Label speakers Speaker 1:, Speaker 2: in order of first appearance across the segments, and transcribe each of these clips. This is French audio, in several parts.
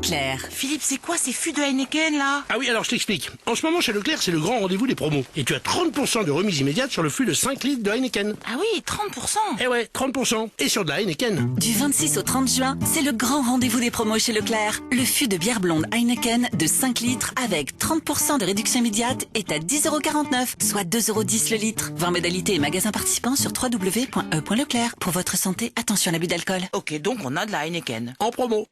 Speaker 1: Leclerc.
Speaker 2: Philippe, c'est quoi ces fûts de Heineken là?
Speaker 3: Ah oui, alors je t'explique. En ce moment chez Leclerc, c'est le grand rendez-vous des promos. Et tu as 30% de remise immédiate sur le fût de 5 litres de Heineken.
Speaker 2: Ah oui, 30%.
Speaker 3: Eh ouais, 30%. Et sur de la Heineken.
Speaker 1: Du 26 au 30 juin, c'est le grand rendez-vous des promos chez Leclerc. Le fût de bière blonde Heineken de 5 litres avec 30% de réduction immédiate est à 10,49 €, soit 2,10 € le litre. Voir modalités et magasins participants sur www.e.leclerc. Pour votre santé, attention à l'abus d'alcool.
Speaker 2: Ok, donc on a de la Heineken.
Speaker 3: En promo.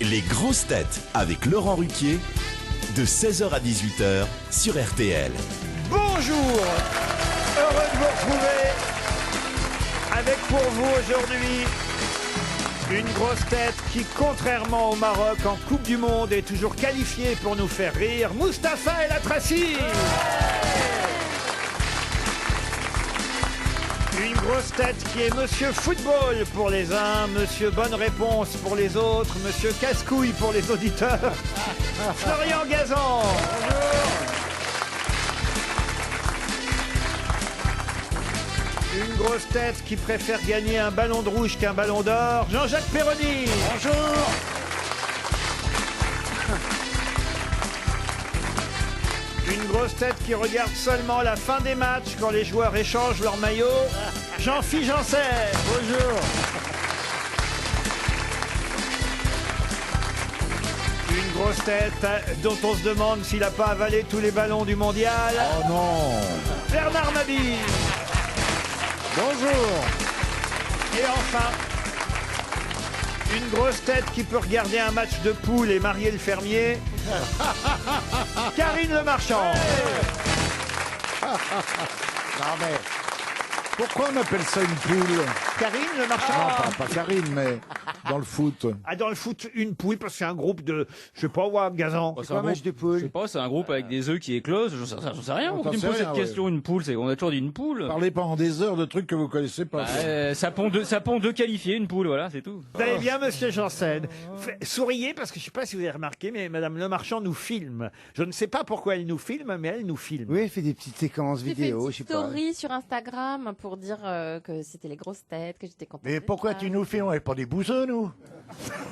Speaker 4: Les grosses têtes avec Laurent Ruquier, de 16h à 18h sur RTL.
Speaker 5: Bonjour, heureux de vous retrouver avec pour vous aujourd'hui une grosse tête qui, contrairement au Maroc en Coupe du Monde, est toujours qualifiée pour nous faire rire, Mustapha El Atrassi. Une grosse tête qui est Monsieur Football pour les uns, Monsieur Bonne Réponse pour les autres, Monsieur Casse-Couille pour les auditeurs, Florian Gazan. Bonjour. Une grosse tête qui préfère gagner un ballon de rouge qu'un ballon d'or, Jean-Jacques Perroni. Bonjour. Une grosse tête qui regarde seulement la fin des matchs quand les joueurs échangent leur maillot, Jean-Philippe Janssen. Bonjour. Une grosse tête dont on se demande s'il n'a pas avalé tous les ballons du mondial.
Speaker 6: Oh non.
Speaker 5: Bernard Mabille. Bonjour. Et enfin, une grosse tête qui peut regarder un match de poule et marier le fermier, Karine Le Marchand.
Speaker 6: Non mais, pourquoi on appelle ça une poule?
Speaker 5: Karine Le Marchand.
Speaker 6: Non, pas Karine, mais dans le foot.
Speaker 5: Ah, dans le foot, une poule, parce que c'est un groupe de, je sais pas, ouais, Gazan.
Speaker 7: C'est un match de poule. Je sais pas, c'est un groupe avec des œufs qui éclosent. J'en sais rien. Pourquoi tu me poses cette question, une poule? On a toujours dit une poule.
Speaker 6: Parlez pendant des heures de trucs que vous connaissez pas.
Speaker 7: Ça pond deux qualifiés, une poule, voilà, c'est tout.
Speaker 5: Vous allez bien, monsieur Janssen? Souriez, parce que je sais pas si vous avez remarqué, mais madame Le Marchand nous filme. Je ne sais pas pourquoi elle nous filme, mais elle nous filme.
Speaker 8: Oui, elle fait des petites séquences vidéo, je sais pas.
Speaker 9: Story sur Instagram pour dire que c'était les grosses têtes, que j'étais contente.
Speaker 6: Mais pourquoi tu nous filmes? On n'est pas des bouseux, nous.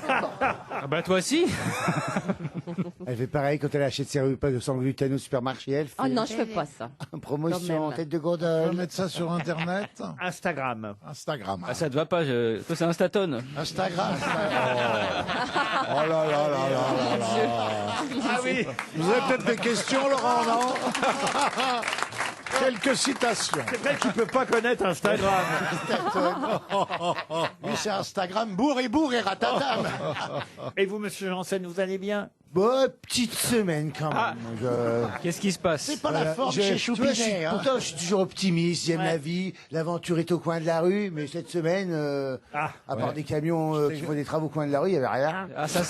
Speaker 7: Ah bah toi aussi.
Speaker 8: Elle fait pareil quand elle achète ses repas de sans gluten au supermarché. Elle fait
Speaker 9: Oh non, je fais pas ça.
Speaker 8: promotion en tête de
Speaker 6: On
Speaker 8: gondole.
Speaker 6: va mettre ça sur Internet.
Speaker 5: Instagram.
Speaker 6: Instagram.
Speaker 7: Ah ça te va pas, toi c'est Instaton.
Speaker 6: Instagram. Oh là là là là là là.
Speaker 5: Ah oui.
Speaker 6: Vous avez peut-être des questions, Laurent, non? Quelques citations.
Speaker 5: C'est vrai qu'il peut pas connaître Instagram.
Speaker 6: Lui, c'est Instagram, bourre et ratatam.
Speaker 5: Et vous, monsieur Janssen, vous allez bien?
Speaker 8: Bon, petite semaine quand même.
Speaker 7: Qu'est-ce qui se passe?
Speaker 6: C'est pas la forme chez Choupinet.
Speaker 8: Pourtant, je suis toujours optimiste, j'aime la vie, l'aventure est au coin de la rue, mais cette semaine, à part des camions qui font des travaux au coin de la rue, il n'y avait rien.
Speaker 7: Ah ça.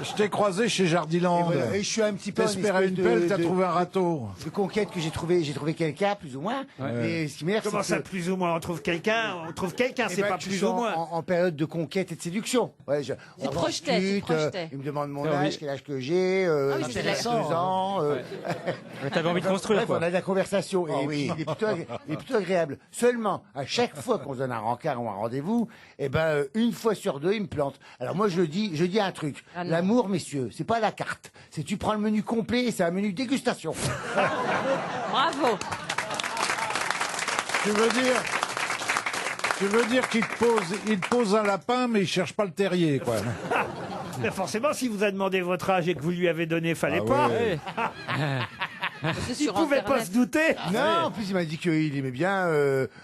Speaker 6: Je t'ai croisé chez Jardiland.
Speaker 8: Et je suis un petit peu en
Speaker 6: T'espérais une
Speaker 8: espèce
Speaker 6: pelle, t'as trouvé un râteau.
Speaker 8: de conquête que j'ai trouvé quelqu'un, plus ou moins. Et ce qui m'énerve,
Speaker 5: Comment
Speaker 8: c'est
Speaker 5: ça,
Speaker 8: que-
Speaker 5: plus ou moins? On trouve quelqu'un,
Speaker 8: Eh
Speaker 5: c'est
Speaker 8: ben,
Speaker 5: pas
Speaker 8: tu
Speaker 5: plus
Speaker 8: sens
Speaker 5: ou moins.
Speaker 8: en période de conquête et de séduction. Ouais, on
Speaker 9: projetais, tu
Speaker 8: discute,
Speaker 9: projetais.
Speaker 8: il me demande mon
Speaker 7: Ah oui.
Speaker 8: âge, quel âge que j'ai,
Speaker 9: oui,
Speaker 8: j'ai
Speaker 9: c'est
Speaker 8: 2 ans.
Speaker 7: Mais t'avais envie de construire
Speaker 8: Bref,
Speaker 7: quoi.
Speaker 8: on a de la conversation. Et
Speaker 6: oui.
Speaker 8: il est plutôt agréable. Seulement, à chaque fois qu'on se donne un rencard ou un rendez-vous, eh ben, une fois sur deux, il me plante. Alors moi, je dis un truc.
Speaker 9: Ah non.
Speaker 8: L'amour, messieurs, c'est pas la carte. C'est tu prends le menu complet et c'est un menu dégustation.
Speaker 9: Bravo.
Speaker 6: Tu veux dire qu'il te pose un lapin, mais il cherche pas le terrier, quoi.
Speaker 5: Mais forcément, si vous a demandé votre âge et que vous lui avez donné, fallait pas.
Speaker 6: ouais.
Speaker 9: C'est
Speaker 5: Il
Speaker 9: sur
Speaker 5: pouvait pas
Speaker 9: Internet.
Speaker 5: se douter.
Speaker 8: Non, en plus il m'a dit qu'il aimait bien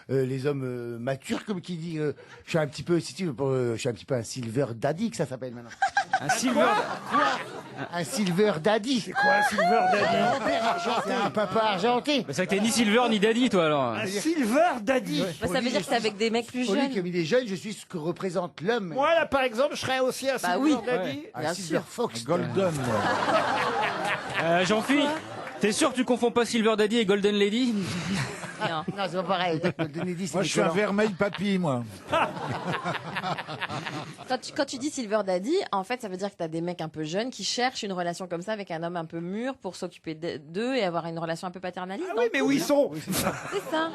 Speaker 8: les hommes matures, comme qui dit. Je suis un petit peu, si tu veux, je suis un petit peu un silver daddy que ça s'appelle maintenant.
Speaker 7: Un silver.
Speaker 8: Un silver daddy.
Speaker 5: C'est quoi un silver daddy?
Speaker 8: C'est un papa argenté.
Speaker 7: Bah, c'est vrai que t'es ni silver ni daddy toi alors.
Speaker 5: Un silver daddy.
Speaker 9: Bah, ça veut dire que c'est avec des mecs plus
Speaker 8: Pour lui,
Speaker 9: jeunes.
Speaker 8: comme il est jeune, je suis ce que représente l'homme.
Speaker 5: Moi, là, par exemple, je serais aussi un
Speaker 9: Bah
Speaker 5: silver
Speaker 9: oui.
Speaker 5: daddy.
Speaker 8: Un
Speaker 9: bien
Speaker 8: silver
Speaker 9: sûr.
Speaker 8: fox.
Speaker 6: Golden.
Speaker 7: Jean-Philippe, t'es sûr que tu confonds pas Silver Daddy et Golden Lady?
Speaker 9: Non.
Speaker 8: Non, c'est pas pareil.
Speaker 6: Moi, je suis un vermeil papy, moi.
Speaker 9: Quand tu dis Silver Daddy, en fait, ça veut dire que t'as des mecs un peu jeunes qui cherchent une relation comme ça avec un homme un peu mûr pour s'occuper d'eux et avoir une relation un peu paternaliste.
Speaker 5: Ah oui, mais où ils sont?
Speaker 9: C'est ça.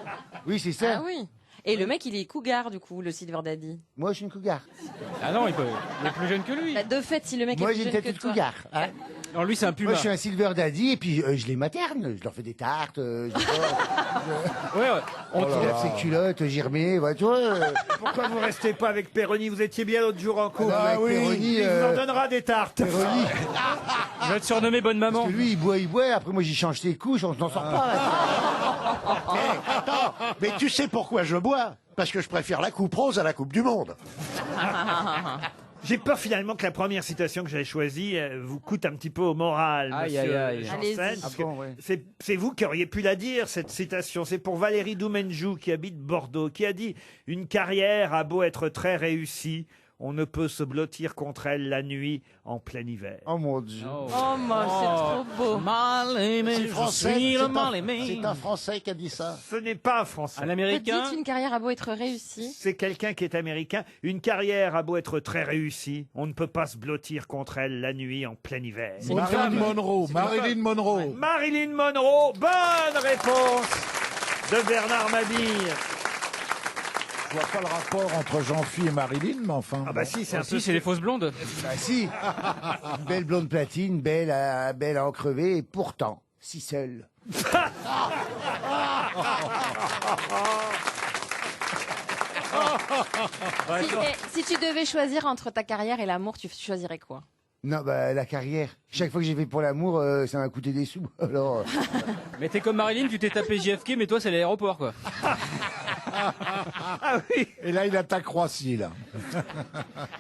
Speaker 8: Oui, c'est ça.
Speaker 9: Ah oui. Et le mec, il est cougar, du coup, le Silver Daddy.
Speaker 8: Moi, je suis une cougar.
Speaker 7: Ah non, il est plus jeune que lui.
Speaker 9: Bah, de fait, si le mec
Speaker 8: Moi,
Speaker 9: est
Speaker 8: j'ai
Speaker 9: plus
Speaker 8: une
Speaker 9: jeune
Speaker 8: tête
Speaker 9: que
Speaker 8: de
Speaker 9: toi.
Speaker 8: cougar. Hein.
Speaker 7: Non, lui, c'est un puma.
Speaker 8: Moi, je suis un Silver Daddy et puis je les materne. Je leur fais des tartes.
Speaker 7: Ouais,
Speaker 8: On lave ses culottes, j'y remets. Ouais, tu vois.
Speaker 5: Pourquoi vous restez pas avec Péroni? Vous étiez bien l'autre jour en couple.
Speaker 8: Ah oui,
Speaker 5: Il vous en donnera des tartes.
Speaker 8: Péroni.
Speaker 7: je vais te surnommer bonne maman.
Speaker 8: Parce que lui, il boit. Après, moi, j'y change ses couches, on s'en sort pas.
Speaker 6: Mais tu sais pourquoi je bois? Parce que je préfère la coupe rose à la coupe du monde.
Speaker 5: J'ai peur finalement que la première citation que j'avais choisie vous coûte un petit peu au moral,
Speaker 7: Aïe,
Speaker 5: monsieur
Speaker 7: aïe, aïe.
Speaker 5: Janssen,
Speaker 9: Allez-y.
Speaker 5: parce
Speaker 8: Ah
Speaker 5: que
Speaker 8: bon, ouais.
Speaker 5: c'est vous qui auriez pu la dire, cette citation. C'est pour Valérie Doumenjou, qui habite Bordeaux, qui a dit « Une carrière a beau être très réussie, on ne peut se blottir contre elle la nuit en plein hiver. »
Speaker 8: Oh mon Dieu.
Speaker 9: Oh, moi, c'est trop beau.
Speaker 7: Mal aimé,
Speaker 6: C'est
Speaker 7: je
Speaker 6: français,
Speaker 7: suis
Speaker 6: c'est
Speaker 7: le mal aimé.
Speaker 6: c'est un Français qui a dit ça.
Speaker 5: Ce n'est pas un Français.
Speaker 7: Un
Speaker 9: Vous
Speaker 7: américain.
Speaker 9: dites une carrière a beau être réussie.
Speaker 5: C'est quelqu'un qui est américain. Une carrière a beau être très réussie, on ne peut pas se blottir contre elle la nuit en plein hiver.
Speaker 6: Marilyn Monroe. Marilyn Monroe.
Speaker 5: Marilyn Monroe, bonne réponse de Bernard Mabille.
Speaker 6: Je vois pas le rapport entre Jean-Phi et Marilyn, mais enfin.
Speaker 5: Ah bah si, c'est un peu...
Speaker 7: Si, c'est les fausses blondes.
Speaker 8: Bah si. Une belle blonde platine, belle à en crever, et pourtant, si seule.
Speaker 9: Si tu devais choisir entre ta carrière et l'amour, tu choisirais quoi?
Speaker 8: Non, bah la carrière. Chaque fois que j'ai fait pour l'amour, ça m'a coûté des sous. Alors,
Speaker 7: Mais t'es comme Marilyn, tu t'es tapé JFK, mais toi, c'est l'aéroport, quoi.
Speaker 5: Ah oui.
Speaker 6: Et là, il attaque Roissy, là.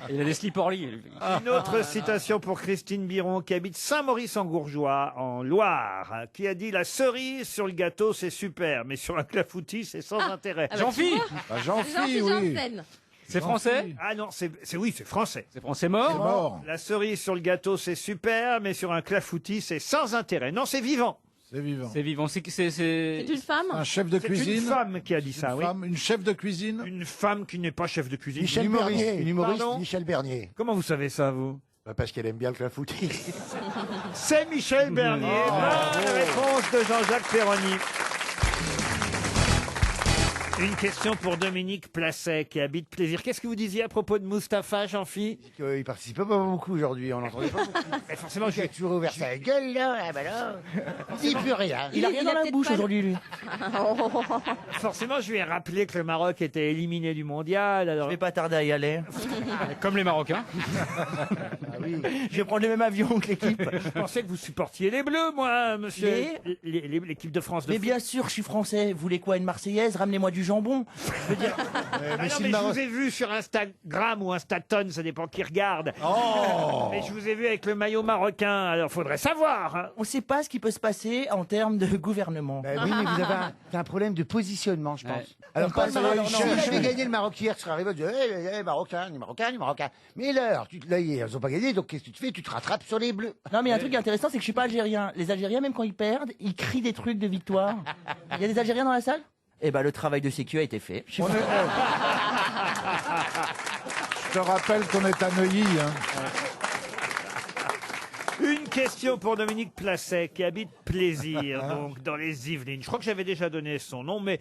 Speaker 7: Il a des slips Orly.
Speaker 5: Une autre citation pour Christine Biron, qui habite Saint-Maurice-en-Gourgeois, en Loire, qui a dit « La cerise sur le gâteau, c'est super, mais sur un clafoutis, c'est sans intérêt.
Speaker 9: Ah bah,
Speaker 7: Jean-Phi.
Speaker 6: Bah, Jean-Phi, oui.
Speaker 9: Janssen.
Speaker 7: C'est français.
Speaker 5: Ah non, oui, c'est français.
Speaker 7: C'est français
Speaker 6: C'est
Speaker 7: mort.
Speaker 6: mort.
Speaker 5: La cerise sur le gâteau, c'est super, mais sur un clafoutis, c'est sans intérêt. Non, c'est vivant.
Speaker 6: C'est vivant.
Speaker 7: C'est vivant.
Speaker 9: C'est une femme?
Speaker 6: Un chef de
Speaker 5: C'est
Speaker 6: cuisine.
Speaker 5: une femme qui a dit ça,
Speaker 6: Une
Speaker 5: oui.
Speaker 6: femme, une chef de cuisine.
Speaker 5: Une femme qui n'est pas chef de cuisine.
Speaker 6: Michel Bernier.
Speaker 8: une humoriste.
Speaker 5: Pardon
Speaker 6: Michel Bernier.
Speaker 5: Comment vous savez ça, vous?
Speaker 6: Bah, parce qu'elle aime bien le clafoutis.
Speaker 5: C'est Michel Bernier. Bonne réponse de Jean-Jacques Perroni. Une question pour Dominique Placet, qui habite Plaisir. Qu'est-ce que vous disiez à propos de Mustapha, Jean-Phi?
Speaker 8: Il participait pas beaucoup aujourd'hui, on n'entendait pas beaucoup.
Speaker 5: Mais forcément,
Speaker 8: Il a toujours ouvert sa gueule, là, ah bah là. Il dit plus rien.
Speaker 9: Il a rien dans la bouche aujourd'hui, lui.
Speaker 5: forcément, je lui ai rappelé que le Maroc était éliminé du mondial. Alors...
Speaker 10: Je vais pas tarder à y aller.
Speaker 7: Comme les Marocains.
Speaker 8: Ah oui.
Speaker 10: Je vais prendre le même avion que l'équipe.
Speaker 5: Je pensais que vous supportiez les Bleus, moi, monsieur. L'équipe de France.
Speaker 10: Mais bien sûr, je suis français. Vous voulez quoi, une Marseillaise? Ramenez-moi du jambon. Je veux dire,
Speaker 5: Ah non, mais je vous ai vu sur Instagram ou Instaton, ça dépend qui regarde. Mais je vous ai vu avec le maillot marocain, alors faudrait savoir. Hein.
Speaker 10: on ne sait pas ce qui peut se passer en termes de gouvernement.
Speaker 8: Bah oui, mais vous avez un problème de positionnement, je pense.
Speaker 7: Ouais.
Speaker 8: Alors,
Speaker 10: Comme
Speaker 8: quand
Speaker 10: quoi,
Speaker 8: si
Speaker 10: ça va,
Speaker 8: vous
Speaker 10: non.
Speaker 8: avez gagné le Maroc hier, tu serais arrivé à dire, Marocain, les Marocains, les Marocains. Mais là, ils n'ont pas gagné, donc qu'est-ce que tu fais? Tu te rattrapes sur les Bleus.
Speaker 10: Non, mais un truc intéressant, c'est que je suis pas algérien. Les Algériens, même quand ils perdent, ils crient des trucs de victoire. Il y a des Algériens dans la salle? Eh ben, le travail de sécu a été fait. Je sais pas.
Speaker 6: Je te rappelle qu'on est à Neuilly. Hein.
Speaker 5: Une question pour Dominique Placet, qui habite Plaisir, donc dans les Yvelines. Je crois que j'avais déjà donné son nom, mais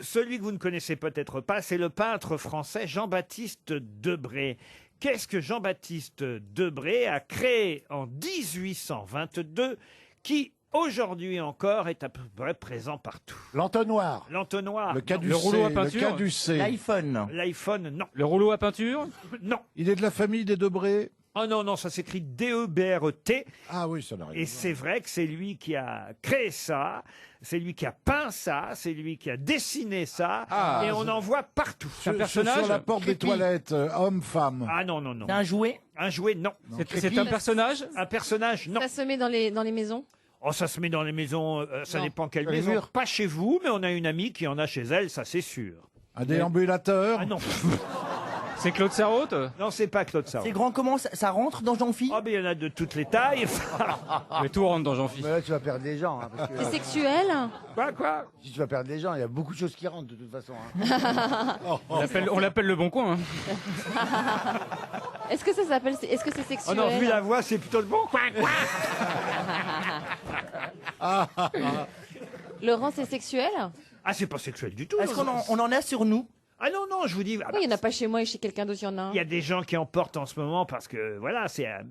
Speaker 5: celui que vous ne connaissez peut-être pas, c'est le peintre français Jean-Baptiste Debré. Qu'est-ce que Jean-Baptiste Debré a créé en 1822 qui, aujourd'hui encore, est à peu près présent partout?
Speaker 6: L'entonnoir.
Speaker 5: L'entonnoir.
Speaker 6: Le
Speaker 5: non.
Speaker 6: caducé.
Speaker 7: Le rouleau à
Speaker 6: Le
Speaker 7: peinture.
Speaker 6: caducé.
Speaker 10: L'iPhone.
Speaker 5: L'iPhone, non.
Speaker 7: Le rouleau à peinture.
Speaker 5: Non.
Speaker 6: Il est de la famille des Debré.
Speaker 5: Oh non, non, ça s'écrit D-E-B-R-E-T.
Speaker 6: Ah oui, ça n'a rien.
Speaker 5: Et c'est vrai que c'est lui qui a créé ça, c'est lui qui a peint ça, c'est lui qui a dessiné ça,
Speaker 6: Ah,
Speaker 5: et on en voit partout.
Speaker 7: C'est un personnage.
Speaker 6: Sur la porte des toilettes, homme-femme.
Speaker 5: Ah non, non, non.
Speaker 10: C'est un jouet?
Speaker 5: Un jouet, non.
Speaker 7: C'est un personnage.
Speaker 5: Un personnage, non.
Speaker 9: Ça se met dans les maisons?
Speaker 5: Oh, ça se met dans les maisons, ça
Speaker 8: Non,
Speaker 5: dépend quelle
Speaker 8: sur les
Speaker 5: maison.
Speaker 8: murs.
Speaker 5: Pas chez vous, mais on a une amie qui en a chez elle, ça c'est sûr.
Speaker 6: Un déambulateur.
Speaker 5: Ah non,
Speaker 7: C'est Claude Sarraute.
Speaker 5: non, c'est pas Claude Sarraute.
Speaker 10: C'est grand comment? Ça rentre dans Jean-Phi?
Speaker 5: Oh, mais il y en a de toutes les tailles.
Speaker 7: Mais tout rentre dans Jean-Philippe.
Speaker 8: Mais là, tu vas perdre des gens. Hein, parce que,
Speaker 9: C'est sexuel?
Speaker 5: Quoi
Speaker 8: si tu vas perdre des gens, il y a beaucoup de choses qui rentrent de toute façon. Hein.
Speaker 7: On l'appelle le bon coin. Hein.
Speaker 9: Est-ce que ça s'appelle? Est-ce que c'est
Speaker 5: Oh
Speaker 9: sexuel?
Speaker 5: non, vu la voix, c'est plutôt le bon. Quoi.
Speaker 9: Laurent, c'est sexuel?
Speaker 5: Ah, c'est pas sexuel du tout.
Speaker 10: Est-ce qu'on en a sur nous?
Speaker 5: Ah non, non, je vous dis...
Speaker 9: Oui, il n'y en a pas chez moi et chez quelqu'un d'autre, il y en a un.
Speaker 5: Il y a des gens qui en portent en ce moment parce que, voilà,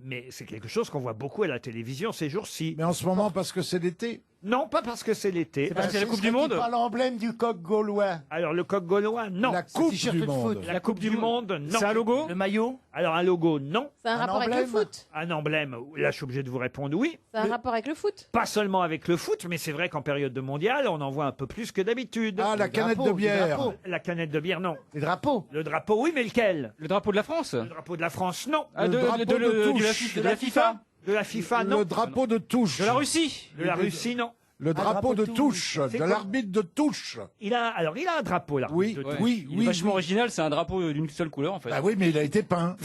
Speaker 5: mais c'est quelque chose qu'on voit beaucoup à la télévision ces jours-ci.
Speaker 6: Mais en ce moment, parce que c'est l'été.
Speaker 5: Non, pas parce que c'est l'été.
Speaker 7: C'est parce que c'est la Coupe du Monde.
Speaker 8: Pas l'emblème du coq gaulois.
Speaker 5: Alors, le coq gaulois, non.
Speaker 6: La Coupe du Monde.
Speaker 5: La Coupe du Monde, non.
Speaker 7: C'est un logo.
Speaker 10: Le maillot.
Speaker 5: Alors, un logo, non.
Speaker 9: C'est un rapport avec le foot.
Speaker 5: Un emblème, là, je suis obligé de vous répondre oui.
Speaker 9: C'est un rapport avec le foot.
Speaker 5: Pas seulement avec le foot, mais c'est vrai qu'en période de mondial, on en voit un peu plus que d'habitude.
Speaker 6: Ah, la canette de bière.
Speaker 5: La canette de bière, non.
Speaker 8: Les drapeaux.
Speaker 5: Le drapeau, oui, mais lequel?
Speaker 7: Le drapeau de la France.
Speaker 5: Le drapeau de la France, non.
Speaker 7: Ah,
Speaker 6: Le drapeau de touche.
Speaker 7: de la FIFA.
Speaker 5: De la FIFA, non.
Speaker 6: Le drapeau de touche.
Speaker 7: De la Russie.
Speaker 5: De la Russie, non.
Speaker 6: Le drapeau de touche.
Speaker 5: C'est
Speaker 6: De
Speaker 5: quoi
Speaker 6: l'arbitre de touche.
Speaker 5: Il a un drapeau, là.
Speaker 6: Oui,
Speaker 7: Ouais.
Speaker 6: oui,
Speaker 7: Il est
Speaker 6: oui.
Speaker 7: vachement
Speaker 6: oui.
Speaker 7: original, c'est un drapeau d'une seule couleur en fait.
Speaker 6: Bah oui, mais il a été peint.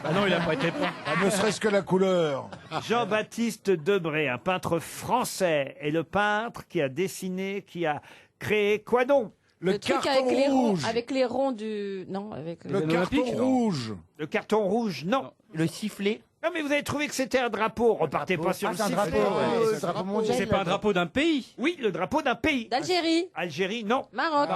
Speaker 7: Ah non, il a pas été peint.
Speaker 6: Ah, ne serait-ce que la couleur.
Speaker 5: Jean-Baptiste Debré, un peintre français, est le peintre qui a dessiné, qui a créé quoi donc?
Speaker 6: Le
Speaker 9: truc
Speaker 6: carton
Speaker 9: avec les ronds,
Speaker 6: rouge.
Speaker 9: avec les ronds du. Non, avec
Speaker 6: Le carton
Speaker 7: Olympiques, non.
Speaker 6: rouge.
Speaker 5: Le carton rouge, non.
Speaker 10: Le sifflet.
Speaker 5: Non, mais vous avez trouvé que c'était un drapeau. Repartez pas sur
Speaker 10: Ah,
Speaker 5: le
Speaker 10: c'est un
Speaker 5: sifflet.
Speaker 10: drapeau, ouais.
Speaker 8: C'est un drapeau mondial.
Speaker 7: C'est pas un drapeau d'un pays.
Speaker 5: Oui, le drapeau d'un pays.
Speaker 9: D'Algérie,
Speaker 5: Algérie, non.
Speaker 9: Maroc,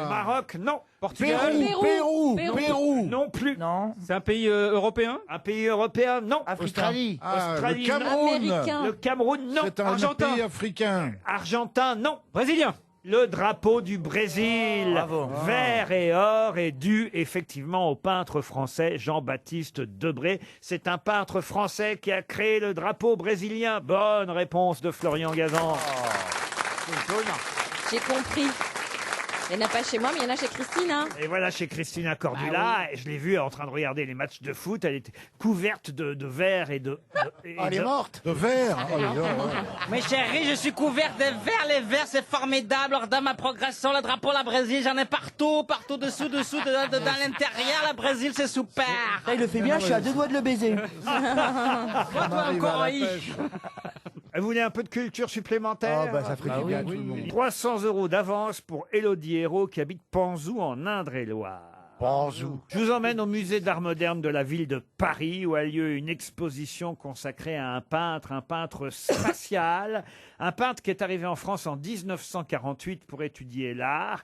Speaker 5: Maroc, non.
Speaker 7: Portugal.
Speaker 9: Pérou.
Speaker 5: Non plus.
Speaker 10: Non.
Speaker 7: C'est un pays européen.
Speaker 5: Un pays européen, non.
Speaker 8: Australie.
Speaker 6: Ah,
Speaker 5: Australie,
Speaker 6: le Cameroun.
Speaker 9: Américain.
Speaker 5: Le Cameroun, non.
Speaker 6: C'est un
Speaker 7: Argentin.
Speaker 6: pays africain.
Speaker 5: Argentin, non.
Speaker 7: Brésilien.
Speaker 5: Le drapeau du Brésil,
Speaker 10: Bravo.
Speaker 5: vert et or, est dû effectivement au peintre français Jean-Baptiste Debré. C'est un peintre français qui a créé le drapeau brésilien. Bonne réponse de Florian Gazan.
Speaker 9: j'ai compris. Il n'y en a pas chez moi, mais il y en a chez Christine. Hein.
Speaker 5: Et voilà chez Christina Cordula, et je l'ai vue en train de regarder les matchs de foot. Elle était couverte de verre et de.
Speaker 8: Elle est morte.
Speaker 6: De verre. Oh, les gars, ouais.
Speaker 2: Mes chéris, je suis couvert de verre. Les verres, c'est formidable. Alors, dans ma progression, le drapeau, la Brésil, j'en ai partout, dessous, dans l'intérieur. La Brésil, c'est super.
Speaker 10: Ça, il le fait bien, je suis à 2 doigts de le baiser.
Speaker 2: Toi, encore,
Speaker 5: Vous voulez un peu de culture supplémentaire?
Speaker 8: Ah bah ça ferait du bien à tout le monde.
Speaker 5: 300 € d'avance pour Élodie Hérault qui habite Panzou en Indre-et-Loire.
Speaker 8: Panzou.
Speaker 5: Je vous emmène au musée d'art moderne de la ville de Paris où a lieu une exposition consacrée à un peintre spatial, un peintre qui est arrivé en France en 1948 pour étudier l'art.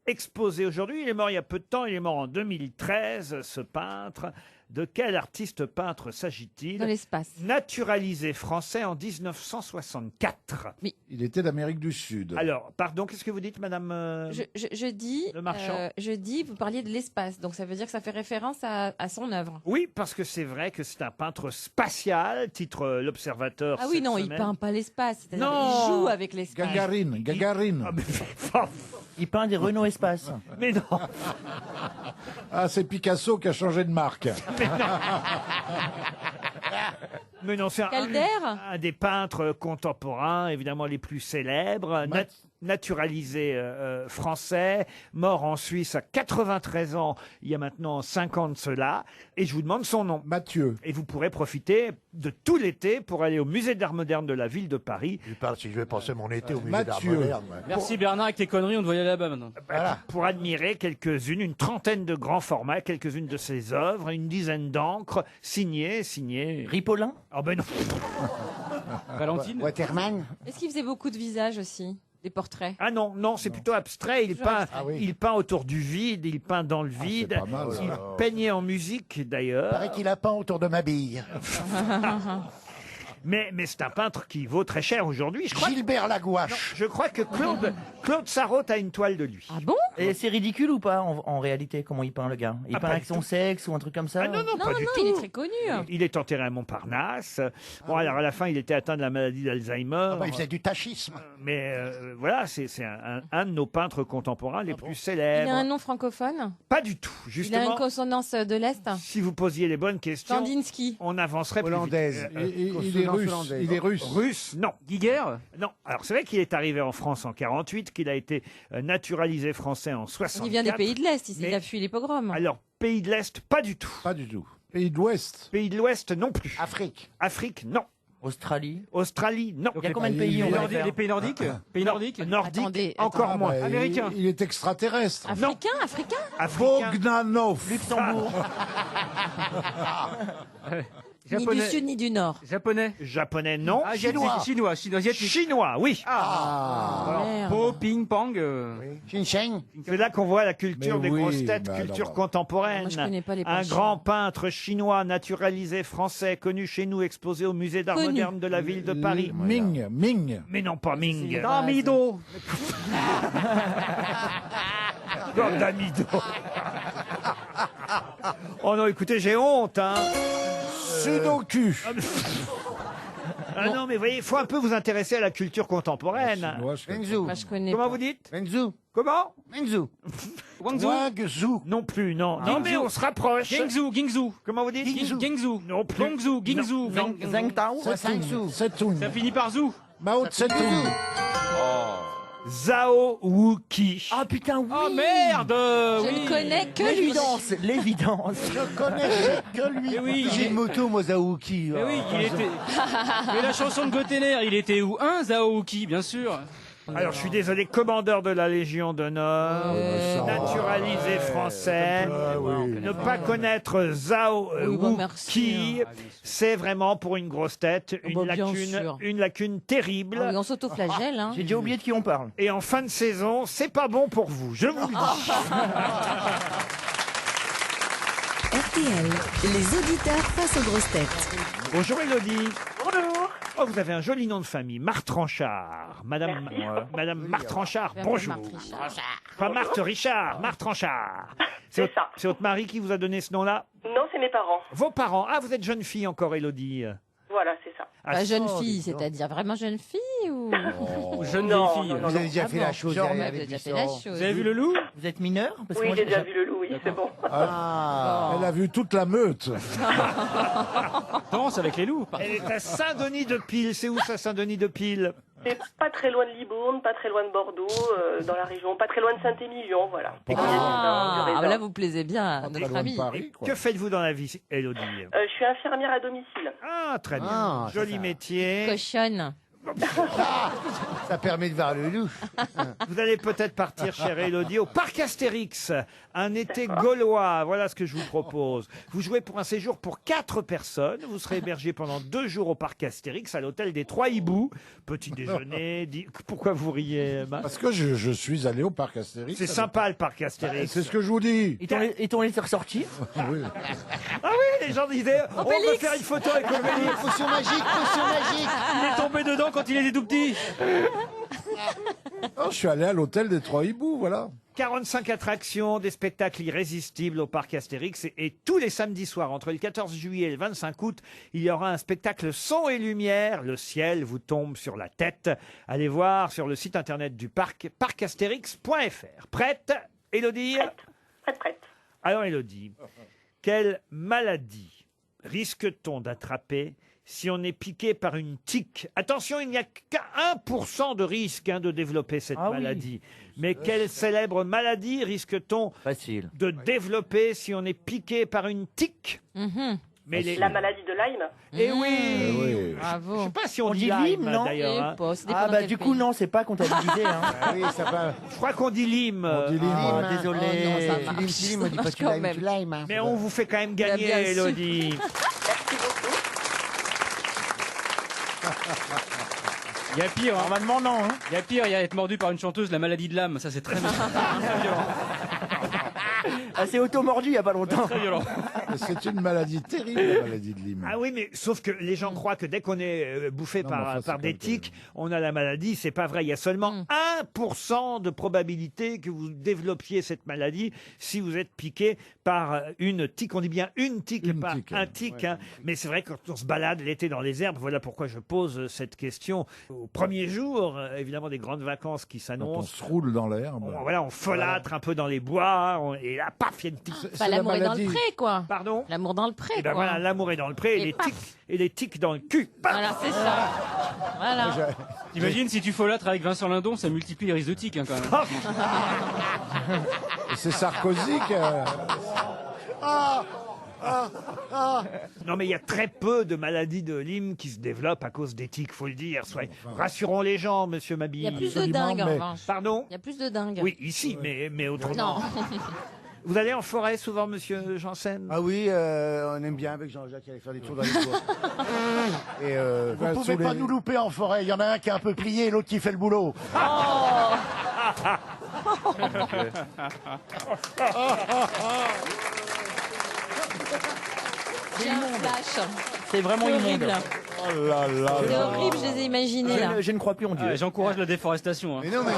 Speaker 5: Exposé aujourd'hui, il est mort il y a peu de temps, il est mort en 2013, ce peintre. De quel artiste peintre s'agit-il?
Speaker 9: Dans l'espace.
Speaker 5: Naturalisé français en 1964.
Speaker 6: Il était d'Amérique du Sud.
Speaker 5: Alors, pardon, qu'est-ce que vous dites, madame
Speaker 9: Je dis.
Speaker 5: Le marchand.
Speaker 9: Je dis, vous parliez de l'espace, donc ça veut dire que ça fait référence à son œuvre.
Speaker 5: Oui, parce que c'est vrai que c'est un peintre spatial, titre L'Observateur.
Speaker 9: Ah oui,
Speaker 5: cette
Speaker 9: non, il
Speaker 5: semaine.
Speaker 9: peint pas l'espace. c'est-à-dire
Speaker 5: Non.
Speaker 9: Il joue avec l'espace.
Speaker 6: Gagarine.
Speaker 5: Ah, mais,
Speaker 10: Il peint des Renault Espace.
Speaker 5: mais non,
Speaker 6: Ah, c'est Picasso qui a changé de marque.
Speaker 5: mais non, c'est
Speaker 9: Calder.
Speaker 5: un des peintres contemporains, évidemment les plus célèbres, naturalisé français, mort en Suisse à 93 ans, il y a maintenant 5 ans de cela, et je vous demande son nom.
Speaker 6: Mathieu.
Speaker 5: Et vous pourrez profiter de tout l'été pour aller au musée d'art moderne de la ville de Paris.
Speaker 8: Je parle si je vais passer mon été au musée d'art
Speaker 6: Mathieu.
Speaker 8: moderne. ouais.
Speaker 7: Merci Bernard avec tes conneries, on doit y aller là-bas maintenant.
Speaker 5: Pour admirer quelques-unes, une trentaine de grands formats, quelques-unes de ses œuvres, une dizaine d'encres, signées.
Speaker 10: Ripollin.
Speaker 5: Ah ben non.
Speaker 7: Valentine.
Speaker 8: Waterman.
Speaker 9: Est-ce qu'il faisait beaucoup de visages aussi? Des portraits?
Speaker 5: Ah non, c'est plutôt abstrait. Il peint,
Speaker 8: Ah oui.
Speaker 5: il peint autour du vide, il peint dans le vide.
Speaker 6: pas mal, ça.
Speaker 5: Il peignait en musique
Speaker 8: Il
Speaker 5: d'ailleurs.
Speaker 8: paraît qu'il a peint autour de ma bille.
Speaker 5: Mais c'est un peintre qui vaut très cher aujourd'hui.
Speaker 8: Gilbert Lagouache.
Speaker 5: Je crois que Claude Sarraute a une toile de lui.
Speaker 9: Ah bon?
Speaker 10: Et c'est ridicule ou pas en réalité comment il peint le gars? Il
Speaker 5: Ah,
Speaker 10: peint
Speaker 5: pas
Speaker 10: avec
Speaker 5: du
Speaker 10: son
Speaker 5: tout.
Speaker 10: sexe ou un truc comme ça?
Speaker 5: Ah non,
Speaker 9: Non,
Speaker 5: pas du tout.
Speaker 9: il est très connu.
Speaker 5: Il est enterré à Montparnasse. Bon, alors à la fin, il était atteint de la maladie d'Alzheimer.
Speaker 8: Ah bah, il faisait du tachisme.
Speaker 5: Mais voilà, c'est un de nos peintres contemporains les plus célèbres.
Speaker 9: Il a un nom francophone?
Speaker 5: Pas du tout,
Speaker 9: Il a
Speaker 5: justement.
Speaker 9: une consonance de l'Est?
Speaker 5: Si vous posiez les bonnes questions,
Speaker 9: Kandinsky.
Speaker 5: on avancerait plus vite.
Speaker 8: Hollandaise.
Speaker 6: Il est russe. Il est russe.
Speaker 5: Russe, non.
Speaker 7: Guiguer.
Speaker 5: Non. Alors c'est vrai qu'il est arrivé en France en 48, qu'il a été naturalisé français en 64.
Speaker 9: Il vient des pays de l'Est, il
Speaker 5: Mais-
Speaker 9: a fui les pogroms.
Speaker 5: Alors, pays de l'Est, pas du tout.
Speaker 6: Pas du tout. Pays de l'Ouest.
Speaker 5: Pays de l'Ouest, non plus.
Speaker 8: Afrique.
Speaker 5: Afrique, non.
Speaker 10: Australie.
Speaker 5: Australie, non.
Speaker 10: Il y a combien de
Speaker 6: pays,
Speaker 10: pays on va
Speaker 7: Les pays nordiques. Pays nordiques.
Speaker 5: Nordique,
Speaker 9: Attendez,
Speaker 5: encore
Speaker 9: attends.
Speaker 5: moins.
Speaker 6: Bah,
Speaker 7: Américain.
Speaker 6: Il est extraterrestre.
Speaker 9: Africain?
Speaker 5: Africain.
Speaker 6: Bogdanov.
Speaker 10: Luxembourg.
Speaker 9: Ni du sud ni du nord.
Speaker 7: Japonais.
Speaker 5: Japonais, non.
Speaker 7: Asiatique. Chinois. Asiatique.
Speaker 5: Chinois, oui.
Speaker 9: Merde.
Speaker 7: Po, ping, pong.
Speaker 5: C'est là qu'on voit la culture
Speaker 6: Mais
Speaker 5: des
Speaker 6: oui,
Speaker 5: grosses têtes,
Speaker 6: mais
Speaker 5: culture
Speaker 6: alors.
Speaker 5: contemporaine.
Speaker 9: Moi, je connais pas les
Speaker 5: Un
Speaker 9: penchants.
Speaker 5: grand peintre chinois naturalisé français, connu chez nous, exposé au musée d'art
Speaker 9: Connu.
Speaker 5: moderne de la ville de Paris.
Speaker 6: Ming.
Speaker 5: Mais non, pas Ming.
Speaker 9: Non,
Speaker 7: Mido.
Speaker 5: Non, Damido. Oh non, écoutez, j'ai honte, hein.
Speaker 6: Sudoku.
Speaker 5: Ah non, mais vous voyez, il faut un peu vous intéresser à la culture contemporaine.
Speaker 8: Mengzu.
Speaker 9: Moi, je connais
Speaker 5: Comment
Speaker 9: pas.
Speaker 5: vous dites
Speaker 8: Mengzu.
Speaker 5: Comment
Speaker 8: Mengzu.
Speaker 6: Guangzhou.
Speaker 5: Non plus, non. Non, mais on se rapproche.
Speaker 7: Gingzhou.
Speaker 5: Comment vous dites
Speaker 7: Gingzhou.
Speaker 5: Non plus.
Speaker 7: Gongzhou. Gingzhou.
Speaker 10: Zhangtao.
Speaker 6: Setun.
Speaker 7: Ça finit par Zou.
Speaker 6: Mao Tse-tung.
Speaker 5: Zhao Wuki.
Speaker 10: Ah putain, oui.
Speaker 7: Oh merde.
Speaker 9: Je
Speaker 7: Oui.
Speaker 9: ne connais que lui.
Speaker 10: L'évidence, l'évidence.
Speaker 6: Je connais que lui.
Speaker 7: Mais oui.
Speaker 8: J'ai une moto, moi, Zaouki.
Speaker 7: Mais oui, il était. Mais la chanson de Gotener, il était où? Un Zaoki, bien sûr.
Speaker 5: Alors, je suis désolé, commandeur de la Légion d'honneur, naturalisé français. Ne pas connaître Zhao
Speaker 9: Oui, bah, merci,
Speaker 5: Wuki, c'est vraiment pour une grosse tête
Speaker 9: bah, bien sûr.
Speaker 5: une lacune terrible.
Speaker 9: Ah oui, on s'autoflagelle. Hein.
Speaker 10: J'ai déjà oublié de qui on parle.
Speaker 5: Et en fin de saison, c'est pas bon pour vous, je vous le dis.
Speaker 11: RTL, les auditeurs face aux grosses têtes.
Speaker 5: Bonjour Élodie.
Speaker 12: Bonjour.
Speaker 5: Oh, vous avez un joli nom de famille, Martranchard. Madame Martranchard, bonjour. Pas Marthe Richard, Martranchard.
Speaker 12: C'est ça.
Speaker 5: C'est votre mari qui vous a donné ce nom-là?
Speaker 12: Non, c'est mes parents.
Speaker 5: Vos parents. Ah, vous êtes jeune fille encore, Élodie.
Speaker 12: Voilà, c'est ça.
Speaker 9: Bah, jeune fille, c'est-à-dire vraiment jeune fille ou
Speaker 7: Jeune
Speaker 12: Non,
Speaker 7: vieille fille.
Speaker 12: non, non,
Speaker 8: Vous avez déjà fait la chose
Speaker 9: Genre,
Speaker 8: derrière
Speaker 9: vous avez
Speaker 8: les
Speaker 9: déjà fait la
Speaker 8: buissons.
Speaker 9: chose.
Speaker 7: Vous avez vu le loup?
Speaker 10: Vous êtes mineur? Parce que
Speaker 12: Oui,
Speaker 10: moi,
Speaker 12: j'ai déjà vu le loup, oui, c'est bon.
Speaker 6: Elle a vu toute la meute.
Speaker 7: Danse avec les loups.
Speaker 5: Elle est à Saint-Denis-de-Pile. C'est où ça, Saint-Denis-de-Pile?
Speaker 12: C'est pas très loin de Libourne, pas très loin de Bordeaux, dans la région, pas très loin de Saint-Émilion, voilà.
Speaker 9: Ah, là vous plaisez bien à notre ami.
Speaker 5: Que faites-vous dans la vie, Élodie?
Speaker 12: Je suis infirmière à domicile.
Speaker 5: Ah, très bien.
Speaker 8: Ah,
Speaker 5: Joli
Speaker 8: c'est ça.
Speaker 5: métier.
Speaker 9: Cochonne.
Speaker 8: Ça permet de voir le loup.
Speaker 5: Vous allez peut-être partir, chère Élodie, au parc Astérix, un été gaulois. Voilà ce que je vous propose. Vous jouez pour un séjour pour 4 personnes. Vous serez hébergé pendant 2 jours au parc Astérix, à l'hôtel des 3 Hiboux. Petit déjeuner. Pourquoi vous riez, Emma?
Speaker 6: Parce que je suis allé au parc Astérix.
Speaker 5: C'est sympa, le parc Astérix.
Speaker 6: C'est ce que je vous dis.
Speaker 10: Ils t'ont laissé ressortir?
Speaker 6: Oui.
Speaker 5: Ah oui, les gens disaient, on veut
Speaker 9: Obélix.
Speaker 5: faire une photo avec Obélix.
Speaker 8: Potion magique, potion magique.
Speaker 7: Il est tombé dedans quand il était tout petit.
Speaker 6: Oh, je suis allé à l'hôtel des 3 Hiboux, voilà.
Speaker 5: 45 attractions, des spectacles irrésistibles au parc Astérix. Et tous les samedis soirs, entre le 14 juillet et le 25 août, il y aura un spectacle son et lumière. Le ciel vous tombe sur la tête. Allez voir sur le site internet du parc, parcastérix.fr. Prête, Élodie?
Speaker 12: Prête.
Speaker 5: Alors, Élodie, quelle maladie risque-t-on d'attraper si on est piqué par une tique? Attention, il n'y a qu'à 1% de risque de développer cette
Speaker 10: Ah oui.
Speaker 5: maladie. Mais quelle célèbre maladie risque-t-on
Speaker 10: Facile.
Speaker 5: de développer si on est piqué par une tique? Mais
Speaker 12: La maladie de Lyme.
Speaker 5: Eh oui.
Speaker 6: Oui.
Speaker 5: Je
Speaker 9: Bravo.
Speaker 5: sais pas si on,
Speaker 10: On
Speaker 5: dit
Speaker 10: dit
Speaker 5: Lyme,
Speaker 10: Lyme, non?
Speaker 5: d'ailleurs. hein.
Speaker 10: Ah bah du coup non, c'est pas comptabilisé. Hein.
Speaker 8: Ah oui, ça va.
Speaker 5: Je crois qu'on dit Lyme.
Speaker 6: On dit Lyme.
Speaker 10: Ah, désolé.
Speaker 9: Oh non, ça marche.
Speaker 8: Tu limes, on dit pas tu
Speaker 9: Quand
Speaker 8: limes,
Speaker 9: même.
Speaker 8: tu limes. hein.
Speaker 5: Mais on vous fait quand même
Speaker 9: bien
Speaker 5: gagner,
Speaker 9: su.
Speaker 5: Élodie.
Speaker 12: Merci beaucoup.
Speaker 7: Il y a pire.
Speaker 10: En m'a demandant. Hein.
Speaker 7: Il y a pire. Il y a être mordu par une chanteuse, la maladie de l'âme. Ça, c'est très violent.
Speaker 10: Ah, c'est auto-mordu il y a pas longtemps.
Speaker 7: Très violent.
Speaker 6: C'est une maladie terrible, la maladie de Lyme.
Speaker 5: Ah oui, mais sauf que les gens croient que dès qu'on est bouffé
Speaker 6: Non, mais
Speaker 5: par,
Speaker 6: enfin, c'est
Speaker 5: par des
Speaker 6: comme que-
Speaker 5: tiques, on a la maladie. C'est pas vrai. Il y a seulement 1% de probabilité que vous développiez cette maladie si vous êtes piqué par une tique. On dit bien une tique,
Speaker 6: Une
Speaker 5: pas
Speaker 6: tique,
Speaker 5: un tique. Hein. Mais c'est vrai que quand on se balade l'été dans les herbes, voilà pourquoi je pose cette question. Au premier jour, évidemment, des grandes vacances qui
Speaker 6: Quand on
Speaker 5: s'annoncent.
Speaker 6: se roule dans l'herbe.
Speaker 5: On folâtre un peu dans les bois, et là, paf, il y a une tique.
Speaker 9: Bah, l'amour est dans le pré, quoi.
Speaker 5: Pardon?
Speaker 9: L'amour dans le pré,
Speaker 5: Et ben
Speaker 9: quoi.
Speaker 5: voilà, l'amour est dans le pré,
Speaker 9: Et paf.
Speaker 5: et les tiques dans le cul. Paf.
Speaker 9: Voilà, c'est ça. Voilà.
Speaker 7: T'imagines si tu folâtres avec Vincent Lindon, ça multiplie les risques de tic, hein, quand même.
Speaker 6: Et c'est Sarkozy qui a...
Speaker 5: Non, mais il y a très peu de maladies de Lyme qui se développent à cause des tiques, faut le dire. Rassurons les gens, monsieur
Speaker 9: Il
Speaker 5: Mabille.
Speaker 9: y a plus de
Speaker 6: Absolument,
Speaker 9: dingues, en
Speaker 6: mais-
Speaker 9: revanche.
Speaker 5: Pardon?
Speaker 9: Il y a plus de dingues.
Speaker 5: Oui, ici, mais autrement.
Speaker 9: Non.
Speaker 5: Vous allez en forêt souvent, monsieur Janssen?
Speaker 8: Ah oui, on aime bien avec Jean-Jacques aller faire des tours dans les bois. Et
Speaker 6: Vous pouvez pas nous louper en forêt. Il y en a un qui est un peu plié et l'autre qui fait le boulot.
Speaker 9: J'ai un flash.
Speaker 10: C'est vraiment
Speaker 9: C'est
Speaker 10: immonde.
Speaker 9: horrible.
Speaker 6: Oh là là
Speaker 9: C'est
Speaker 6: là.
Speaker 9: horrible, je les ai imaginés là.
Speaker 10: Je ne crois plus en Dieu.
Speaker 7: J'encourage la déforestation. Hein.
Speaker 8: Mais non, mais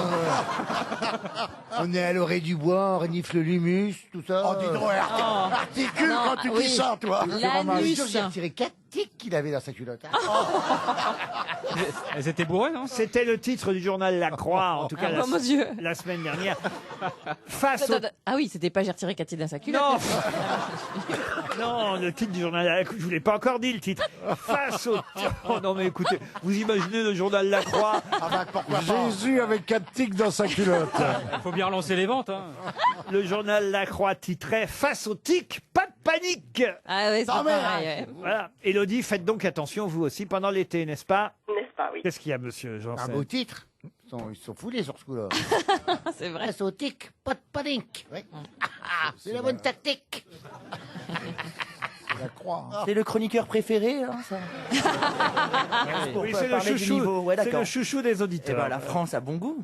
Speaker 8: on est à l'orée du bois, on renifle l'humus, tout ça.
Speaker 6: Oh, dis donc, articule
Speaker 9: Non,
Speaker 6: quand tu
Speaker 9: oui.
Speaker 6: dis ça, toi.
Speaker 9: L'anus.
Speaker 8: J'ai retiré 4 tics qu'il avait dans sa culotte.
Speaker 7: Elles étaient bourrées, non?
Speaker 5: C'était le titre du journal La Croix, en tout cas
Speaker 9: Ah, mon Dieu.
Speaker 5: la semaine dernière. Face au...
Speaker 9: Ah oui, c'était pas j'ai retiré Cathy dans sa culotte.
Speaker 5: Non Non, le titre du journal La Croix, je vous l'ai pas encore dit le titre. Face au... Oh non mais écoutez, vous imaginez le journal La Croix?
Speaker 6: Ah bah pourquoi pas. Jésus avec 4 tics dans sa culotte.
Speaker 7: Il faut bien relancer les ventes. Hein.
Speaker 5: Le journal La Croix titrait « Face au tic, pas de panique !»
Speaker 9: Ah ouais, c'est
Speaker 6: Ah, mais-
Speaker 9: pareil. Ouais.
Speaker 5: Voilà. Élodie, faites donc attention, vous aussi, pendant l'été, n'est-ce pas?
Speaker 12: N'est-ce pas, oui.
Speaker 5: Qu'est-ce qu'il y a, monsieur
Speaker 8: Un
Speaker 5: Janssen?
Speaker 8: beau titre. Ils sont foulés sur ce coup-là.
Speaker 9: C'est vrai.
Speaker 8: Face au tic, pas de panique. Ouais. C'est la bonne tactique.
Speaker 6: La croix.
Speaker 10: C'est le chroniqueur préféré, hein, ça. Pour
Speaker 5: Oui,
Speaker 10: pas
Speaker 5: c'est le
Speaker 10: parler du
Speaker 5: chouchou,
Speaker 10: niveau. Ouais,
Speaker 5: c'est
Speaker 10: d'accord.
Speaker 5: le chouchou des
Speaker 10: Eh
Speaker 5: auditeurs.
Speaker 10: ben, la France a bon goût.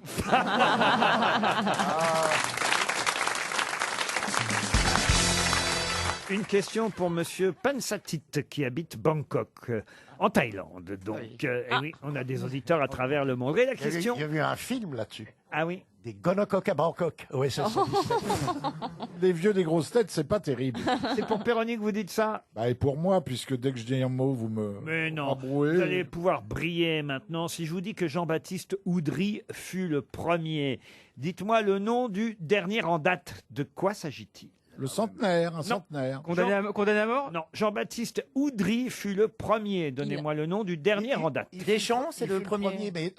Speaker 5: Une question pour monsieur Pansatit qui habite Bangkok, en Thaïlande. Donc, eh oui, on a des auditeurs à travers le monde. Et la question...
Speaker 6: Il y a eu un film là-dessus.
Speaker 5: Ah oui.
Speaker 6: Des Gonokok à Bangkok. Ouais, ça, c'est Les vieux des grosses têtes, c'est pas terrible.
Speaker 5: C'est pour Péronique que vous dites ça?
Speaker 6: Bah, et pour moi, puisque dès que je dis un mot, vous me.
Speaker 5: Mais non,
Speaker 6: embrouez.
Speaker 5: vous allez pouvoir briller maintenant. Si je vous dis que Jean-Baptiste Oudry fut le premier, dites-moi le nom du dernier en date. De quoi s'agit-il?
Speaker 6: Le centenaire, un centenaire.
Speaker 7: Condamné à mort?
Speaker 5: Non, Jean-Baptiste Oudry fut le premier. Donnez-moi le nom du dernier en date.
Speaker 10: Deschamps, c'est le premier.
Speaker 6: Mais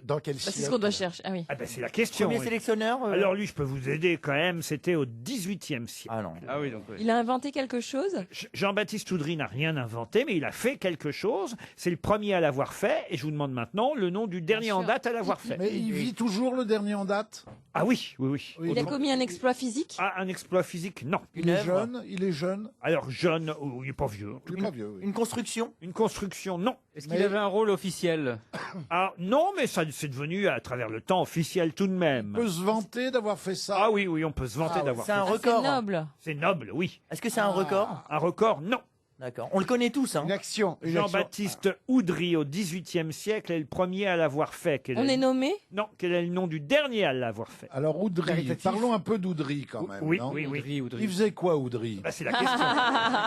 Speaker 6: dans quel
Speaker 9: Bah, c'est
Speaker 6: siècle
Speaker 9: ce qu'on doit chercher. Ah oui.
Speaker 5: Ah ben c'est la question.
Speaker 10: Premier
Speaker 5: oui.
Speaker 10: sélectionneur.
Speaker 5: Alors lui, je peux vous aider quand même. C'était au XVIIIe siècle.
Speaker 10: Ah non.
Speaker 7: Ah oui, donc. Oui.
Speaker 9: Il a inventé quelque chose.
Speaker 5: Jean-Baptiste Oudry n'a rien inventé, mais il a fait quelque chose. C'est le premier à l'avoir fait. Et je vous demande maintenant le nom du dernier en
Speaker 9: sûr.
Speaker 5: date à l'avoir fait.
Speaker 6: Mais il vit toujours le dernier en date.
Speaker 5: Ah oui, oui, oui.
Speaker 6: Oui,
Speaker 9: Il a commis un exploit physique.
Speaker 5: Ah, un exploit physique, non.
Speaker 6: Il est jeune, il est jeune.
Speaker 5: Alors jeune, il n'est pas vieux.
Speaker 6: Il est pas vieux. Oui.
Speaker 10: Une construction.
Speaker 5: Une construction, non.
Speaker 7: Est-ce qu'il avait un rôle officiel?
Speaker 5: Ah non, mais ça c'est devenu à travers le temps officiel tout de même.
Speaker 6: On peut se vanter d'avoir fait ça.
Speaker 5: Ah oui, oui, on peut se vanter
Speaker 6: Ah,
Speaker 5: d'avoir
Speaker 10: C'est
Speaker 5: fait
Speaker 10: un
Speaker 5: ça.
Speaker 10: record.
Speaker 9: C'est noble.
Speaker 5: C'est noble, oui.
Speaker 10: Est-ce que c'est un record?
Speaker 5: Un record, non.
Speaker 10: D'accord. On le connaît tous, hein.
Speaker 8: Une action. Une action.
Speaker 5: Jean-Baptiste Oudry au XVIIIe siècle est le premier à l'avoir fait.
Speaker 9: On est nommé.
Speaker 5: Non, quel est le nom du dernier à l'avoir fait?
Speaker 6: Alors Oudry,
Speaker 8: Caritatif.
Speaker 6: parlons un peu d'Oudry quand même.
Speaker 5: Oui,
Speaker 6: non
Speaker 5: oui, oui.
Speaker 7: Oudry.
Speaker 6: Il faisait quoi Oudry?
Speaker 5: Bah, c'est la question.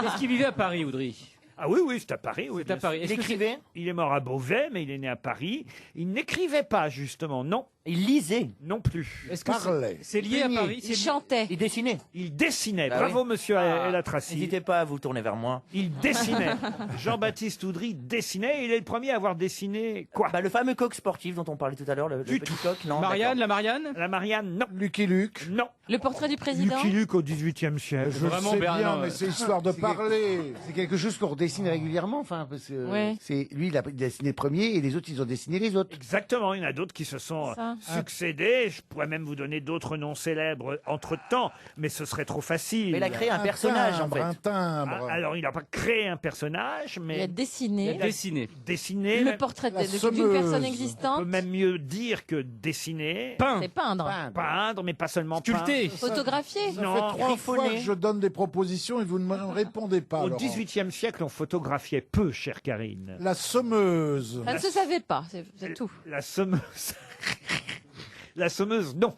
Speaker 7: Est-ce qu'il vivait à Paris, Oudry?
Speaker 5: Ah oui, oui, c'est à Paris. Oui,
Speaker 7: C'est à
Speaker 5: bien
Speaker 7: Paris.
Speaker 5: sûr.
Speaker 7: Est-ce
Speaker 10: Il
Speaker 7: que
Speaker 10: écrivait.
Speaker 5: Il est mort à Beauvais, mais il est né à Paris. Il n'écrivait pas, justement, non,
Speaker 10: Il lisait.
Speaker 5: non plus.
Speaker 7: Est-ce que
Speaker 6: Parlait.
Speaker 7: c'est lié à Paris?
Speaker 9: Il chantait.
Speaker 10: Il dessinait.
Speaker 5: Il dessinait.
Speaker 10: Bah
Speaker 5: Bravo,
Speaker 10: oui.
Speaker 5: monsieur El Atrassi.
Speaker 10: N'hésitez pas à vous tourner vers moi.
Speaker 5: Il dessinait. Jean-Baptiste Oudry dessinait. Il est le premier à avoir dessiné quoi?
Speaker 10: Bah, le fameux coq sportif dont on parlait tout à l'heure, le
Speaker 5: Du
Speaker 10: petit
Speaker 5: tout.
Speaker 10: coq, non?
Speaker 7: Marianne,
Speaker 10: d'accord.
Speaker 7: la Marianne?
Speaker 5: La Marianne, non.
Speaker 6: Lucky Luke.
Speaker 5: Non.
Speaker 9: Le portrait du président.
Speaker 5: Lucky Luke au XVIIIe siècle.
Speaker 6: Je
Speaker 7: Vraiment,
Speaker 6: sais
Speaker 7: Bernard,
Speaker 6: bien, mais c'est histoire de
Speaker 8: C'est
Speaker 6: parler.
Speaker 8: C'est quelque chose qu'on redessine régulièrement, enfin, parce que
Speaker 9: Ouais.
Speaker 8: c'est lui, il a dessiné le premier et les autres, ils ont dessiné les autres.
Speaker 5: Exactement, il y en a d'autres qui se sont
Speaker 9: Ça.
Speaker 5: succédés. Je pourrais même vous donner d'autres noms célèbres entre-temps, mais ce serait trop facile.
Speaker 10: Mais il a créé un personnage, en fait.
Speaker 6: Un timbre.
Speaker 5: Ah, alors, il n'a pas créé un personnage,
Speaker 9: Il a
Speaker 5: mais
Speaker 9: dessiné
Speaker 7: Dessiné.
Speaker 5: dessiné.
Speaker 9: le
Speaker 5: même-
Speaker 9: portrait
Speaker 6: La
Speaker 9: d'une
Speaker 6: semeuse.
Speaker 9: personne
Speaker 5: On peut
Speaker 9: existante.
Speaker 5: même mieux dire que dessiner.
Speaker 7: Peint.
Speaker 9: C'est peindre.
Speaker 5: Peindre, mais pas seulement
Speaker 7: Sculpté.
Speaker 9: Photographier.
Speaker 6: Ça
Speaker 5: Non,
Speaker 6: fait 3
Speaker 10: griffonné.
Speaker 6: fois que je donne des propositions et vous ne me répondez pas.
Speaker 5: Au
Speaker 6: Laurent.
Speaker 5: XVIIIe siècle, on photographiait peu, chère Karine.
Speaker 6: La semeuse.
Speaker 9: Ça ne se savait pas, c'est tout.
Speaker 5: La sommeuse. La sommeuse, non.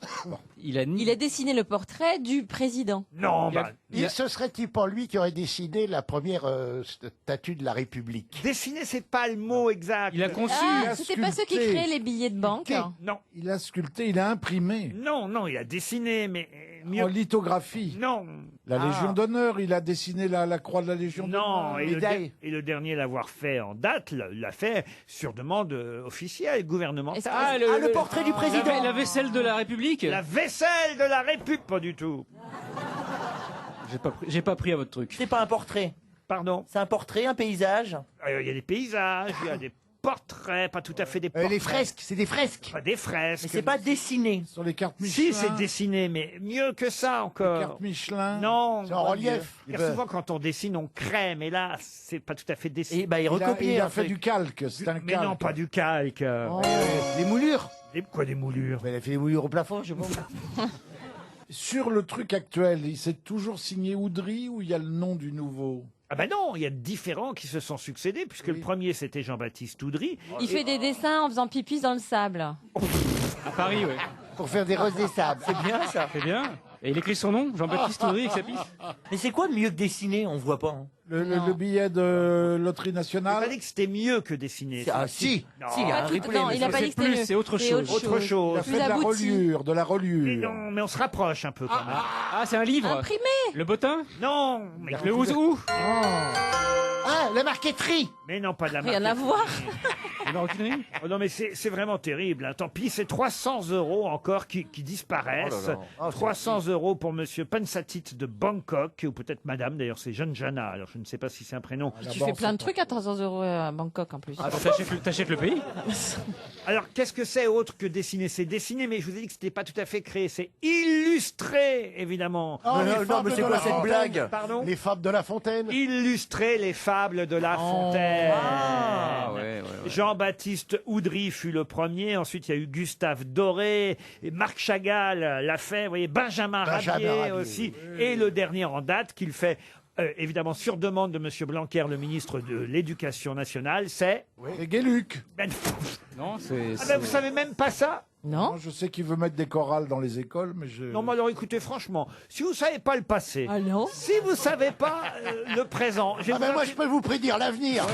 Speaker 7: Il a ni.
Speaker 9: Il a dessiné le portrait du président.
Speaker 5: Non,
Speaker 7: Il a-
Speaker 5: bah,
Speaker 6: Ce serait-il pas lui qui aurait décidé la première statue de la République?
Speaker 5: dessiner, c'est pas le mot exact.
Speaker 7: Il a conçu.
Speaker 9: Ah,
Speaker 6: a
Speaker 9: c'était pas ceux qui
Speaker 6: sculpté.
Speaker 9: créaient les billets de banque.
Speaker 5: Non,
Speaker 6: Il a sculpté, il a imprimé.
Speaker 5: non, non, il a dessiné, mais mieux.
Speaker 6: En lithographie.
Speaker 5: Non,
Speaker 6: La Légion d'honneur, il a dessiné la croix de la Légion
Speaker 5: non,
Speaker 6: d'honneur.
Speaker 5: et le,
Speaker 8: Médaille.
Speaker 5: et le dernier à l'avoir fait en date l'a fait sur demande officielle,
Speaker 9: Est-ce
Speaker 5: gouvernementale.
Speaker 9: que-
Speaker 7: Ah,
Speaker 10: le portrait du président.
Speaker 7: La vaisselle de la République?
Speaker 5: La vaisselle de la République, pas du tout.
Speaker 7: J'ai pas pris à votre truc.
Speaker 10: C'est pas un portrait.
Speaker 5: Pardon.
Speaker 10: C'est un portrait, un paysage.
Speaker 5: Il y a des paysages, il y a des portraits, pas tout à fait des portraits.
Speaker 8: Les fresques, c'est des fresques.
Speaker 5: Pas des fresques.
Speaker 10: Mais c'est pas dessiné.
Speaker 6: Sur les cartes Michelin.
Speaker 5: Si, c'est dessiné, mais mieux que ça encore.
Speaker 6: Les cartes Michelin.
Speaker 5: Non.
Speaker 8: C'est en relief.
Speaker 5: Bien souvent, quand on dessine, on crée, mais là, c'est pas tout à fait dessiné.
Speaker 10: Et bah, il recopie.
Speaker 6: Il a fait du calque, c'est un
Speaker 5: Mais
Speaker 6: calque.
Speaker 5: non, pas du calque.
Speaker 8: Les moulures.
Speaker 5: Quoi, des moulures?
Speaker 8: Il a fait des moulures au plafond, je sais pas.
Speaker 6: Sur le truc actuel, il s'est toujours signé Oudry ou il y a le nom du nouveau?
Speaker 5: Ah ben non, il y a différents qui se sont succédés, puisque le premier, c'était Jean-Baptiste Oudry.
Speaker 9: Il fait des dessins en faisant pipi dans le sable.
Speaker 7: À Paris, oui.
Speaker 8: Pour faire des roses des sables.
Speaker 10: C'est bien ça.
Speaker 7: C'est bien. Et il écrit son nom, Jean-Baptiste Audry, avec sa pisse.
Speaker 10: Mais c'est quoi mieux que dessiner? On voit pas. Hein.
Speaker 6: Le billet de Loterie
Speaker 5: Il n'a
Speaker 6: Nationale?
Speaker 5: pas dit que c'était mieux que dessiner.
Speaker 8: Ah si.
Speaker 5: Non.
Speaker 10: Si, il y a un
Speaker 9: Pas tout-
Speaker 10: replay,
Speaker 9: non,
Speaker 10: mais
Speaker 9: il a
Speaker 10: c'est-
Speaker 9: pas dit que c'était
Speaker 7: plus,
Speaker 9: mieux.
Speaker 7: c'est autre chose.
Speaker 5: Autre chose.
Speaker 6: Il a fait
Speaker 9: Plus
Speaker 6: de la
Speaker 9: abouti.
Speaker 6: reliure, de la
Speaker 5: Mais
Speaker 6: reliure.
Speaker 5: non, mais on se rapproche un peu quand même.
Speaker 7: Ah, c'est un livre.
Speaker 9: Imprimé.
Speaker 7: Le bottin.
Speaker 5: Non, mais,
Speaker 7: Le ouzou.
Speaker 8: Ah, la marqueterie.
Speaker 5: mais non, pas de la
Speaker 9: Rien à
Speaker 5: marque.
Speaker 9: voir.
Speaker 7: La maroquinerie.
Speaker 5: Oh non, mais c'est vraiment terrible. Hein. Tant pis, c'est 300 € encore qui disparaissent. 300 € pour Monsieur Pansatit de Bangkok, ou peut-être Madame, d'ailleurs c'est Jeanne Jana, alors je ne sais pas si c'est un prénom.
Speaker 9: Tu fais plein de trucs à 300 € à Bangkok en plus.
Speaker 7: Ah, t'achètes le pays.
Speaker 5: Alors, qu'est-ce que c'est autre que dessiner? C'est dessiner, mais je vous ai dit que c'était pas tout à fait créé. C'est illustrer, évidemment.
Speaker 8: Oh, les
Speaker 10: non,
Speaker 8: fables
Speaker 10: mais c'est
Speaker 8: de
Speaker 10: quoi
Speaker 8: La
Speaker 10: cette
Speaker 8: Fontaine.
Speaker 10: blague?
Speaker 5: Pardon?
Speaker 8: Les fables de La Fontaine.
Speaker 5: Illustrer les fables de La Fontaine.
Speaker 7: Ah, ouais.
Speaker 5: Jean-Baptiste Oudry fut le premier. Ensuite, il y a eu Gustave Doré. Et Marc Chagall l'a fait. Vous voyez, Benjamin Rabier aussi. Et le dernier en date qu'il fait, évidemment, sur demande de Monsieur Blanquer, le ministre de l'Éducation nationale, c'est...
Speaker 6: Et Guéluc.
Speaker 5: Ben,
Speaker 7: Non, c'est.
Speaker 5: ah ben, vous savez même pas ça?
Speaker 9: Non.
Speaker 6: Je sais qu'il veut mettre des chorales dans les écoles, mais je...
Speaker 5: Non, mais alors écoutez, franchement, si vous savez pas le passé,
Speaker 9: Ah non.
Speaker 5: si vous savez pas le présent,
Speaker 8: Ah ben moi je peux vous prédire l'avenir.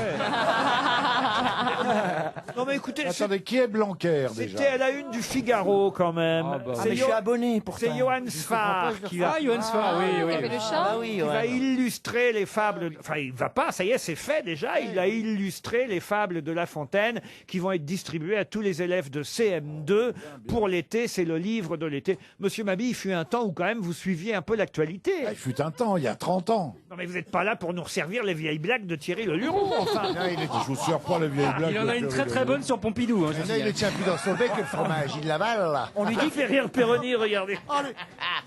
Speaker 5: non mais écoutez,
Speaker 6: Attendez, qui est Blanquer
Speaker 5: c'était
Speaker 6: déjà?
Speaker 5: à la une du Figaro quand même.
Speaker 7: Ah, bah,
Speaker 10: Ah, mais je suis abonné pour ça.
Speaker 5: C'est Johann Sfar qui va,
Speaker 7: Ah, Johann Sfar, oui,
Speaker 9: Il
Speaker 7: oui.
Speaker 9: y avait le chat.
Speaker 10: Ah oui,
Speaker 5: qui va
Speaker 10: ouais.
Speaker 5: illustrer les fables. Enfin, il va pas, ça y est, c'est fait déjà. Il a illustré les fables de La Fontaine qui vont être distribuées à tous les élèves de CM2 pour l'été. C'est le livre de l'été. Monsieur Mabille, il fut un temps où quand même vous suiviez un peu l'actualité.
Speaker 6: Ah, il fut un temps, il y a 30 ans.
Speaker 5: Non mais vous n'êtes pas là pour nous resservir les vieilles blagues de Thierry Le Luron, enfin.
Speaker 6: Je vous sers pas les vieilles blagues.
Speaker 7: Il en a une très très bonne sur Pompidou. Hein, je
Speaker 8: Là, il le tient plus dans son bec que le fromage. Il l'avale là.
Speaker 5: On lui dit fait rire Péroni, regardez.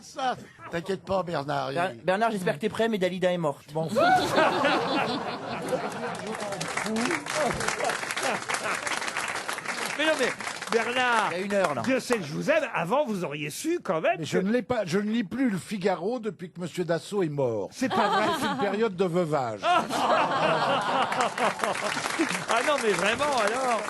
Speaker 8: Ça, t'inquiète pas Bernard.
Speaker 10: Bernard, j'espère que t'es prêt, mais Dalida est morte. Bon.
Speaker 5: Mais non mais Bernard,
Speaker 10: Il y a 1 heure là.
Speaker 5: Dieu sait que je vous aime. Avant, vous auriez su quand même.
Speaker 6: Mais je ne l'ai pas, je ne lis plus le Figaro depuis que Monsieur Dassault est mort.
Speaker 5: C'est pas vrai.
Speaker 6: C'est une période de veuvage.
Speaker 5: Ah non, mais vraiment, alors.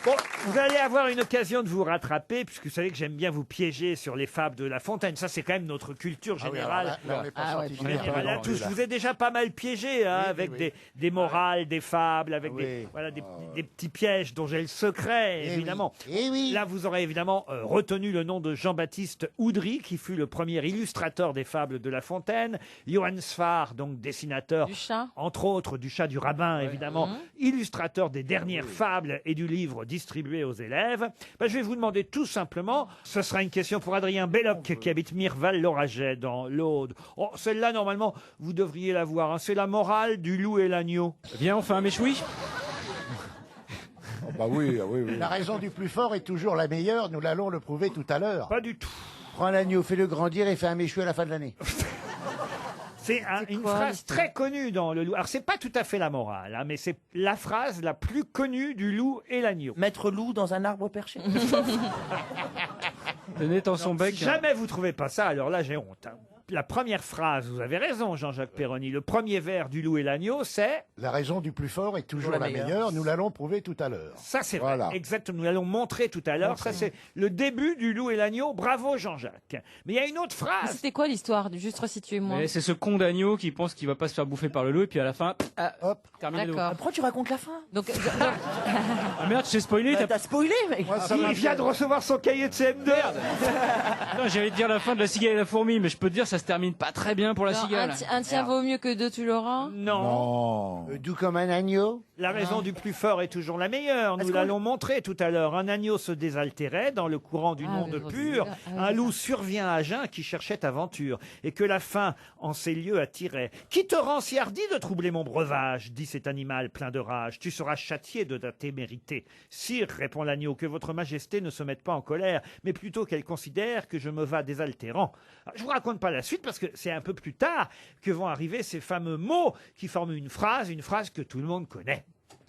Speaker 5: Bon, vous allez avoir une occasion de vous rattraper, puisque vous savez que j'aime bien vous piéger sur les fables de La Fontaine. Ça, c'est quand même notre culture générale.
Speaker 8: Là, on n'est pas
Speaker 9: Ah ouais,
Speaker 8: sorti
Speaker 9: on
Speaker 8: du
Speaker 9: est
Speaker 8: terrain.
Speaker 9: pas
Speaker 5: Voilà,
Speaker 7: non,
Speaker 5: tous,
Speaker 7: là.
Speaker 5: je vous ai déjà pas mal piégé hein,
Speaker 8: Oui,
Speaker 5: avec
Speaker 8: oui.
Speaker 5: des morales, des fables, avec
Speaker 8: Oui.
Speaker 5: des, voilà, des petits pièges dont j'ai le secret,
Speaker 8: Eh
Speaker 5: évidemment.
Speaker 8: oui. Eh oui.
Speaker 5: Là, vous aurez évidemment retenu le nom de Jean-Baptiste Oudry, qui fut le premier illustrateur des fables de La Fontaine. Johann Sfar, donc dessinateur,
Speaker 9: Du chat.
Speaker 5: entre autres du chat du rabbin, évidemment, illustrateur des dernières fables et du livre distribué aux élèves. Ben, je vais vous demander tout simplement, ce sera une question pour Adrien Belloc, qui habite Mirval-l'Oraget, dans l'Aude. Oh, celle-là, normalement, vous devriez la voir. Hein. C'est la morale du loup et l'agneau.
Speaker 7: Viens, on fait un méchoui.
Speaker 6: Ah bah oui, oui, oui.
Speaker 8: La raison du plus fort est toujours la meilleure. Nous l'allons le prouver tout à l'heure.
Speaker 5: Pas du tout.
Speaker 8: Prends l'agneau, fais-le grandir et fais un méchoui à la fin de l'année.
Speaker 5: C'est une
Speaker 9: quoi,
Speaker 5: phrase
Speaker 9: l'histoire
Speaker 5: très connue dans le loup. Alors, c'est pas tout à fait la morale, hein, mais c'est la phrase la plus connue du loup et l'agneau.
Speaker 10: Mettre loup dans un arbre perché.
Speaker 7: Tenez dans son bec.
Speaker 5: Si jamais vous trouvez pas ça, alors là, j'ai honte. Hein. La première phrase, vous avez raison, Jean-Jacques Perroni, le premier vers du loup et l'agneau, c'est...
Speaker 8: La raison du plus fort est toujours la meilleure. Nous l'allons prouver tout à l'heure.
Speaker 5: Ça, c'est
Speaker 6: Voilà.
Speaker 5: vrai. Exactement. Nous l'allons montrer tout à l'heure. Ça, c'est le début du loup et l'agneau. Bravo, Jean-Jacques. Mais il y a une autre
Speaker 9: Mais
Speaker 5: phrase.
Speaker 9: C'était quoi l'histoire? Juste resituez-moi.
Speaker 7: Mais c'est ce con d'agneau qui pense qu'il va pas se faire bouffer par le loup et puis à la fin,
Speaker 8: Hop.
Speaker 7: terminé.
Speaker 9: D'accord.
Speaker 10: Pourquoi tu racontes la fin?
Speaker 9: Donc,
Speaker 7: Ah merde, j'ai spoilé.
Speaker 10: T'as spoilé, mec.
Speaker 6: Moi, ça
Speaker 5: Il
Speaker 6: m'a
Speaker 5: vient
Speaker 6: fait-
Speaker 5: de recevoir son cahier de CM2.
Speaker 7: Non, j'allais te dire la fin de la cigale et la fourmi, mais je peux te dire ça se termine pas très bien pour la
Speaker 9: non,
Speaker 7: cigale.
Speaker 9: un tien vaut mieux que deux, tu l'auras.
Speaker 5: Non.
Speaker 6: Non.
Speaker 8: Doux comme un agneau.
Speaker 5: La raison du plus fort est toujours la meilleure. Nous l'allons montrer tout à l'heure. Un agneau se désaltérait dans le courant du monde pur. Un loup survient à jeun qui cherchait aventure. Et que la faim en ces lieux attirait. Qui te rend si hardi de troubler mon breuvage, dit cet animal plein de rage. Tu seras châtié de ta témérité. Sire, répond l'agneau, que votre majesté ne se mette pas en colère, mais plutôt qu'elle considère que je me vas désaltérant. Alors, je vous raconte pas la suite parce que c'est un peu plus tard que vont arriver ces fameux mots qui forment une phrase que tout le monde connaît.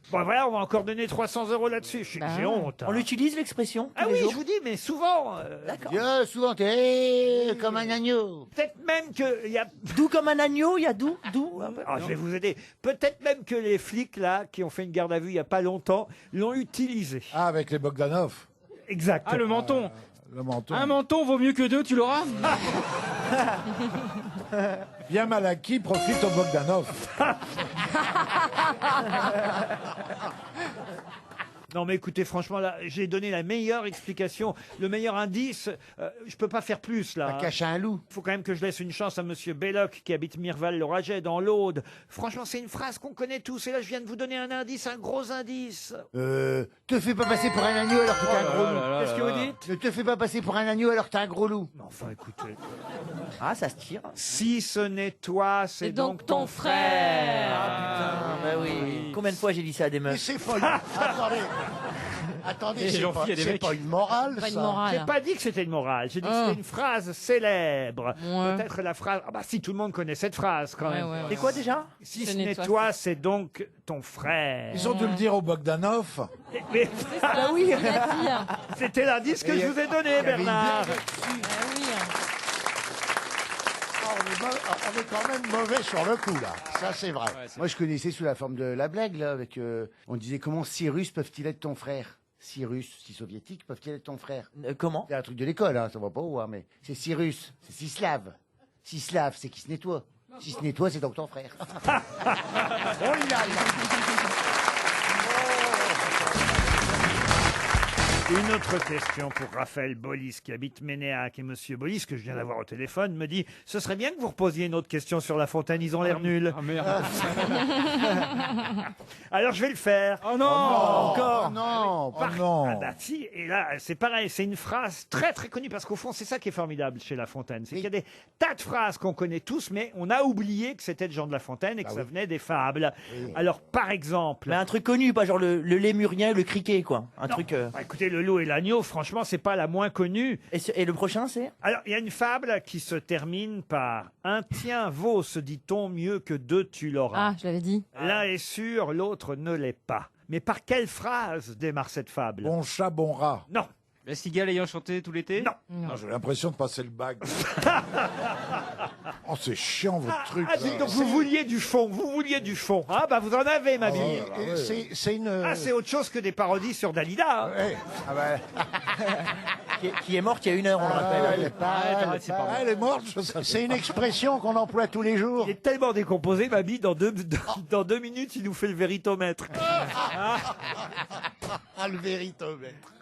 Speaker 5: Bon voilà, on va encore donner 300 € là-dessus. J'ai honte.
Speaker 10: On l'utilise l'expression
Speaker 5: Ah oui, je vous dis, mais souvent.
Speaker 8: D'accord. Souvent, t'es comme un agneau.
Speaker 5: Peut-être même qu'il y a.
Speaker 10: Doux comme un agneau, il y a doux.
Speaker 5: Ah, je vais vous aider. Peut-être même que les flics là, qui ont fait une garde à vue il y a pas longtemps, l'ont utilisé.
Speaker 6: Ah, avec les Bogdanov.
Speaker 5: Exact.
Speaker 7: Ah, le menton.
Speaker 6: Le menton.
Speaker 7: Un menton vaut mieux que deux, tu l'auras.
Speaker 6: Bien mal acquis, profite au Bogdanov.
Speaker 5: Non mais écoutez, franchement, là, j'ai donné la meilleure explication, le meilleur indice. Je peux pas faire plus, là.
Speaker 8: Cacher un loup.
Speaker 5: Il faut quand même que je laisse une chance à Monsieur Belloc, qui habite Mirval-le-Raget, dans l'Aude. Franchement, c'est une phrase qu'on connaît tous. Et là, je viens de vous donner un indice, un gros indice.
Speaker 8: Te fais pas passer pour un agneau alors que t'es un gros loup.
Speaker 5: Qu'est-ce que vous dites?
Speaker 8: Ne te fais pas passer pour un agneau alors que t'es un gros loup.
Speaker 5: Enfin, écoutez.
Speaker 10: Ah, ça se tire.
Speaker 5: Si ce n'est toi, c'est donc ton frère.
Speaker 10: Ah, putain, bah oui. Combien de fois j'ai dit ça à des meufs?
Speaker 13: Mais c'est pas... Attendez. Attendez,
Speaker 7: Et
Speaker 13: c'est
Speaker 7: j'en
Speaker 13: pas,
Speaker 7: fie à des
Speaker 13: c'est
Speaker 7: mecs.
Speaker 13: pas une morale,
Speaker 9: Pas une
Speaker 13: ça.
Speaker 9: morale.
Speaker 5: J'ai pas dit que c'était une morale, j'ai dit que c'était une phrase célèbre. Peut-être la phrase... Ah bah si, tout le monde connaît cette phrase quand même.
Speaker 10: C'est quoi déjà?
Speaker 5: Si ce n'est toi, c'est donc ton frère.
Speaker 6: Ils ont dû le dire au Bogdanov.
Speaker 5: Mais
Speaker 9: Ah oui, on l'a dit.
Speaker 5: c'était l'indice que je vous ai donné, Bernard.
Speaker 13: On est quand même mauvais sur le coup, là. Ça, c'est vrai.
Speaker 8: Moi, je connaissais sous la forme de la blague, là, avec... on disait, comment 6 Russes peuvent-ils être ton frère? 6 Russes, 6 Soviétiques peuvent-ils être ton frère?
Speaker 10: Comment?
Speaker 8: C'est un truc de l'école, hein, ça va pas où, hein, mais... C'est 6 Russes, c'est 6 Slaves. 6 Slaves, c'est qui se nettoie. Si ce n'est toi, c'est donc ton frère.
Speaker 13: On y aille.
Speaker 5: Une autre question pour Raphaël Bolis, qui habite Ménéac. Et Monsieur Bolis, que je viens d'avoir au téléphone, me dit « Ce serait bien que vous reposiez une autre question sur La Fontaine, ils ont l'air nuls.
Speaker 7: Ah merde. »
Speaker 5: Alors je vais le faire.
Speaker 7: Oh non,
Speaker 5: encore.
Speaker 8: Non,
Speaker 5: Ah bah si, et là c'est pareil, c'est une phrase très très connue, parce qu'au fond c'est ça qui est formidable chez La Fontaine, c'est qu'il y a des tas de phrases qu'on connaît tous, mais on a oublié que c'était de Jean de La Fontaine et que ça venait des fables. Alors par exemple...
Speaker 10: Mais un truc connu, pas genre le lémurien, le criquet, quoi. Un truc...
Speaker 5: Bah, écoutez, le loup et l'agneau, franchement, c'est pas la moins connue.
Speaker 10: Et le prochain, c'est?
Speaker 5: Alors, il y a une fable qui se termine par « Un tien vaut, se dit-on, mieux que deux tu l'auras.
Speaker 9: Ah, je l'avais dit.
Speaker 5: L'un est sûr, l'autre ne l'est pas. » Mais par quelle phrase démarre cette fable?
Speaker 6: Bon chat, bon rat.
Speaker 5: Non.
Speaker 7: La cigale ayant chanté tout l'été?
Speaker 5: Non.
Speaker 6: Ah, j'ai l'impression de passer le bac. Oh, c'est chiant, votre truc.
Speaker 5: Ah, dites donc, vous vouliez du fond, vous vouliez du fond. Ah, bah, vous en avez, ma bille.
Speaker 13: C'est une...
Speaker 5: Ah, c'est autre chose que des parodies sur Dalida. Hein.
Speaker 8: Ah bah...
Speaker 10: qui est morte il y a 1 heure, on le rappelle.
Speaker 6: Elle est morte.
Speaker 13: C'est une expression qu'on emploie tous les jours.
Speaker 5: Il est tellement décomposé, ma bille, dans 2 minutes, il nous fait le véritomètre.
Speaker 13: Ah, le véritomètre.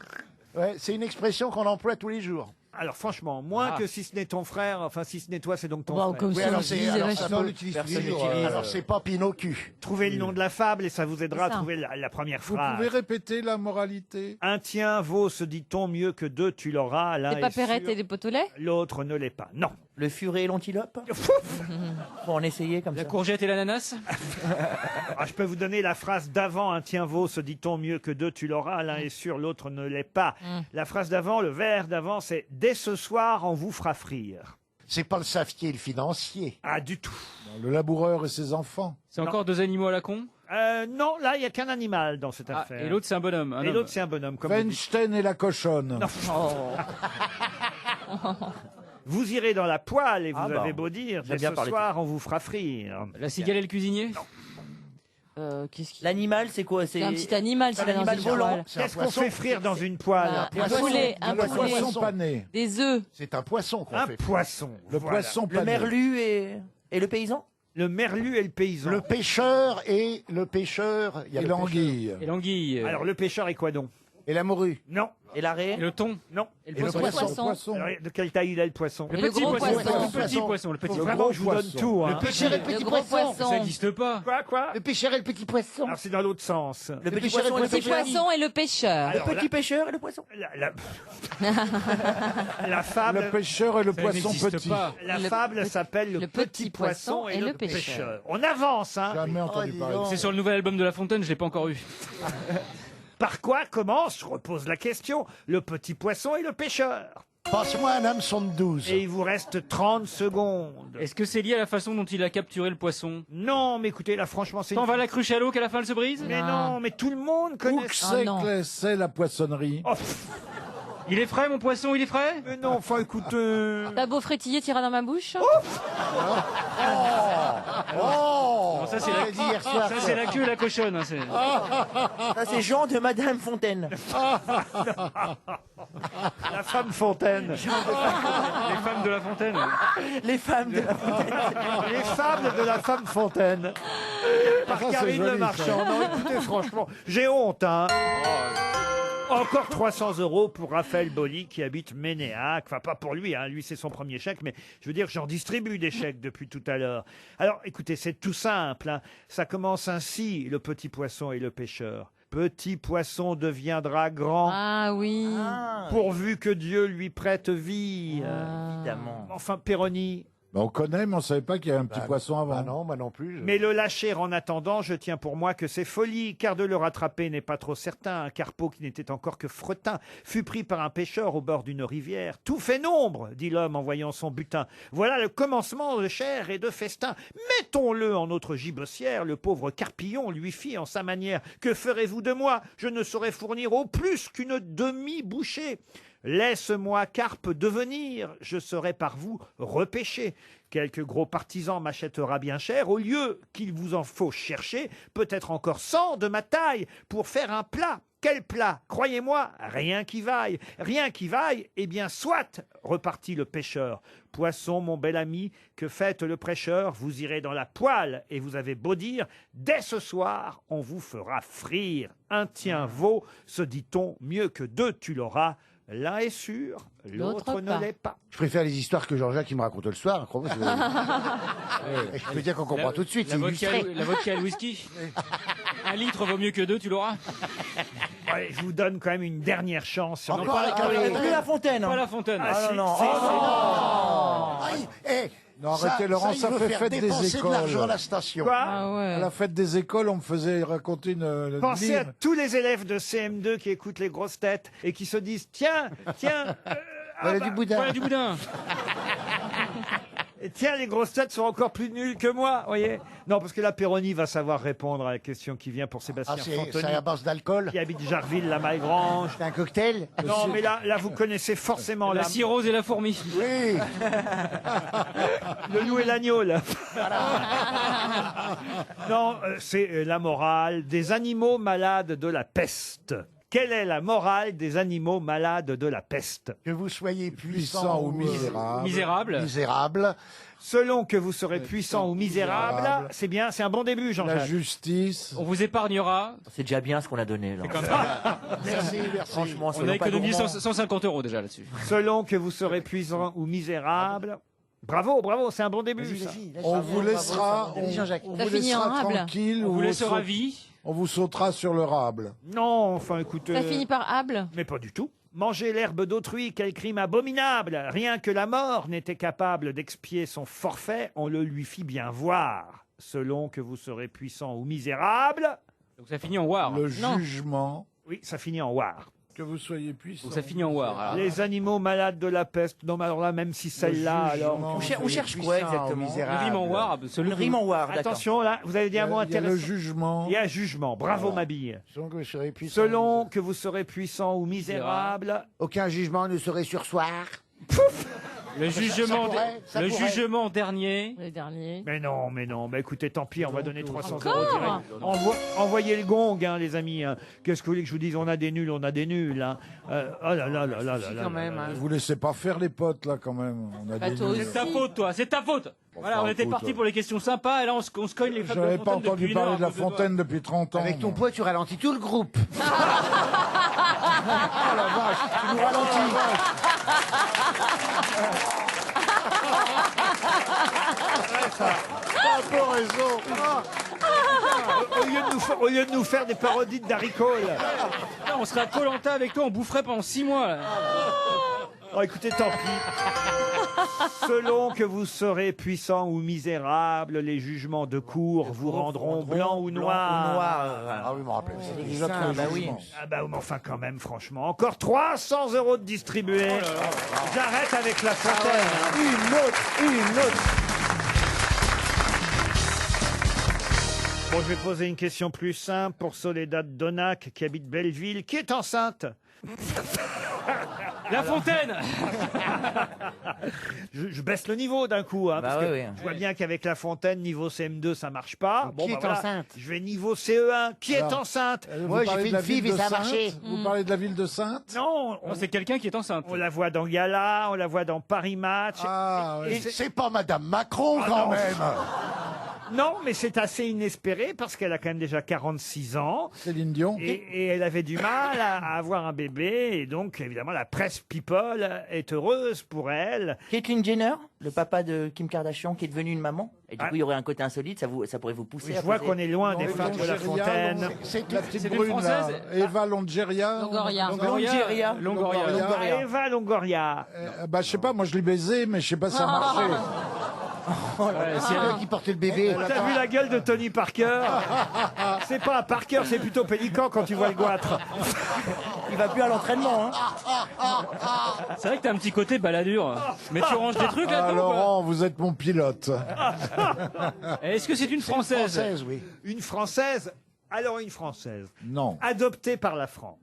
Speaker 13: Ouais, c'est une expression qu'on emploie tous les jours.
Speaker 5: Alors franchement, moins que si ce n'est ton frère, enfin si ce n'est toi, c'est donc ton
Speaker 9: Bah,
Speaker 5: frère.
Speaker 9: comme
Speaker 13: Oui,
Speaker 9: ça,
Speaker 13: alors
Speaker 9: on
Speaker 13: c'est...
Speaker 9: disait
Speaker 13: Alors,
Speaker 9: vachement.
Speaker 13: ça peut... Alors, c'est pas Pinocchio.
Speaker 5: Trouvez le nom de la fable et ça vous aidera à
Speaker 9: C'est ça.
Speaker 5: trouver la première
Speaker 6: Vous
Speaker 5: phrase.
Speaker 6: pouvez répéter la moralité?
Speaker 5: Un tien vaut, se dit-on, mieux que deux tu l'auras. L'un
Speaker 9: Les
Speaker 5: est
Speaker 9: paperettes
Speaker 5: sûr,
Speaker 9: et les potolets?
Speaker 5: l'autre ne l'est pas. Non.
Speaker 10: Le furet et l'antilope? Bon, on essayait comme
Speaker 7: La
Speaker 10: ça.
Speaker 7: courgette et l'ananas?
Speaker 5: Ah, je peux vous donner la phrase d'avant. Un tien vaut, se dit-on, mieux que deux tu l'auras. L'un est sûr, l'autre ne l'est pas. La phrase d'avant, le vers d'avant, c'est dès ce soir, on vous fera frire.
Speaker 13: C'est pas le savetier, le financier.
Speaker 5: Ah, du tout.
Speaker 6: Le laboureur et ses enfants.
Speaker 7: C'est encore 2 animaux à la con?
Speaker 5: Non, là, il n'y a qu'un animal dans cette
Speaker 7: Ah,
Speaker 5: affaire.
Speaker 7: et l'autre c'est un bonhomme. un
Speaker 5: Et
Speaker 7: homme.
Speaker 5: l'autre, c'est un bonhomme. Comme vous dites.
Speaker 6: Weinstein et la cochonne.
Speaker 5: Vous irez dans la poêle et vous
Speaker 10: Ah bah,
Speaker 5: avez beau dire,
Speaker 10: j'aime
Speaker 5: dès
Speaker 10: bien
Speaker 5: ce
Speaker 10: parler
Speaker 5: soir, on vous fera frire.
Speaker 7: La cigale et le cuisinier?
Speaker 9: Qu'est-ce qu'il
Speaker 10: L'animal, c'est quoi?
Speaker 9: C'est un petit animal, c'est
Speaker 10: un animal volant.
Speaker 5: Qu'est-ce qu'on fait frire dans une poêle?
Speaker 9: Un poulet, un
Speaker 6: Le
Speaker 9: poulet.
Speaker 6: poisson pané.
Speaker 9: Des œufs.
Speaker 13: C'est un poisson qu'on
Speaker 5: Un
Speaker 13: fait.
Speaker 5: poisson.
Speaker 6: Le
Speaker 5: Voilà.
Speaker 6: poisson
Speaker 10: Le
Speaker 6: pané.
Speaker 10: merlu et le paysan?
Speaker 5: Le merlu et le paysan.
Speaker 13: Le pêcheur et le pêcheur... Il y a
Speaker 6: Et
Speaker 13: le
Speaker 6: l'anguille.
Speaker 7: Et l'anguille?
Speaker 5: Alors, le pêcheur est quoi donc?
Speaker 8: Et la morue?
Speaker 5: Non.
Speaker 10: Et l'arrêt?
Speaker 7: Et le thon?
Speaker 5: Non.
Speaker 7: Et
Speaker 8: le poisson?
Speaker 5: Alors, de quelle taille il est le poisson?
Speaker 7: Le petit poisson. Le petit poisson. Le petit
Speaker 5: Vraiment, je vous donne tout. Hein.
Speaker 8: Le pêcheur et le petit poisson.
Speaker 7: Ça n'existe pas.
Speaker 5: Quoi?
Speaker 8: Le pêcheur et le petit poisson.
Speaker 5: Alors c'est dans l'autre sens.
Speaker 10: Le petit poisson et le pêcheur.
Speaker 9: Et le pêcheur.
Speaker 5: Alors,
Speaker 10: Le petit pêcheur et le poisson.
Speaker 5: La fable.
Speaker 6: Le pêcheur et le poisson petit.
Speaker 5: La fable s'appelle Le petit poisson et le pêcheur. On avance, hein.
Speaker 6: Jamais entendu parler.
Speaker 7: C'est sur le nouvel album de La Fontaine, je l'ai pas encore eu.
Speaker 5: Par quoi commence, je repose la question, le petit poisson et le pêcheur?
Speaker 13: Passe-moi un hameçon de 12.
Speaker 5: Et il vous reste 30 secondes.
Speaker 7: Est-ce que c'est lié à la façon dont il a capturé le poisson?
Speaker 5: Non, mais écoutez, là, franchement, c'est...
Speaker 7: T'en vas la cruche à l'eau qu'à la fin elle se brise?
Speaker 5: Mais non, mais tout le monde connaît
Speaker 6: Où que
Speaker 5: ça.
Speaker 6: c'est la poissonnerie?
Speaker 5: Oh,
Speaker 7: Il est frais mon poisson, il est frais?
Speaker 5: mais non, enfin, écoute...
Speaker 9: T'as beau frétiller, t'iras dans ma bouche.
Speaker 7: Non, ça c'est la queue et la cochonne. Hein,
Speaker 10: Ça, c'est Jean de Madame Fontaine.
Speaker 5: La femme Fontaine.
Speaker 7: Les femmes de La Fontaine.
Speaker 10: Les femmes de la Fontaine.
Speaker 5: Les femmes de la femme Fontaine. Par
Speaker 6: Ça, c'est
Speaker 5: Karine
Speaker 6: joli,
Speaker 5: Le Marchand.
Speaker 6: ça.
Speaker 5: Non, écoutez, franchement, j'ai honte, hein. Encore 300 € pour Raphaël Boli qui habite Ménéac. Enfin, pas pour lui, hein. Lui c'est son premier chèque, mais je veux dire que j'en distribue des chèques depuis tout à l'heure. Alors, écoutez, c'est tout simple, hein. Ça commence ainsi, le petit poisson et le pêcheur. Petit poisson deviendra grand.
Speaker 9: Ah oui.
Speaker 5: Pourvu que Dieu lui prête vie.
Speaker 10: Évidemment.
Speaker 5: Enfin, Péroni.
Speaker 6: Ben, on connaît, mais on savait pas qu'il y avait un petit poisson avant.
Speaker 13: Bah non, moi non plus.
Speaker 5: Mais le lâcher en attendant, je tiens pour moi que c'est folie, car de le rattraper n'est pas trop certain. Un carpeau qui n'était encore que fretin fut pris par un pêcheur au bord d'une rivière. Tout fait nombre, dit l'homme en voyant son butin. Voilà le commencement de chair et de festin. Mettons-le en notre gibecière, le pauvre Carpillon lui fit en sa manière. Que ferez-vous de moi? Je ne saurais fournir au plus qu'une demi-bouchée. Laisse-moi carpe devenir, je serai par vous repêché. Quelques gros partisans m'achètera bien cher, au lieu qu'il vous en faut chercher, peut-être encore 100 de ma taille, pour faire un plat. Quel plat? Croyez-moi, rien qui vaille. Rien qui vaille, eh bien, soit, repartit le pêcheur. Poisson, mon bel ami, que faites le prêcheur? Vous irez dans la poêle, et vous avez beau dire, dès ce soir, on vous fera frire. Un tien vaut, se dit-on, mieux que deux tu l'auras. L'un est sûr, l'autre ne l'est pas.
Speaker 8: Je préfère les histoires que Jean-Jacques il me raconte le soir. Crois-moi, je peux dire qu'on comprend tout de suite.
Speaker 7: La vodka et le whisky. 1 litre vaut mieux que 2, tu l'auras.
Speaker 5: Ouais, je vous donne quand même une dernière chance. Sur
Speaker 10: Encore plus La Fontaine.
Speaker 7: Pas La Fontaine.
Speaker 5: Ah, si,
Speaker 10: non.
Speaker 6: Non, arrêtez, Laurent, ça fait fête des
Speaker 13: dépenser de l'argent à
Speaker 6: écoles.
Speaker 13: la station.
Speaker 5: Quoi?
Speaker 6: À la fête des écoles, on me faisait raconter une
Speaker 5: Pensez à
Speaker 6: livre.
Speaker 5: tous les élèves de CM2 qui écoutent les grosses têtes et qui se disent tiens,
Speaker 8: Voilà du boudin.
Speaker 7: Voilà du boudin.
Speaker 5: et tiens, les grosses têtes sont encore plus nulles que moi, voyez. Non, parce que la Péroni va savoir répondre à la question qui vient pour Sébastien
Speaker 13: C'est
Speaker 5: Fantoni,
Speaker 13: à base d'alcool.
Speaker 5: qui habite Jarville-la-Malgrange.
Speaker 8: C'est un cocktail?
Speaker 5: Non, mais là, vous connaissez forcément
Speaker 7: La cirrhose et la fourmi.
Speaker 13: Oui.
Speaker 5: le loup et l'agneau, là. Non, c'est la morale des animaux malades de la peste. Quelle est la morale des animaux malades de la peste?
Speaker 13: Que vous soyez
Speaker 6: Puissant ou misérable.
Speaker 7: Misérable.
Speaker 13: misérable.
Speaker 5: Selon que vous serez puissant ou misérable, c'est bien, c'est un bon début,
Speaker 6: La
Speaker 5: Jean-Jacques.
Speaker 6: justice.
Speaker 7: On vous épargnera.
Speaker 10: C'est déjà bien ce qu'on a donné, là.
Speaker 13: Merci, merci.
Speaker 10: Franchement, ça
Speaker 7: On
Speaker 10: vaut
Speaker 7: a
Speaker 10: pas
Speaker 7: économisé
Speaker 10: gourmand.
Speaker 7: 150 € déjà là-dessus.
Speaker 5: Selon que vous serez puissant ou misérable. Bravo, bravo, c'est un bon début.
Speaker 13: Vas-y,
Speaker 5: ça.
Speaker 13: vas-y,
Speaker 6: On vous laissera,
Speaker 8: Vas-y, Jean-Jacques.
Speaker 6: on
Speaker 9: Ça
Speaker 6: vous
Speaker 9: finit en
Speaker 6: laissera
Speaker 9: rable.
Speaker 6: tranquille.
Speaker 7: On
Speaker 6: ou
Speaker 7: vous laissera
Speaker 6: saute-
Speaker 7: vie.
Speaker 6: On vous sautera sur le rable.
Speaker 5: Non, enfin écoutez.
Speaker 9: Ça finit par able.
Speaker 5: Mais pas du tout. Manger l'herbe d'autrui, quel crime abominable! Rien que la mort n'était capable d'expier son forfait, on le lui fit bien voir. Selon que vous serez puissant ou misérable.
Speaker 7: Donc ça finit en war.
Speaker 6: Le jugement.
Speaker 5: Oui, ça finit en war.
Speaker 6: Que vous soyez puissant.
Speaker 7: Donc ça finit en war. alors.
Speaker 5: Les animaux malades de la peste. Non, mais alors là, même si celle-là, alors.
Speaker 10: On cherche quoi exactement?
Speaker 7: Le rime en war,
Speaker 10: Le rime en war, d'accord.
Speaker 5: Attention, là, vous avez dit un mot
Speaker 6: Il y a le
Speaker 5: intéressant.
Speaker 6: jugement.
Speaker 5: Il y a jugement. Bravo, ma bille.
Speaker 13: Selon que vous serez puissant.
Speaker 5: Selon que vous serez puissant ou misérable.
Speaker 8: Aucun jugement ne serait sursoir.
Speaker 7: Le jugement,
Speaker 13: ça
Speaker 7: le
Speaker 13: pourrait.
Speaker 7: jugement dernier.
Speaker 9: Le dernier.
Speaker 5: Mais non, mais non. Bah écoutez, tant pis, on va donner 300
Speaker 9: Encore
Speaker 5: euros direct. Envoyez le gong, hein, les amis. hein. Qu'est-ce que vous voulez que je vous dise? On a des nuls, on a des nuls. Hein. Oh là là là là là là
Speaker 9: Quand
Speaker 5: là
Speaker 9: même.
Speaker 5: là.
Speaker 9: hein.
Speaker 6: Vous laissez pas faire les potes, là, quand même. On a
Speaker 9: Bah,
Speaker 6: des
Speaker 9: toi
Speaker 6: nuls.
Speaker 9: aussi.
Speaker 7: C'est ta faute, toi, c'est ta faute. Voilà, on
Speaker 6: enfin,
Speaker 7: était
Speaker 6: écoute,
Speaker 7: parti pour les questions sympas, et là on se cogne les femmes de la
Speaker 6: J'avais pas
Speaker 7: Fontaine
Speaker 6: entendu
Speaker 7: depuis une
Speaker 6: parler
Speaker 7: heure
Speaker 6: de la
Speaker 7: à cause toi.
Speaker 6: Fontaine depuis 30 ans.
Speaker 13: Avec ton
Speaker 6: moi.
Speaker 13: poids, tu ralentis tout le groupe.
Speaker 6: Oh la vache, tu nous ralentis. T'as un peu raison.
Speaker 5: Au lieu de nous faire des parodies de Darry Cole.
Speaker 7: Non, on serait à Koh Lanta avec toi, on boufferait pendant 6 mois. Là.
Speaker 5: Oh, écoutez, tant pis. Selon que vous serez puissant ou misérable, les jugements de cour vous rendront blanc ou noir.
Speaker 13: Ah oui, je me rappelle.
Speaker 6: C'est déjà très
Speaker 10: bah oui.
Speaker 6: jugement.
Speaker 5: Ah bah mais enfin quand même, franchement. Encore 300 euros de distribués. J'arrête avec la Fontaine. Une autre. Bon, je vais poser une question plus simple pour Soledad Donac qui habite Belleville, qui est enceinte.
Speaker 7: La Fontaine.
Speaker 5: Je baisse le niveau d'un coup, hein,
Speaker 10: Bah
Speaker 5: parce que
Speaker 10: oui.
Speaker 5: je vois bien qu'avec La Fontaine, niveau CM2, ça marche pas.
Speaker 13: Qui est enceinte
Speaker 5: Je vais niveau CE1. Qui est
Speaker 6: Alors,
Speaker 5: enceinte
Speaker 6: Vous
Speaker 13: Moi, j'ai
Speaker 6: parlez
Speaker 13: fait
Speaker 6: de la
Speaker 13: une fille,
Speaker 6: ville
Speaker 13: mais
Speaker 6: de
Speaker 13: ça a
Speaker 6: Sainte
Speaker 13: marché.
Speaker 6: Vous parlez de la ville de Sainte?
Speaker 5: Non,
Speaker 7: Non, c'est quelqu'un qui est enceinte.
Speaker 5: on la voit dans Gala, on la voit dans Paris Match.
Speaker 6: Ah, ouais.
Speaker 5: Et
Speaker 13: C'est pas Madame Macron, quand
Speaker 5: non.
Speaker 13: même.
Speaker 5: Non, mais c'est assez inespéré parce qu'elle a quand même déjà 46 ans.
Speaker 6: Céline Dion.
Speaker 5: Et elle avait du mal à avoir un bébé. Et donc, évidemment, la presse people est heureuse pour elle.
Speaker 10: Caitlyn Jenner, le papa de Kim Kardashian, qui est devenu une maman. Et du coup, il y aurait un côté insolite, ça pourrait vous pousser
Speaker 5: Oui,
Speaker 10: à
Speaker 5: je vois
Speaker 10: poser-
Speaker 5: qu'on est loin des
Speaker 6: Non,
Speaker 5: femmes de La
Speaker 6: Longeria,
Speaker 5: Fontaine.
Speaker 6: C'est la petite
Speaker 7: c'est une
Speaker 6: brune, là.
Speaker 7: Française.
Speaker 6: Eva Longeria.
Speaker 9: Longoria.
Speaker 10: Longoria.
Speaker 7: Longoria.
Speaker 5: Ah, Eva Longoria.
Speaker 6: Bah, je sais pas, moi je l'ai baisé, mais je sais pas si ça a marché.
Speaker 7: Ouais, si
Speaker 13: C'est
Speaker 7: elle-
Speaker 13: elle qui portait le bébé.
Speaker 5: T'as vu la gueule de Tony Parker? C'est pas un Parker, c'est plutôt Pélican quand tu vois le goitre.
Speaker 10: Il va plus à l'entraînement. Hein.
Speaker 7: C'est vrai que t'as un petit côté baladure. Mais tu ranges des trucs
Speaker 6: Ah,
Speaker 7: là-dedans. quoi.
Speaker 6: Laurent, vous êtes mon pilote.
Speaker 7: Et est-ce que c'est une Française?
Speaker 13: Française, oui.
Speaker 5: Une Française. Alors une Française.
Speaker 6: Non.
Speaker 5: Adoptée par la France.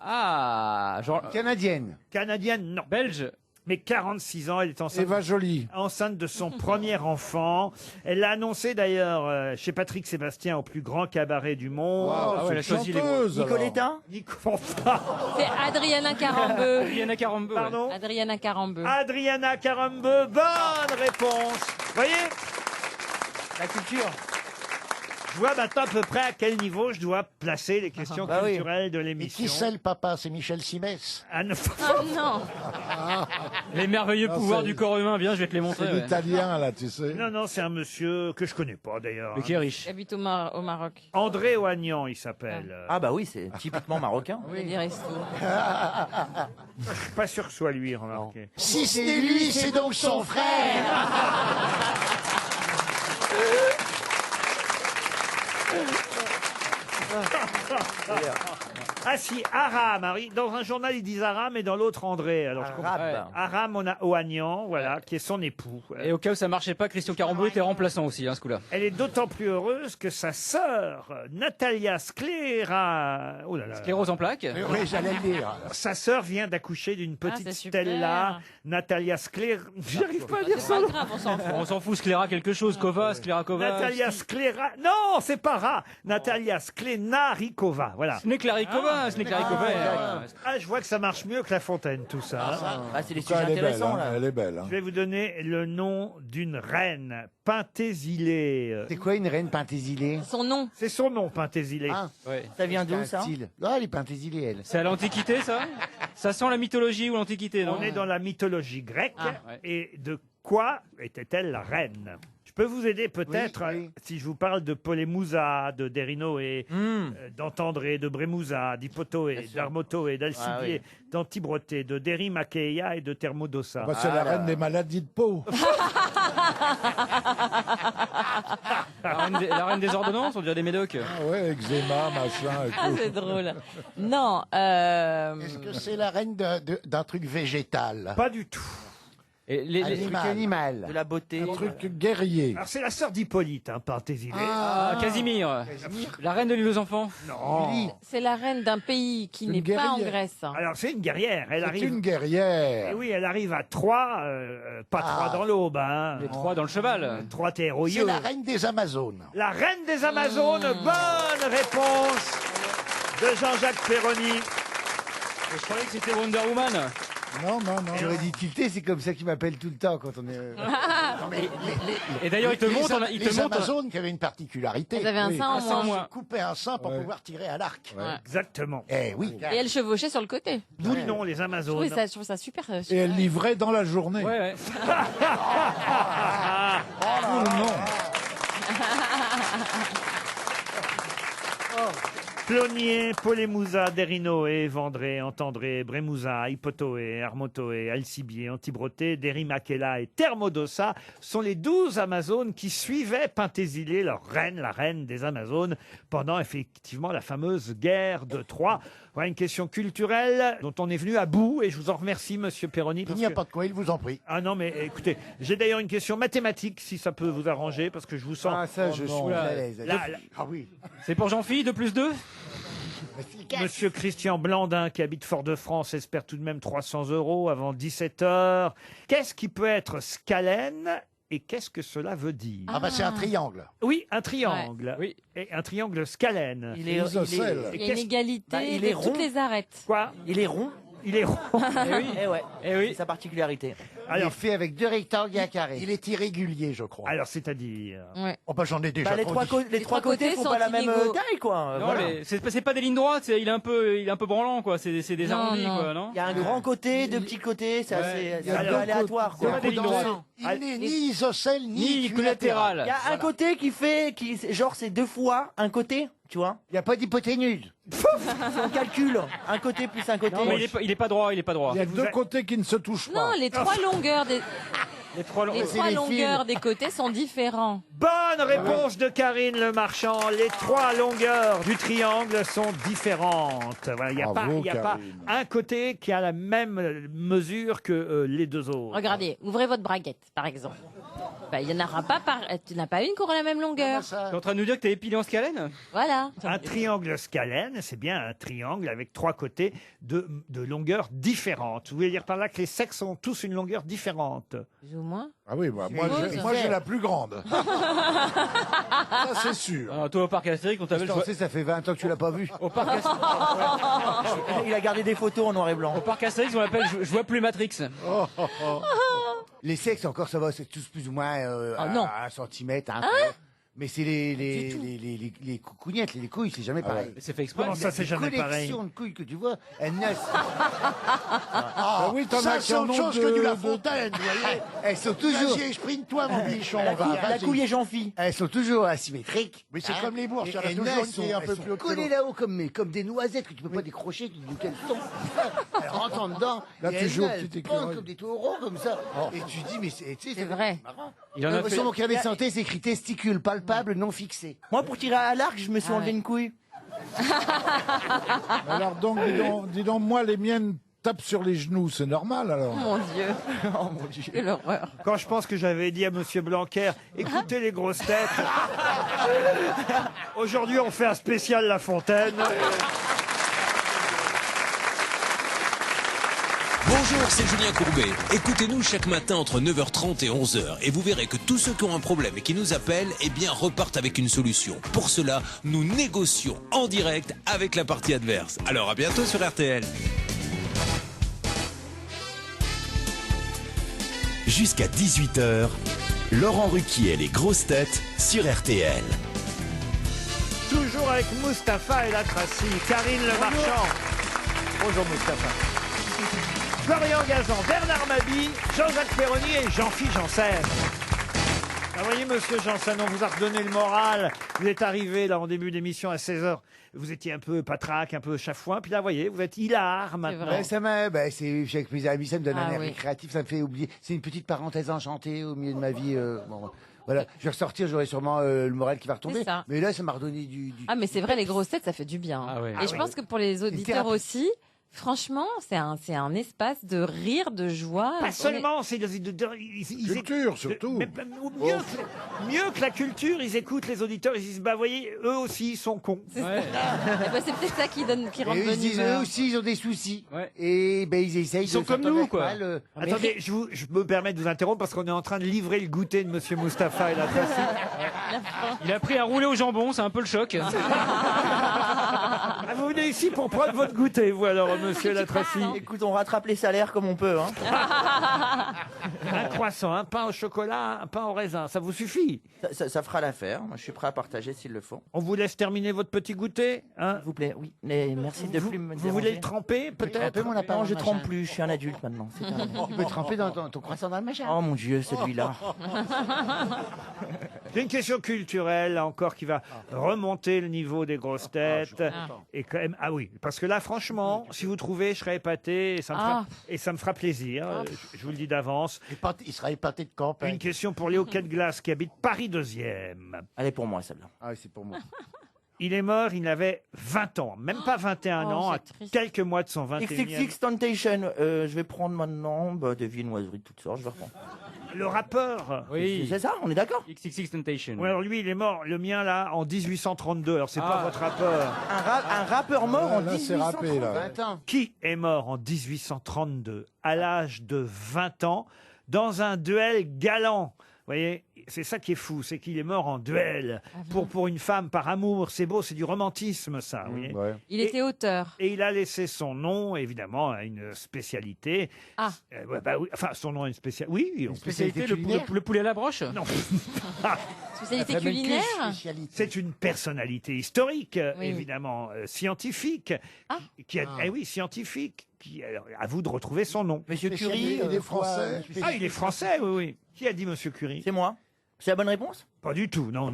Speaker 7: Ah, genre
Speaker 13: Canadienne.
Speaker 5: Canadienne, non.
Speaker 7: belge.
Speaker 5: Mais 46 ans, elle est enceinte.
Speaker 6: Eva Jolie.
Speaker 5: Enceinte de son premier enfant. Elle l'a annoncé d'ailleurs chez Patrick Sébastien au plus grand cabaret du monde.
Speaker 6: Wow,
Speaker 7: ouais, elle a
Speaker 6: c'est
Speaker 7: choisi les
Speaker 6: chanteuse, alors.
Speaker 10: Nicoletta
Speaker 9: C'est Adriana Carambeu.
Speaker 7: Diana Carambeu. ouais.
Speaker 5: Pardon
Speaker 9: Adriana Carambeu.
Speaker 5: Adriana Carambeu, bonne réponse. Vous voyez,
Speaker 10: La culture.
Speaker 5: je vois maintenant à peu près à quel niveau je dois placer les questions
Speaker 10: Bah oui.
Speaker 5: culturelles de
Speaker 13: Et
Speaker 5: l'émission.
Speaker 13: qui c'est le papa? C'est Michel Simès.
Speaker 5: Ah, non.
Speaker 9: Oh non.
Speaker 7: Les merveilleux
Speaker 6: Ah,
Speaker 7: pouvoirs
Speaker 6: c'est-
Speaker 7: du corps humain, bien, je vais te les montrer.
Speaker 6: C'est
Speaker 7: ouais.
Speaker 6: l'italien, là, tu sais.
Speaker 5: Non, non, c'est un monsieur que je connais pas d'ailleurs.
Speaker 7: Mais qui est riche.
Speaker 9: Il habite au Maroc.
Speaker 5: André Oignan, il s'appelle.
Speaker 10: Ah bah oui, c'est typiquement marocain.
Speaker 9: Oui. Il reste tout.
Speaker 5: Je suis pas sûr que ce soit lui, remarquez.
Speaker 13: Si c'est lui, c'est donc son frère.
Speaker 5: Ah si, Aram. Alors, dans un journal, ils disent Aram et dans l'autre André. Alors, je comprends.
Speaker 10: Arabe.
Speaker 5: Aram, on a Oignan, voilà, qui est son époux.
Speaker 7: Et au cas où ça marchait pas, Christian Carambeu était remplaçant aussi, hein, ce coup-là.
Speaker 5: Elle est d'autant plus heureuse que sa sœur, Natalia Sclera, oh là là,
Speaker 7: Sclérose en plaques.
Speaker 13: Oui, j'allais le dire.
Speaker 5: sa sœur vient d'accoucher d'une petite
Speaker 9: c'est super.
Speaker 5: Stella, Natalia Sclera, j'arrive pas à dire
Speaker 9: C'est
Speaker 5: ça.
Speaker 9: pas grave, on s'en fout.
Speaker 7: On s'en fout, Scléra quelque chose, Kova, Scléra Kova.
Speaker 5: Natalia Sclera, non, c'est pas Ra, Natalia Sklenarikova, voilà.
Speaker 7: Ce n'est Clarikova, ce n'est Clarikova.
Speaker 5: Ah, je vois que ça marche mieux que La Fontaine, tout ça.
Speaker 10: Ah, c'est des
Speaker 6: En tout cas,
Speaker 10: sujets
Speaker 6: elle est belle,
Speaker 10: intéressants
Speaker 6: hein.
Speaker 10: là.
Speaker 6: Elle est belle. hein.
Speaker 5: Je vais vous donner le nom d'une reine, Pentésilée.
Speaker 13: C'est quoi une reine pentésilée?
Speaker 9: Son nom.
Speaker 5: C'est son nom, Pentésilée.
Speaker 13: Ah,
Speaker 7: Ouais.
Speaker 10: Ça vient
Speaker 13: c'est
Speaker 10: d'où
Speaker 13: un
Speaker 10: ça?
Speaker 13: style. Ah, elle est pentésilée, elle.
Speaker 7: C'est à l'Antiquité, ça? Ça sent la mythologie ou l'Antiquité, non?
Speaker 5: On est dans la mythologie grecque.
Speaker 7: ouais.
Speaker 5: Et de quoi était-elle la reine? Je peux vous aider peut-être
Speaker 13: Oui, oui.
Speaker 5: si je vous parle de Polémousa, de Derinoé, d'Antandré, de Brémousa, d'Hippotoé, d'Armotoé, d'Alcibiade, d'Antibroté, de Dérimakéia et de Thermodossa.
Speaker 6: Ah bah, c'est la reine des maladies de peau.
Speaker 7: La reine des ordonnances, on dirait des médocs.
Speaker 6: Ah ouais, eczéma, machin et
Speaker 9: Ah,
Speaker 6: tout.
Speaker 9: c'est drôle. Non.
Speaker 13: Est-ce que c'est la reine d'un truc végétal?
Speaker 5: Pas du tout.
Speaker 7: Et
Speaker 8: Un truc animal.
Speaker 10: De la beauté.
Speaker 6: Un truc guerrier.
Speaker 5: Alors c'est la sœur d'Hippolyte, hein, Pentésilée.
Speaker 7: Ah, Casimir. La reine de l'île aux enfants.
Speaker 5: Non.
Speaker 9: C'est la reine d'un pays qui
Speaker 6: Une
Speaker 9: n'est pas en
Speaker 6: guerrière.
Speaker 9: Grèce.
Speaker 5: Alors c'est une guerrière. Elle
Speaker 6: C'est
Speaker 5: arrive.
Speaker 6: une guerrière.
Speaker 5: Eh oui, elle arrive à Troyes, pas Troyes dans l'Aube, hein.
Speaker 7: Les trois dans le cheval.
Speaker 5: Troyes t'es
Speaker 13: C'est
Speaker 5: héroïeux.
Speaker 13: la reine des Amazones.
Speaker 5: La reine des Amazones. Bonne réponse de Jean-Jacques Perroni.
Speaker 7: Et je croyais que c'était Wonder Woman.
Speaker 6: Non.
Speaker 8: J'aurais dit tilté, c'est comme ça qu'ils m'appellent tout le temps quand on est.
Speaker 7: Et d'ailleurs, il te montre.
Speaker 13: Les Amazones qui avaient une particularité.
Speaker 9: Elles avaient un sein en
Speaker 7: moins.
Speaker 9: moins.
Speaker 13: Couper un sein pour
Speaker 6: Ouais.
Speaker 13: pouvoir tirer à l'arc.
Speaker 5: Exactement.
Speaker 13: Eh oui.
Speaker 9: Et elle chevauchait sur le côté.
Speaker 5: D'où le nom, les
Speaker 9: Je
Speaker 5: Amazones.
Speaker 9: trouve ça super.
Speaker 6: Et elle livrait dans la journée.
Speaker 7: Ouais, ouais.
Speaker 6: Tout le nom.
Speaker 5: Clonier, Polémousa, Derinoé, Vendré, Entendré, Brémousa, Hippotoé, Armotoé, Alcibier, Antibroté, Derimakela et Thermodossa sont les 12 Amazones qui suivaient Pentésilée, leur reine, la reine des Amazones, pendant effectivement la fameuse guerre de Troie. Voilà une question culturelle dont on est venu à bout et je vous en remercie, monsieur Perroni.
Speaker 13: Il n'y a pas de quoi, il vous en prie.
Speaker 5: Ah non, mais écoutez, j'ai d'ailleurs une question mathématique, si ça peut vous arranger, parce que je vous sens...
Speaker 8: Ah, ça, je suis à l'aise.
Speaker 5: Là,
Speaker 13: Ah oui.
Speaker 7: C'est pour Jean-Philippe, 2 + 2.
Speaker 5: Monsieur Christian Blandin, qui habite Fort-de-France, espère tout de même 300 € avant 17 h. Qu'est-ce qui peut être scalène et qu'est-ce que cela veut dire?
Speaker 13: Ah bah c'est un triangle.
Speaker 5: Oui, un triangle.
Speaker 7: Oui.
Speaker 5: Et un triangle scalène.
Speaker 8: Il est,
Speaker 6: isocèle.
Speaker 9: Il y a une égalité
Speaker 10: Bah, il
Speaker 9: de
Speaker 10: est
Speaker 9: toutes
Speaker 10: rond.
Speaker 9: les arêtes.
Speaker 5: Quoi?
Speaker 10: Il est rond.
Speaker 5: Il est rond.
Speaker 7: Eh oui.
Speaker 10: Eh ouais.
Speaker 7: Eh oui.
Speaker 10: C'est sa particularité.
Speaker 8: il est fait avec 2 rectangles et un carré.
Speaker 13: Il est irrégulier, je crois.
Speaker 5: Alors, c'est-à-dire...
Speaker 9: Ouais.
Speaker 13: Oh bah j'en ai déjà
Speaker 10: Bah, les
Speaker 13: trop
Speaker 10: trois,
Speaker 13: dit.
Speaker 10: les trois côtés font
Speaker 9: sont
Speaker 10: pas la même
Speaker 9: inégaux.
Speaker 10: taille, quoi.
Speaker 7: Non,
Speaker 10: Voilà.
Speaker 7: c'est pas des lignes droites. Il est un peu branlant, quoi. C'est des
Speaker 9: Non,
Speaker 7: arrondis,
Speaker 9: non.
Speaker 7: quoi, non?
Speaker 10: Il y a un grand côté, 2 petits côtés, c'est
Speaker 7: Ouais.
Speaker 10: assez
Speaker 6: Il y a
Speaker 10: c'est un peu
Speaker 6: deux
Speaker 10: aléatoire,
Speaker 6: côtés.
Speaker 10: quoi.
Speaker 7: Pas des lignes droites.
Speaker 13: Il n'est ni isocèle ni
Speaker 7: Ni
Speaker 13: équilatéral.
Speaker 7: équilatéral.
Speaker 10: Il y a un côté genre c'est 2 fois un côté, tu vois.
Speaker 8: Il n'y a pas d'hypoténuse.
Speaker 10: Si on calcule un côté plus un côté.
Speaker 7: Non, mais il est pas droit. Il est pas droit.
Speaker 6: Il y a
Speaker 5: Vous
Speaker 6: deux
Speaker 5: a-
Speaker 6: côtés qui ne se touchent pas.
Speaker 9: Non, les trois longueurs des,
Speaker 7: Les trois
Speaker 9: les
Speaker 8: c'est
Speaker 9: trois
Speaker 8: les
Speaker 9: longueurs
Speaker 8: fils.
Speaker 9: des côtés sont différents.
Speaker 5: Bonne réponse de Karine Le Marchand. Les 3 longueurs du triangle sont différentes. Voilà, il n'y a,
Speaker 6: Bravo,
Speaker 5: pas, il y a pas
Speaker 6: Karine.
Speaker 5: un côté qui a la même mesure que les 2 autres.
Speaker 9: Regardez, ouvrez votre braguette, par exemple. Bah, il n'y en aura pas tu n'as pas une qui aura la même longueur.
Speaker 7: T'es en train de nous dire que t'es épilé en scalène?
Speaker 9: Voilà.
Speaker 5: Un triangle scalène, c'est bien un triangle avec 3 côtés de longueurs différentes. Vous voulez dire par là que les sexes ont tous une longueur différente?
Speaker 9: Plus ou moins.
Speaker 6: Ah oui, bah, moi j'ai la plus grande. Ça c'est sûr.
Speaker 7: Ah, toi, au parc Astérix, on t'avait le choix.
Speaker 8: Ça fait 20 ans que tu l'as pas vu.
Speaker 7: Au parc Astérix,
Speaker 10: Il a gardé des photos en noir et blanc.
Speaker 7: au parc Astérix, on l'appelle je vois plus Matrix.
Speaker 8: Les sexes, encore, ça va, c'est tous plus ou moins
Speaker 9: non.
Speaker 8: à 1 centimètre. Mais c'est les coucougnettes, les couilles, c'est jamais pareil.
Speaker 7: C'est fait exprès.
Speaker 5: Comment ça, c'est jamais pareil?
Speaker 8: Collection de couilles que tu vois, elles naissent.
Speaker 6: Ah oui, t'en as
Speaker 13: Ça
Speaker 6: qui
Speaker 13: c'est
Speaker 6: en
Speaker 13: autre
Speaker 6: ont
Speaker 13: chose que du La Fontaine, vous voyez.
Speaker 8: Elles sont toujours,
Speaker 13: Vas-y, exprime-toi mon bichon.
Speaker 10: La
Speaker 13: va,
Speaker 10: couille, la
Speaker 13: vas-y.
Speaker 10: couille est Jean-Phi.
Speaker 8: elles sont toujours asymétriques.
Speaker 13: Mais c'est
Speaker 8: Hein.
Speaker 13: comme les bourses, il y en a
Speaker 8: Et
Speaker 13: toujours
Speaker 8: elles
Speaker 13: une qui est un peu
Speaker 8: elles sont
Speaker 13: plus haute que
Speaker 8: collées
Speaker 13: l'autre.
Speaker 8: là-haut comme des noisettes que tu peux pas décrocher, qu'elles sont. Elles rentrent en dedans.
Speaker 6: Là,
Speaker 8: et
Speaker 6: tu
Speaker 8: elles,
Speaker 6: joues au
Speaker 8: elles
Speaker 6: petit
Speaker 8: pendent
Speaker 6: écureuil.
Speaker 8: comme des taureaux, comme ça. Et tu dis, mais c'est
Speaker 9: vrai.
Speaker 8: marrant.
Speaker 7: Il en a fait.
Speaker 8: Sur mon carnet de santé, c'est écrit testicules palpables non fixés.
Speaker 10: Moi, pour tirer à l'arc, je me suis enlevé une couille.
Speaker 6: Alors donc, dis donc, moi les miennes tapent sur les genoux, c'est normal alors.
Speaker 9: Mon Dieu.
Speaker 10: Oh mon Dieu.
Speaker 9: Quelle horreur.
Speaker 5: Quand je pense que j'avais dit à Monsieur Blanquer, écoutez les grosses têtes. Aujourd'hui, on fait un spécial La Fontaine.
Speaker 14: Bonjour, c'est Julien Courbet. Écoutez-nous chaque matin entre 9h30 et 11h et vous verrez que tous ceux qui ont un problème et qui nous appellent, eh bien, repartent avec une solution. Pour cela, nous négocions en direct avec la partie adverse. Alors à bientôt sur RTL.
Speaker 4: Jusqu'à 18h, Laurent Ruquier et les grosses têtes sur RTL.
Speaker 5: Toujours avec Mustapha El Atrassi, Karine Le Marchand. Bonjour Mustapha. Florian Gazan, Bernard Mabie, Jean-Jacques Perroni et Jean-Philippe Janssen. Vous voyez, monsieur Janssen, on vous a redonné le moral. Vous êtes arrivé là en début d'émission à 16h. Vous étiez un peu patraque, un peu chafouin. Puis là, vous voyez, vous êtes hilar maintenant.
Speaker 8: Ouais, ça m'a, c'est avec mes amis, ça me donne
Speaker 9: Ah
Speaker 8: un air
Speaker 9: oui.
Speaker 8: récréatif, ça me fait oublier. C'est une petite parenthèse enchantée au milieu de ma vie. Bon, voilà, je vais ressortir, j'aurai sûrement le moral qui va retomber.
Speaker 9: C'est ça.
Speaker 8: Mais là, ça m'a redonné du.
Speaker 9: Ah, mais c'est vrai, les grosses têtes, ça fait du bien.
Speaker 7: Ah ouais.
Speaker 9: Et
Speaker 5: Ah
Speaker 9: je
Speaker 5: oui.
Speaker 9: pense que pour les auditeurs
Speaker 8: thérapie.
Speaker 9: aussi, Franchement, c'est un espace de rire, de joie.
Speaker 5: Pas seulement, c'est
Speaker 6: Culture, surtout.
Speaker 5: Mais mieux que la culture, ils écoutent les auditeurs, ils disent, bah voyez, eux aussi, ils sont cons.
Speaker 9: C'est peut-être ça qui rend
Speaker 8: Et
Speaker 9: bonne
Speaker 8: eux, ils disent,
Speaker 9: humeur.
Speaker 8: eux aussi, ils ont des soucis. Et ben, ils essayent
Speaker 7: Ils sont
Speaker 8: de
Speaker 7: comme
Speaker 8: s'entendre
Speaker 7: nous,
Speaker 8: avec
Speaker 7: quoi.
Speaker 8: mal, mais-
Speaker 5: Attendez, je me permets de vous interrompre parce qu'on est en train de livrer le goûter de Monsieur Mustapha et la Tracy.
Speaker 7: Il a pris un roulé au jambon, c'est un peu le choc.
Speaker 5: Ah, vous venez ici pour prendre votre goûter, vous alors, Monsieur Latracy.
Speaker 10: Écoute, on rattrape les salaires comme on peut. Hein.
Speaker 5: Un croissant, un pain au chocolat, un pain au raisin, ça vous suffit?
Speaker 10: Ça fera l'affaire. Moi, je suis prêt à partager s'il le faut.
Speaker 5: On vous laisse terminer votre petit goûter, hein?
Speaker 10: S'il vous plaît, oui. Mais merci de plus me
Speaker 5: Vous voulez le tremper, peut-être?
Speaker 10: Non, je trempe plus. Je suis un adulte maintenant. C'est terminé.
Speaker 8: Tu peux tremper dans ton croissant dans le machin.
Speaker 10: Oh mon Dieu, celui-là.
Speaker 5: J'ai une question culturelle, là encore, qui va remonter le niveau des grosses têtes. Et quand même, ah oui, parce que là, franchement, si vous trouvez, je serai épaté et ça me fera plaisir. Je vous le dis d'avance.
Speaker 13: Il sera épaté de campagne.
Speaker 5: Une question pour Léo Quetglas, qui habite Paris 2e.
Speaker 10: Elle est pour moi, celle-là.
Speaker 8: Ah oui, c'est pour moi.
Speaker 5: Il est mort, il avait 20 ans, même pas 21 ans, à quelques mois de son 21e.
Speaker 10: XXX Temptation. Je vais prendre maintenant des viennoiseries de toutes sortes. Je vais reprendre.
Speaker 5: Le rappeur.
Speaker 7: Oui.
Speaker 10: C'est ça, on est d'accord.
Speaker 7: XXX Temptation.
Speaker 5: Ouais, alors lui, il est mort, le mien là, en 1832. Alors c'est pas votre rappeur.
Speaker 10: Un rappeur mort en
Speaker 6: Là, c'est râpé, là.
Speaker 8: 20 ans.
Speaker 5: Qui est mort en 1832 à l'âge de 20 ans dans un duel galant? Vous voyez, c'est ça qui est fou, c'est qu'il est mort en duel pour une femme par amour. C'est beau, c'est du romantisme, ça. Vous voyez.
Speaker 9: Il était auteur.
Speaker 5: Et il a laissé son nom, évidemment, à une spécialité.
Speaker 9: Ah.
Speaker 5: Bah oui, enfin, son nom a une spécialité. Oui,
Speaker 7: Une spécialité, le poulet à la broche?
Speaker 5: Non.
Speaker 9: Spécialité culinaire.
Speaker 5: C'est une personnalité historique, évidemment, scientifique. Eh oui, scientifique. Alors, à vous de retrouver son nom.
Speaker 10: Monsieur Curie,
Speaker 6: Il est français.
Speaker 5: Ah, il est français, oui, oui. Qui a dit Monsieur Curie?
Speaker 10: c'est moi. C'est la bonne réponse?
Speaker 5: Pas du tout, non.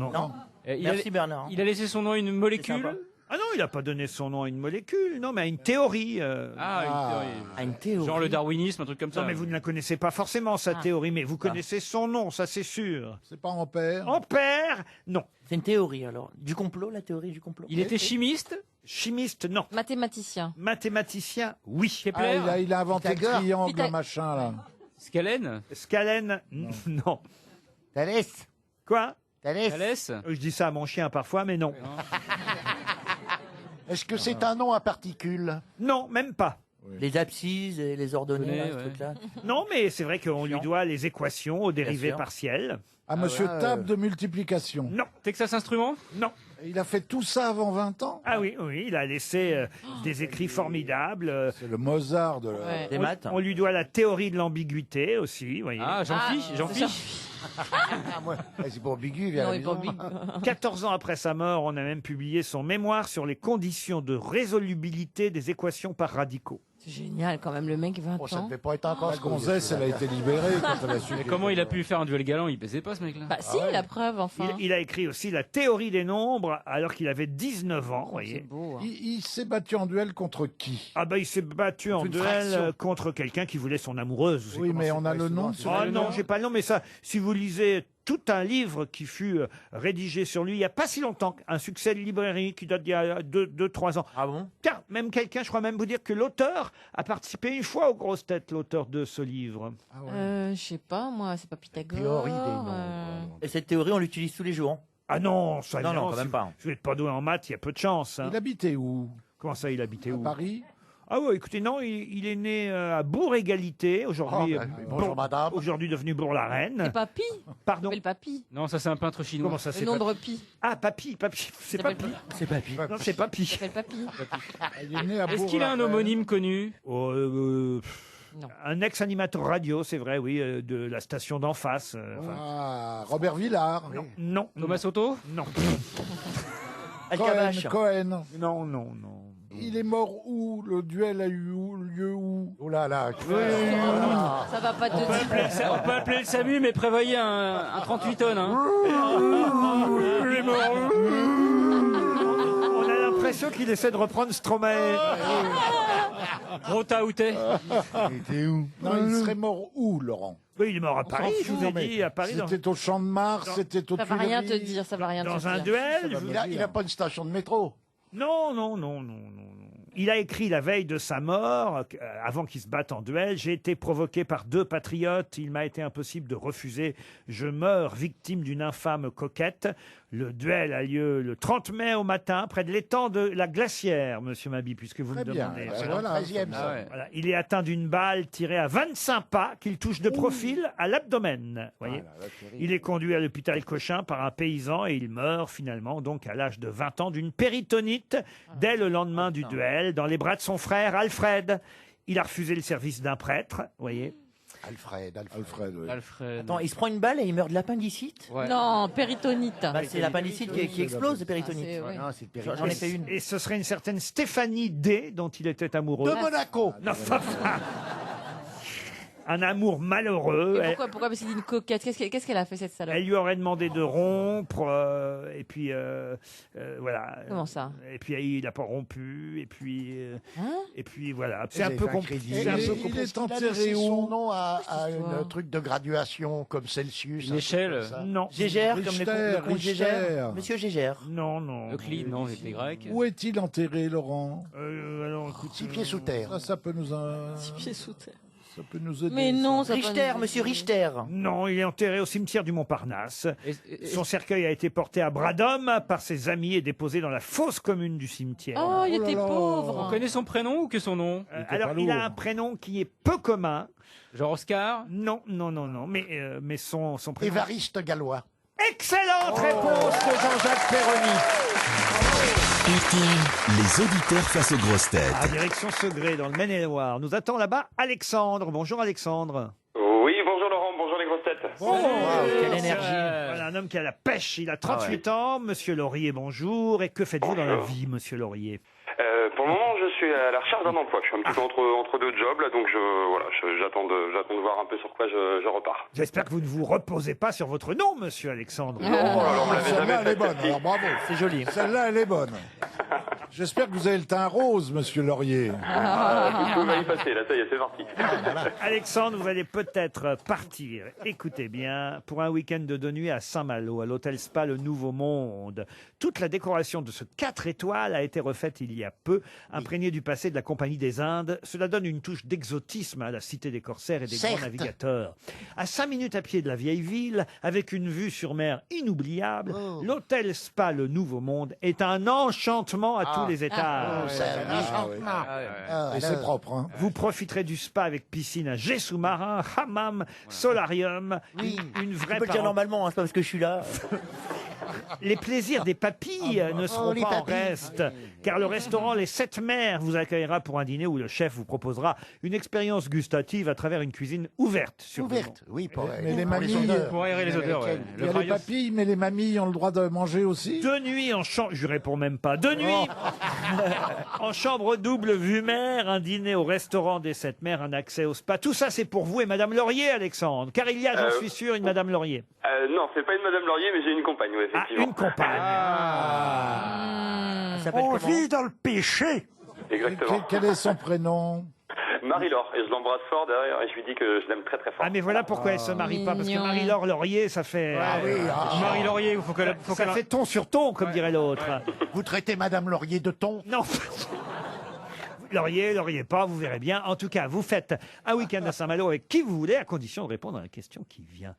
Speaker 10: Merci Bernard.
Speaker 7: Il a laissé son nom à une
Speaker 10: sympa.
Speaker 7: molécule.
Speaker 5: Ah non, il n'a pas donné son nom à une molécule, non, mais à une théorie.
Speaker 10: Une théorie.
Speaker 7: Genre le darwinisme, un truc comme ça.
Speaker 5: Non, mais vous ne la connaissez pas forcément, sa théorie, mais vous connaissez son nom, ça c'est sûr.
Speaker 6: C'est pas Ampère.
Speaker 5: Ampère, non.
Speaker 10: C'est une théorie alors. Du complot, la théorie du complot.
Speaker 7: Il était chimiste.
Speaker 5: Chimiste, non.
Speaker 9: Mathématicien.
Speaker 5: Mathématicien, oui.
Speaker 7: Kepler.
Speaker 6: Il a inventé le
Speaker 8: Pythagore.
Speaker 6: triangle, machin, là.
Speaker 7: Scalène.
Speaker 5: Scalène, non.
Speaker 8: Thalès.
Speaker 5: Quoi?
Speaker 7: Thalès.
Speaker 5: Je dis ça à mon chien parfois, mais non.
Speaker 13: Est-ce que c'est un nom à particules?
Speaker 5: Non, même pas.
Speaker 10: Les abscisses et les ordonnées,
Speaker 7: Ouais,
Speaker 10: là, ce
Speaker 7: ouais.
Speaker 10: truc-là.
Speaker 5: Non, mais c'est vrai qu'on lui doit les équations aux dérivés
Speaker 10: sûr.
Speaker 5: partiels.
Speaker 6: À monsieur
Speaker 8: ouais,
Speaker 6: Table de multiplication.
Speaker 5: Non.
Speaker 7: Texas Instruments.
Speaker 5: Non.
Speaker 6: Il a fait tout ça avant 20 ans.
Speaker 5: Ah oui, oui, il a laissé des écrits formidables.
Speaker 6: C'est le Mozart de la...
Speaker 9: Ouais.
Speaker 10: Des maths.
Speaker 5: On lui doit la théorie de l'ambiguïté aussi, vous voyez.
Speaker 7: Ah, Jean-Fiche.
Speaker 8: C'est pas ambigu, viens à
Speaker 9: Non,
Speaker 8: la
Speaker 9: il est pas
Speaker 8: maison.
Speaker 9: ambigu.
Speaker 5: 14 ans après sa mort, on a même publié son mémoire sur les conditions de résolubilité des équations par radicaux.
Speaker 9: C'est génial quand même, le mec 20
Speaker 13: Oh, ça
Speaker 9: ans.
Speaker 13: devait pas être encore
Speaker 6: La gonzesse, elle a été libérée quand elle a su.
Speaker 7: Mais
Speaker 6: qu'il
Speaker 7: comment
Speaker 6: était
Speaker 7: il a
Speaker 6: mort.
Speaker 7: pu faire un duel galant? Il pesait pas ce mec-là.
Speaker 9: Bah si, la preuve enfin.
Speaker 5: Il a écrit aussi la théorie des nombres alors qu'il avait 19 ans, vous
Speaker 9: C'est
Speaker 5: voyez.
Speaker 9: beau. Hein.
Speaker 6: Il s'est battu en duel contre qui?
Speaker 5: Ah bah il s'est battu en
Speaker 6: Une
Speaker 5: duel
Speaker 6: fraction.
Speaker 5: contre quelqu'un qui voulait son amoureuse. Vous savez
Speaker 6: Oui,
Speaker 5: comment
Speaker 6: mais
Speaker 5: c'est.
Speaker 6: on a le nom sur
Speaker 5: Ah
Speaker 6: le
Speaker 5: non,
Speaker 6: nom.
Speaker 5: j'ai pas le nom, mais ça, si vous lisez tout un livre qui fut rédigé sur lui il n'y a pas si longtemps, un succès de librairie qui date d'il y a 2-3 ans.
Speaker 10: Ah bon?
Speaker 5: Tiens, même quelqu'un, je crois même vous dire que l'auteur a participé une fois aux grosses têtes, l'auteur de ce livre.
Speaker 9: Je sais pas, moi, c'est pas Pythagore.
Speaker 8: Théorie des noms.
Speaker 10: Et cette théorie, on l'utilise tous les jours.
Speaker 5: Ah non, ça
Speaker 10: Non, non, quand
Speaker 5: si
Speaker 10: même
Speaker 5: vous-
Speaker 10: pas.
Speaker 5: Si vous n'êtes pas doué en maths, il y a peu de chance. hein.
Speaker 6: Il habitait où?
Speaker 5: Comment ça, il habitait
Speaker 6: À
Speaker 5: où?
Speaker 6: Paris?
Speaker 5: Ah ouais, écoutez, non, il est né à Bourg-Égalité, aujourd'hui
Speaker 13: Oh, ben, bonjour, madame.
Speaker 5: aujourd'hui devenu Bourg-la-Reine.
Speaker 9: C'est Papy.
Speaker 5: Pardon.
Speaker 9: Le Papy.
Speaker 7: Non, ça c'est un peintre chinois.
Speaker 5: Comment ça,
Speaker 9: Le
Speaker 5: c'est
Speaker 9: nombre
Speaker 5: Papy
Speaker 9: pi.
Speaker 5: Ah, Papy, c'est
Speaker 9: s'appelle
Speaker 5: Papy.
Speaker 10: C'est papy.
Speaker 5: Non, c'est
Speaker 9: Il
Speaker 5: Papy.
Speaker 9: s'appelle Papy.
Speaker 6: Il est né à
Speaker 7: Est-ce qu'il a un
Speaker 6: Bourg-la-Reine.
Speaker 7: homonyme connu?
Speaker 5: Oh,
Speaker 9: Non.
Speaker 5: un ex-animateur radio, c'est vrai, oui, de la station d'en face.
Speaker 6: Ah, Robert Villard.
Speaker 5: Non.
Speaker 7: Thomas Soto?
Speaker 5: Non.
Speaker 6: Cohen,
Speaker 10: Alcabache.
Speaker 6: Cohen.
Speaker 5: Non, non, non.
Speaker 6: Il est mort où? Le duel a eu lieu où?
Speaker 13: Oh là là.
Speaker 9: Ça va pas te
Speaker 7: On peut appeler le SAMU, mais prévoyez un 38 tonnes. Hein.
Speaker 5: On a l'impression qu'il essaie de reprendre Stromae.
Speaker 7: Rota où t'es?
Speaker 8: Il était où?
Speaker 6: Non, il serait mort où, Laurent?
Speaker 5: Oui, il est mort à
Speaker 6: On
Speaker 5: Paris,
Speaker 6: s'en
Speaker 5: je vous
Speaker 6: fout,
Speaker 5: ai
Speaker 6: mais
Speaker 5: dit, à Paris.
Speaker 6: C'était au Champ de Mars, c'était au
Speaker 9: Ça va rien te
Speaker 6: Tuileries.
Speaker 9: dire, ça va rien te
Speaker 5: Dans
Speaker 9: dire.
Speaker 5: un duel.
Speaker 13: Il a pas une station de métro.
Speaker 5: Non, non, non, non, non. Il a écrit la veille de sa mort, avant qu'il se batte en duel, « J'ai été provoqué par 2 patriotes. Il m'a été impossible de refuser. Je meurs victime d'une infâme coquette. » Le duel a lieu le 30 mai au matin, près de l'étang de la Glacière, monsieur Mabie, puisque vous
Speaker 6: Très
Speaker 5: me
Speaker 6: bien.
Speaker 5: demandez.
Speaker 6: C'est dans le 13e, ça.
Speaker 5: Voilà. Il est atteint d'une balle tirée à 25 pas qu'il touche de profil à l'abdomen. Voyez. Il est conduit à l'hôpital Cochin par un paysan et il meurt finalement, donc à l'âge de 20 ans, d'une péritonite dès le lendemain du duel, dans les bras de son frère Alfred. Il a refusé le service d'un prêtre, voyez.
Speaker 13: Alfred,
Speaker 6: oui.
Speaker 10: Attends, il se prend une balle et il meurt de l'appendicite?
Speaker 9: Non, péritonite.
Speaker 10: Bah, c'est l'appendicite qui explose, de péritonite.
Speaker 9: Ah,
Speaker 10: Non, c'est le J'en ai fait une.
Speaker 5: Et ce serait une certaine Stéphanie D dont il était amoureux.
Speaker 13: De Monaco.
Speaker 5: Non, un amour malheureux.
Speaker 9: Et pourquoi Parce qu'il dit une coquette. Qu'est-ce qu'elle a fait, cette salope?
Speaker 5: Elle lui aurait demandé de rompre, et puis voilà.
Speaker 9: Comment ça?
Speaker 5: Et puis il n'a pas rompu, et puis voilà. C'est
Speaker 13: Vous
Speaker 5: un peu
Speaker 13: avez fait un
Speaker 5: compliqué.
Speaker 13: crédit.
Speaker 6: Il est
Speaker 13: Il a
Speaker 6: enterré
Speaker 13: laissé
Speaker 6: où?
Speaker 13: son nom à un truc de graduation comme Celsius.
Speaker 7: Une
Speaker 13: un truc
Speaker 7: échelle.
Speaker 13: comme ça.
Speaker 5: Non.
Speaker 10: Gégère, comme le comte Gégère.
Speaker 6: Richter.
Speaker 10: Monsieur Gégère.
Speaker 5: Non, non.
Speaker 7: Euclide, non, avec les Grecs.
Speaker 6: Où est-il enterré, Laurent?
Speaker 5: Alors, écoute,
Speaker 13: 6 pieds sous terre.
Speaker 6: Ça peut nous...
Speaker 9: 6 pieds sous terre.
Speaker 6: Ça peut nous aider.
Speaker 9: Mais non, ça
Speaker 10: Richter, monsieur Richter.
Speaker 5: Non, il est enterré au cimetière du Montparnasse. Son cercueil a été porté à bras d'homme par ses amis et déposé dans la fosse commune du cimetière.
Speaker 9: Oh, il était pauvre.
Speaker 7: On connaît son prénom ou que son nom?
Speaker 5: Alors, il a un prénom qui est peu commun.
Speaker 7: Genre Oscar?
Speaker 5: Non, mais son prénom...
Speaker 13: Évariste Gallois.
Speaker 5: Excellente réponse de Jean-Jacques Perroni.
Speaker 4: Les auditeurs face aux grosses têtes.
Speaker 5: À direction Segré, dans le Maine-et-Loire. Nous attend là-bas Alexandre. Bonjour Alexandre.
Speaker 15: Oui, bonjour Laurent, bonjour les grosses têtes.
Speaker 5: Quelle énergie. Voilà un homme qui a la pêche. Il a 38 ans. Monsieur Laurier, bonjour. Et que faites-vous dans la vie, monsieur Laurier?
Speaker 15: Pour le moment, je suis à la recherche d'un emploi. Je suis un petit peu entre 2 jobs, là, donc j'attends de voir un peu sur quoi je repars.
Speaker 5: J'espère que vous ne vous reposez pas sur votre nom, monsieur Alexandre.
Speaker 15: Non, alors on me l'avait
Speaker 6: Celle-là,
Speaker 15: jamais
Speaker 6: elle est
Speaker 15: fait,
Speaker 6: bonne.
Speaker 15: celle-ci.
Speaker 6: Alors, bravo.
Speaker 5: C'est joli.
Speaker 6: Celle-là, elle est bonne. J'espère que vous avez le teint rose, monsieur Laurier.
Speaker 15: Tout va y passer, là, ça y est, c'est parti.
Speaker 5: Alexandre, vous allez peut-être partir, écoutez bien, pour un week-end de 2 nuits à Saint-Malo, à l'hôtel Spa Le Nouveau Monde. Toute la décoration de ce 4 étoiles a été refaite il y a peu, imprégnée du passé de la Compagnie des Indes. Cela donne une touche d'exotisme à la cité des corsaires et des grands navigateurs. À 5 minutes à pied de la vieille ville, avec une vue sur mer inoubliable, l'hôtel Spa Le Nouveau Monde est un enchantement à tous les étages.
Speaker 6: Et c'est propre, hein.
Speaker 5: Vous profiterez du spa avec piscine à jet sous-marin, hammam, solarium, une vraie
Speaker 10: Tu peux le dire normalement, hein, c'est pas parce que je suis là.
Speaker 5: Les plaisirs des papilles ne seront
Speaker 10: les
Speaker 5: pas en
Speaker 10: papilles.
Speaker 5: reste, car le restaurant Les 7 Mers vous accueillera pour un dîner où le chef vous proposera une expérience gustative à travers une cuisine ouverte.
Speaker 13: Ouverte, oui,
Speaker 6: Mais les mamies...
Speaker 7: Pour aérer les odeurs, ouais.
Speaker 6: Il y a les papilles, mais les mamies ont le droit de manger aussi?
Speaker 5: 2 nuits en chambre, je réponds même pas, 2 nuits en chambre double vue mer, un dîner au restaurant des 7 Mers, un accès au spa. Tout ça, c'est pour vous et Madame Laurier, Alexandre, car il y a, j'en suis sûr, une Madame Laurier.
Speaker 15: Non, c'est pas une Madame Laurier, mais j'ai une compagne, oui, effectivement.
Speaker 5: Une compagne.
Speaker 6: On vit dans le péché.
Speaker 15: Exactement.
Speaker 6: Quel est son prénom?
Speaker 15: Marie-Laure, et je l'embrasse fort derrière, et je lui dis que je l'aime très très fort.
Speaker 5: Ah mais voilà pourquoi elle se marie pas, parce que Marie-Laure Laurier, ça fait...
Speaker 7: Marie Laurier, il faut qu'elle...
Speaker 5: ça fait ton sur ton, comme dirait l'autre.
Speaker 13: Vous traitez Madame Laurier de ton?
Speaker 5: Non. Laurier pas, vous verrez bien. En tout cas, vous faites un week-end à Saint-Malo avec qui vous voulez, à condition de répondre à la question qui vient.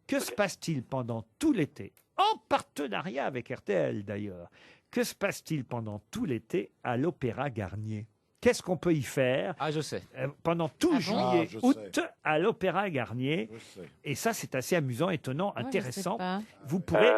Speaker 5: Que se passe-t-il pendant tout l'été, en partenariat avec RTL d'ailleurs, que se passe-t-il pendant tout l'été à l'Opéra Garnier? Qu'est-ce qu'on peut y faire?
Speaker 7: Ah, je sais.
Speaker 5: Pendant tout juillet,
Speaker 6: je
Speaker 5: août,
Speaker 6: sais.
Speaker 5: à l'Opéra Garnier.
Speaker 6: Je sais.
Speaker 5: Et ça, c'est assez amusant, étonnant,
Speaker 9: Ouais,
Speaker 5: intéressant.
Speaker 9: je sais pas.
Speaker 5: Vous pourrez...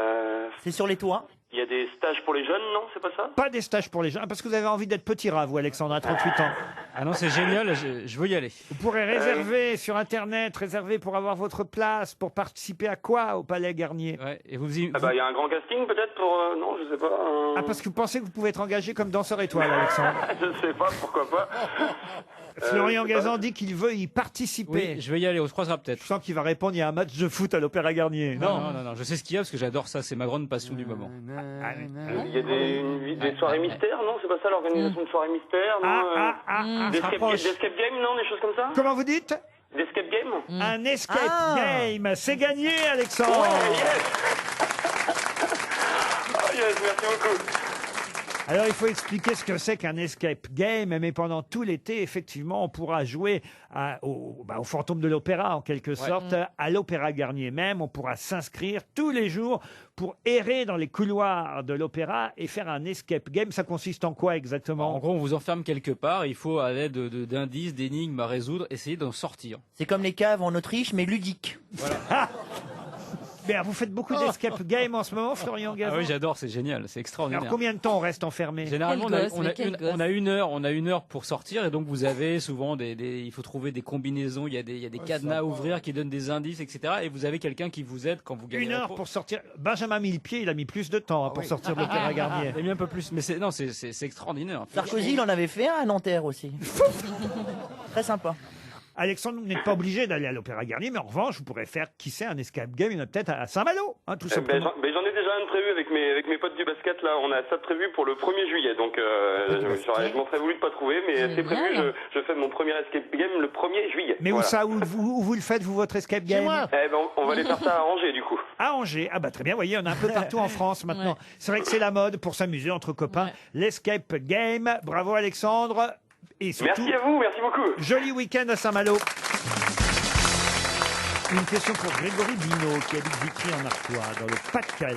Speaker 10: C'est sur les toits.
Speaker 15: Il y a des stages pour les jeunes, non? C'est pas ça?
Speaker 5: Pas des stages pour les gens, parce que vous avez envie d'être petit rat, vous, Alexandre, à 38 ans.
Speaker 7: Ah non, c'est génial, je veux y aller.
Speaker 5: Vous pourrez réserver sur Internet, réserver pour avoir votre place, pour participer à quoi au Palais Garnier?
Speaker 7: Ouais, et vous y...
Speaker 15: Ah bah, il y a un grand casting peut-être pour... non, je sais pas.
Speaker 5: Ah, parce que vous pensez que vous pouvez être engagé comme danseur étoile, Alexandre?
Speaker 15: Je sais pas, pourquoi pas.
Speaker 5: Florian Gazan dit qu'il veut y participer.
Speaker 7: Oui, je vais y aller, on se croisera peut-être.
Speaker 5: Je sens qu'il va répondre, il y a un match de foot à l'Opéra Garnier.
Speaker 7: Non, je sais ce qu'il y a parce que j'adore ça, c'est ma grande passion du moment.
Speaker 15: Il y a des soirées mystères, non? C'est pas ça l'organisation de soirées mystères, non? Des escape games, non? Des choses comme ça?
Speaker 5: Comment vous dites?
Speaker 15: Des escape games?
Speaker 5: Un escape game, c'est gagné, Alexandre.
Speaker 15: Ouais, yes. Oh yes, merci beaucoup.
Speaker 5: Alors, il faut expliquer ce que c'est qu'un escape game, mais pendant tout l'été, effectivement, on pourra jouer au fantôme de l'opéra, en quelque sorte, à l'Opéra Garnier même. On pourra s'inscrire tous les jours pour errer dans les couloirs de l'opéra et faire un escape game. Ça consiste en quoi exactement?
Speaker 7: En gros, on vous enferme quelque part, il faut, à l'aide d'indices, d'énigmes à résoudre, essayer d'en sortir.
Speaker 10: C'est comme les caves en Autriche, mais ludique.
Speaker 5: Voilà. Mais vous faites beaucoup d'escape game en ce moment, Florian Gazan?
Speaker 7: Ah oui, j'adore, c'est génial, c'est extraordinaire.
Speaker 5: Alors combien de temps on reste enfermé?
Speaker 7: Généralement, on a une heure pour sortir, et donc vous avez souvent il faut trouver des combinaisons, il y a des cadenas à ouvrir qui donnent des indices, etc. Et vous avez quelqu'un qui vous aide quand vous gagnez.
Speaker 5: Une heure pour sortir. Benjamin Millepied, il a mis plus de temps pour sortir de l'Opéra Garnier.
Speaker 7: Il a mis un peu plus, mais c'est extraordinaire.
Speaker 10: Sarkozy, il en avait fait un à Nanterre aussi. Très sympa.
Speaker 5: Alexandre, vous n'êtes pas obligé d'aller à l'Opéra Garnier, mais en revanche, vous pourrez faire, qui sait, un escape game. Il y en a peut-être à Saint-Malo, tout simplement.
Speaker 15: J'en ai déjà un prévu avec mes potes du basket. Là, on a ça prévu pour le 1er juillet. Donc, je m'en serais voulu de pas trouver, mais c'est prévu. Je fais mon premier escape game le 1er juillet.
Speaker 5: Mais
Speaker 15: voilà.
Speaker 5: où vous le faites, vous, votre escape game?
Speaker 15: On va aller faire ça à Angers, du coup.
Speaker 5: À Angers. Ah bah très bien, vous voyez, on a un peu partout en France maintenant. C'est vrai que c'est la mode pour s'amuser entre copains. L'escape game. Bravo Alexandre. Et surtout,
Speaker 15: merci à vous, merci beaucoup.
Speaker 5: Joli week-end à Saint-Malo. Une question pour Grégory Binot, qui habite Vitry en Artois, dans le Pas-de-Calais.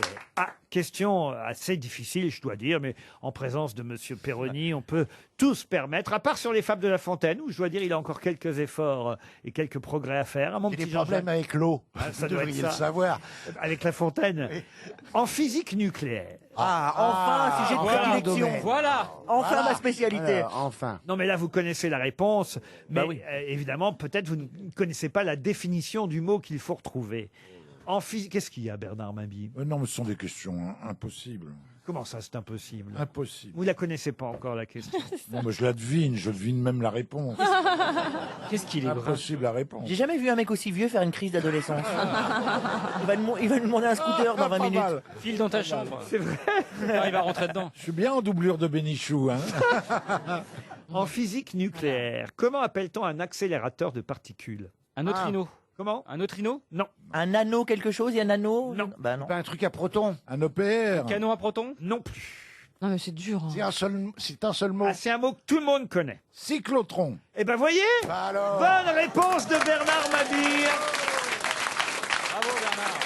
Speaker 5: Question assez difficile, je dois dire, mais en présence de Monsieur Perroni, on peut tout se permettre, à part sur les Fables de La Fontaine, où je dois dire, il a encore quelques efforts et quelques progrès à faire. Mon petit
Speaker 13: des problèmes avec l'eau.
Speaker 5: Ça
Speaker 13: Vous
Speaker 5: doit
Speaker 13: devriez
Speaker 5: être
Speaker 13: le
Speaker 5: ça.
Speaker 13: savoir.
Speaker 5: Avec La Fontaine. En physique nucléaire.
Speaker 10: Enfin, sujet de prédilection.
Speaker 7: Voilà.
Speaker 10: Enfin, ma spécialité.
Speaker 13: Enfin.
Speaker 5: Non, mais là, vous connaissez la réponse. Mais
Speaker 10: Bah oui.
Speaker 5: évidemment, peut-être vous ne connaissez pas la définition du mot qu'il faut retrouver. En physique, qu'est-ce qu'il y a, Bernard Mabille?
Speaker 6: Non, mais ce sont des questions impossibles.
Speaker 5: Comment ça, c'est impossible?
Speaker 6: Impossible.
Speaker 5: Vous la connaissez pas encore, la question.
Speaker 6: Non, mais je devine même la réponse.
Speaker 7: Qu'est-ce qu'il est
Speaker 6: impossible la réponse.
Speaker 10: J'ai jamais vu un mec aussi vieux faire une crise d'adolescence. Il va nous demander un scooter dans 20 minutes.
Speaker 7: File dans ta chambre.
Speaker 5: C'est vrai.
Speaker 7: Il va rentrer dedans.
Speaker 6: Je suis bien en doublure de Bénichou.
Speaker 5: En physique nucléaire, comment appelle-t-on un accélérateur de particules?
Speaker 7: Un neutrino.
Speaker 5: Comment?
Speaker 7: Un neutrino?
Speaker 5: Non.
Speaker 10: Un anneau quelque chose, il y a un anneau?
Speaker 5: Non.
Speaker 10: Bah non.
Speaker 13: Pas un truc à protons.
Speaker 6: Un EPR.
Speaker 7: Canon à proton?
Speaker 5: Non plus.
Speaker 9: Non, mais c'est dur.
Speaker 13: C'est un seul mot.
Speaker 5: C'est un mot que tout le monde connaît.
Speaker 6: Cyclotron.
Speaker 5: Eh ben, voyez,
Speaker 13: Bah alors.
Speaker 5: bonne réponse de Bernard Mabille.
Speaker 7: Bravo Bernard.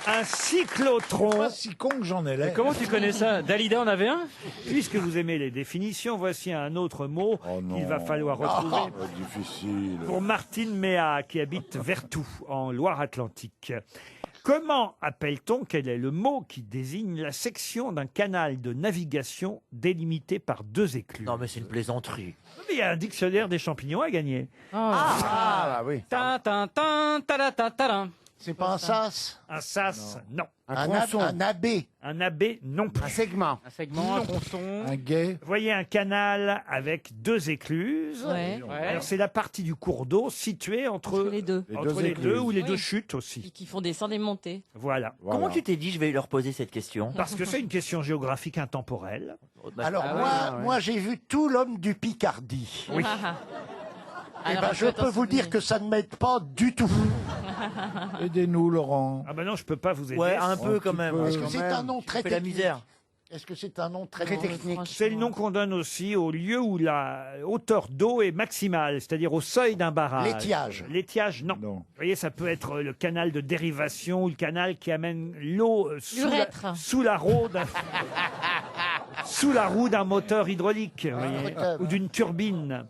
Speaker 5: Un cyclotron.
Speaker 6: Pas si con que j'en ai l'air.
Speaker 7: Comment tu connais ça? Dalida en avait un?
Speaker 5: Puisque vous aimez les définitions, voici un autre mot qu'il va falloir retrouver
Speaker 6: difficile.
Speaker 5: pour Martine Méa, qui habite Vertou, en Loire-Atlantique. Comment appelle-t-on, quel est le mot qui désigne la section d'un canal de navigation délimité par 2 écluses?
Speaker 10: Non, mais c'est une plaisanterie.
Speaker 5: Mais il y a un dictionnaire des champignons à gagner.
Speaker 13: Ah, bah oui. C'est pas un sas.
Speaker 5: Un sas, non.
Speaker 13: Un abbé.
Speaker 5: Un abbé, non plus.
Speaker 13: Un segment.
Speaker 7: Un segment, un tronçon.
Speaker 6: Un guet.
Speaker 5: Vous voyez un canal avec 2 écluses.
Speaker 9: Ouais.
Speaker 5: Alors c'est la partie du cours d'eau située entre
Speaker 9: les deux.
Speaker 5: entre les deux ou les
Speaker 9: Oui.
Speaker 5: 2 chutes aussi.
Speaker 9: Qui font descendre et monter.
Speaker 5: Voilà.
Speaker 10: Comment tu t'es dit, je vais leur poser cette question?
Speaker 5: Parce que c'est une question géographique intemporelle.
Speaker 13: Alors moi j'ai vu tout l'homme du Picardie.
Speaker 5: Oui.
Speaker 13: Eh
Speaker 9: Alors,
Speaker 13: ben,
Speaker 9: un
Speaker 13: je
Speaker 9: peu
Speaker 13: peux vous dire que ça ne m'aide pas du tout.
Speaker 6: Aidez-nous, Laurent.
Speaker 5: Ah ben non, je peux pas vous aider.
Speaker 10: Ouais, un peu quand
Speaker 6: petit
Speaker 10: même.
Speaker 6: peu.
Speaker 13: Est-ce que c'est un nom très
Speaker 10: Fais la
Speaker 13: technique?
Speaker 10: misère.
Speaker 13: Est-ce que c'est un nom très
Speaker 9: Non, mais
Speaker 13: technique?
Speaker 5: C'est le nom qu'on donne aussi au lieu où la hauteur d'eau est maximale, c'est-à-dire au seuil d'un barrage.
Speaker 13: L'étiage.
Speaker 5: L'étiage, non.
Speaker 6: Non.
Speaker 5: Vous voyez, ça peut être le canal de dérivation ou le canal qui amène l'eau
Speaker 9: L'urètre.
Speaker 5: sous la roue d'un sous la roue d'un moteur hydraulique, vous voyez, ou d'une turbine.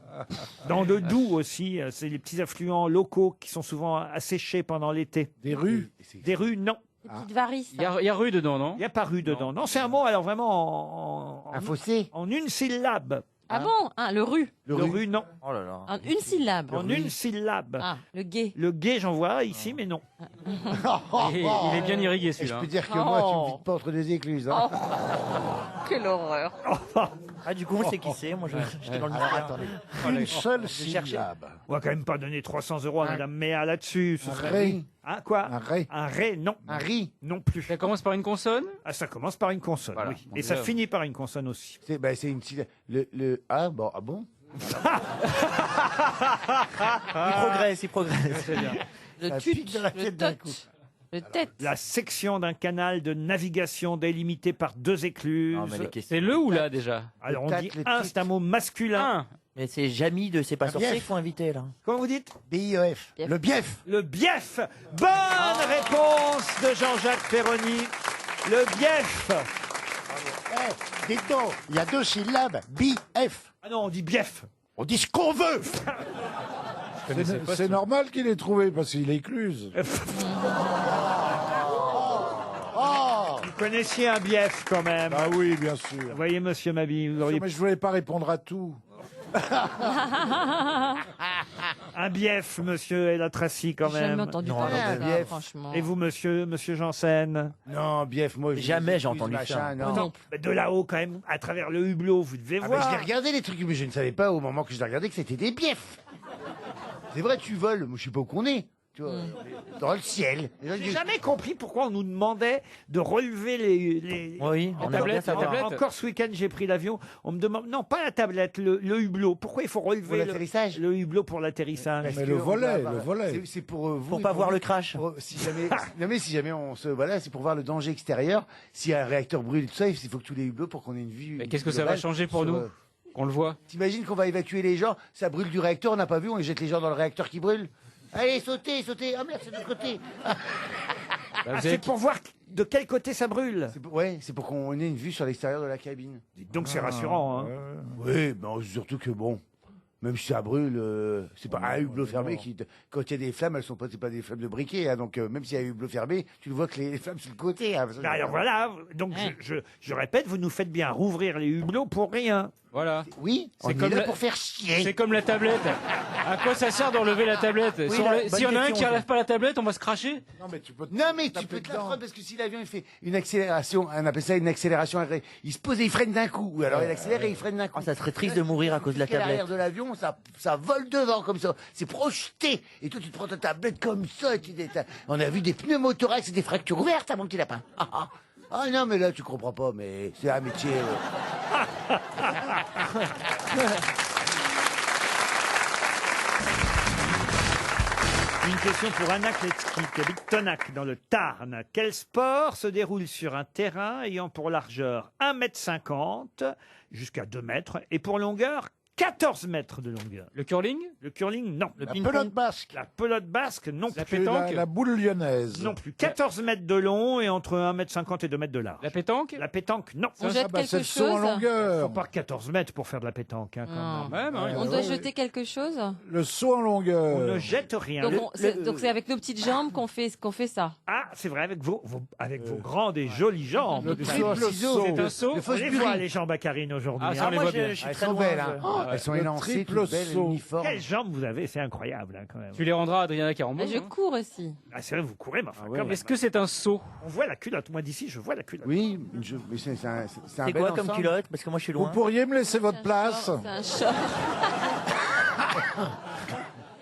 Speaker 5: Dans le Doubs aussi, c'est les petits affluents locaux qui sont souvent asséchés pendant l'été.
Speaker 6: Des rues.
Speaker 5: Des rues, non.
Speaker 9: Des petites varices.
Speaker 7: Il y a rue dedans, non?
Speaker 5: Il n'y a pas rue dedans. Non, c'est un mot alors vraiment
Speaker 13: Un fossé.
Speaker 5: en une syllabe.
Speaker 9: Ah bon? Le rue.
Speaker 5: Le rue, non.
Speaker 10: Oh là là.
Speaker 9: En une syllabe.
Speaker 5: En une syllabe.
Speaker 9: Ah, le gay.
Speaker 5: Le guet, j'en vois ici, mais non.
Speaker 7: Il est bien irrigué
Speaker 13: Et je
Speaker 7: celui-là.
Speaker 13: peux dire que moi, tu me vides pas entre deux écluses. Hein.
Speaker 9: Quelle horreur.
Speaker 10: Ah, du coup, on sait qui c'est. Moi, j'étais dans le
Speaker 13: Alors,
Speaker 10: mystère.
Speaker 13: attendez. Une seule syllabe.
Speaker 5: On va quand même pas donner 300 € à Madame Méa là-dessus. Ce
Speaker 6: Un
Speaker 5: serait-
Speaker 6: ré.
Speaker 5: Hein, quoi?
Speaker 6: Un ré.
Speaker 5: Un ré, non.
Speaker 13: Un riz.
Speaker 5: Non plus.
Speaker 7: Ça commence par une consonne?
Speaker 5: Ah, ça commence par une consonne,
Speaker 7: Voilà.
Speaker 5: oui.
Speaker 7: Bon,
Speaker 5: Et ça
Speaker 7: déjà,
Speaker 5: finit par une consonne aussi.
Speaker 13: C'est une syllabe. Ah bon?
Speaker 10: Il progresse, il progresse.
Speaker 7: C'est bien.
Speaker 9: Le
Speaker 13: Ça
Speaker 9: tut.
Speaker 13: pique dans la
Speaker 9: Le
Speaker 13: tête d'un
Speaker 9: tot.
Speaker 13: coup.
Speaker 9: De tête.
Speaker 5: La section d'un canal de navigation délimité par 2 écluses.
Speaker 7: C'est le ou là déjà?
Speaker 5: Alors on
Speaker 10: Le
Speaker 5: dit
Speaker 10: tacle, le
Speaker 5: un,
Speaker 10: titre.
Speaker 5: c'est un mot masculin.
Speaker 10: Mais c'est Jamy de C'est pas sorcier
Speaker 13: bief.
Speaker 10: qu'il faut inviter là.
Speaker 5: Comment vous dites?
Speaker 13: BIEF.
Speaker 9: Bief.
Speaker 13: Le bief.
Speaker 5: Le bief. Bonne réponse de Jean-Jacques Perroni. Le bief.
Speaker 13: Dites donc, il y a 2 syllabes. BIF.
Speaker 5: Ah non, on dit bief.
Speaker 13: On dit ce qu'on veut.
Speaker 6: C'est normal qu'il ait trouvé parce qu'il est écluse.
Speaker 13: Oh.
Speaker 5: Vous connaissiez un bief quand même.
Speaker 6: Ah oui, bien sûr.
Speaker 5: Vous voyez, monsieur Mabille, vous auriez
Speaker 6: Mais je voulais pas répondre à tout.
Speaker 5: un bief, monsieur El Atrassi, quand
Speaker 9: J'ai
Speaker 5: même.
Speaker 9: jamais entendu
Speaker 8: Non,
Speaker 9: parler
Speaker 8: alors,
Speaker 9: de ça,
Speaker 8: bief.
Speaker 9: franchement.
Speaker 5: Et vous, monsieur Janssen?
Speaker 8: Non, bief, moi...
Speaker 10: Jamais j'ai entendu ça.
Speaker 8: Non.
Speaker 5: Mais de là-haut, quand même, à travers le hublot, vous devez
Speaker 8: Ah, mais
Speaker 5: voir.
Speaker 8: je l'ai regardé les trucs, mais je ne savais pas au moment que je l'ai regardé que c'était des biefs. C'est vrai, tu voles. Moi, je sais pas où qu'on est. Tu vois, dans le ciel.
Speaker 5: J'ai jamais compris pourquoi on nous demandait de relever les...
Speaker 10: Oui, on aimerait bien savoir.
Speaker 5: Encore ce week-end, j'ai pris l'avion. On me demande... Non, pas la tablette, le hublot. Pourquoi il faut relever
Speaker 8: Pour l'atterrissage.
Speaker 5: le hublot pour l'atterrissage?
Speaker 8: Parce
Speaker 6: Mais
Speaker 8: que
Speaker 6: le
Speaker 8: on
Speaker 6: volet,
Speaker 8: va avoir-
Speaker 6: le volet.
Speaker 8: C'est pour vous.
Speaker 10: Pour
Speaker 8: et
Speaker 10: pas voir le crash.
Speaker 8: Si jamais, non mais si jamais on se, voilà, c'est pour voir le danger extérieur. Si un réacteur brûle et tout ça, il faut que tous les hublots pour qu'on ait une vue.
Speaker 7: Mais qu'est-ce que ça va changer pour nous? Qu'on le voit?
Speaker 8: T'imagines qu'on va évacuer les gens, ça brûle du réacteur, on n'a pas vu, on les jette les gens dans le réacteur qui brûle. Allez, sautez, sautez. Ah merde, c'est de l'autre côté.
Speaker 5: C'est pour voir de quel côté ça brûle.
Speaker 8: Ouais, c'est pour qu'on ait une vue sur l'extérieur de la cabine.
Speaker 5: Donc c'est rassurant. Hein.
Speaker 8: Oui, ben, surtout que bon, même si ça brûle, c'est pas un hublot fermé qui, quand il y a des flammes, elles sont pas, c'est pas des flammes de briquet, hein, donc même s'il y a un hublot fermé, tu le vois que les flammes sur le côté. Hein,
Speaker 5: Ben alors voilà, donc je répète, vous nous faites bien rouvrir les hublots pour rien.
Speaker 7: Voilà.
Speaker 8: Oui, on est là pour faire chier.
Speaker 7: C'est comme la tablette. À quoi ça sert d'enlever la tablette?
Speaker 8: Oui,
Speaker 7: S'il y en a un
Speaker 8: question,
Speaker 7: qui enlève pas la tablette, on va se cracher.
Speaker 6: Non, mais tu peux
Speaker 8: te la prendre parce que si l'avion il fait une accélération, on appelle ça une accélération, il se pose et il freine d'un coup, ou alors il accélère et il freine d'un coup.
Speaker 10: Ça serait triste de mourir à cause de la tablette.
Speaker 8: L'arrière de l'avion, ça vole devant comme ça, c'est projeté. Et toi tu te prends ta tablette comme ça. On a vu des pneumothorax et des fractures ouvertes, hein, mon petit lapin. Ah non, mais là tu comprends pas, mais c'est un métier.
Speaker 5: Une question pour Anna Kletsky, qui habite Tonac, dans le Tarn. Quel sport se déroule sur un terrain ayant pour largeur 1,50 m jusqu'à 2 mètres et pour longueur 14 mètres de longueur?
Speaker 7: Le curling?
Speaker 5: Le curling, non.
Speaker 6: La pelote basque.
Speaker 5: La pelote basque, non
Speaker 7: La
Speaker 5: plus.
Speaker 7: pétanque?
Speaker 6: La boule lyonnaise.
Speaker 5: Non plus. 14 mètres de long et entre 1,50 m et 2 mètres de large.
Speaker 7: La pétanque?
Speaker 5: La pétanque, non.
Speaker 9: On jette
Speaker 6: c'est
Speaker 9: quelque
Speaker 6: le saut en
Speaker 9: chose.
Speaker 6: longueur.
Speaker 5: Faut pas 14 mètres pour faire de la pétanque. Hein, quand même.
Speaker 7: Ouais, ouais.
Speaker 9: On doit jeter quelque chose.
Speaker 6: Le saut en longueur.
Speaker 5: On ne jette rien.
Speaker 9: Donc c'est avec nos petites jambes qu'on fait ça.
Speaker 5: Ah, c'est vrai, avec vos grandes et jolies jambes.
Speaker 6: Le triple saut.
Speaker 7: C'est un saut?
Speaker 5: On les voit, les jambes à Karine aujourd'hui.
Speaker 7: Ah, ça, on les
Speaker 10: moi,
Speaker 7: voit bien.
Speaker 10: je suis
Speaker 8: Elles
Speaker 10: très
Speaker 8: sont
Speaker 10: loin.
Speaker 8: belles, hein. Elles sont
Speaker 6: Le
Speaker 8: élancées,
Speaker 6: triple
Speaker 8: toutes belles,
Speaker 6: saut.
Speaker 8: uniformes.
Speaker 5: Quelles jambes vous avez, c'est incroyable hein, quand même.
Speaker 7: Tu les rendras à Adriana Carambeu.
Speaker 9: Mais je cours aussi.
Speaker 5: Ah, c'est vrai, vous courez, mais enfin, quand même.
Speaker 7: Est-ce que c'est un saut?
Speaker 5: On voit la culotte. Moi d'ici, je vois la culotte.
Speaker 8: Oui, mais c'est un
Speaker 10: C'est
Speaker 8: bel
Speaker 10: quoi comme
Speaker 8: ensemble.
Speaker 10: culotte? Parce que moi je suis
Speaker 6: Vous
Speaker 10: loin.
Speaker 6: pourriez me laisser votre place?
Speaker 9: C'est un short.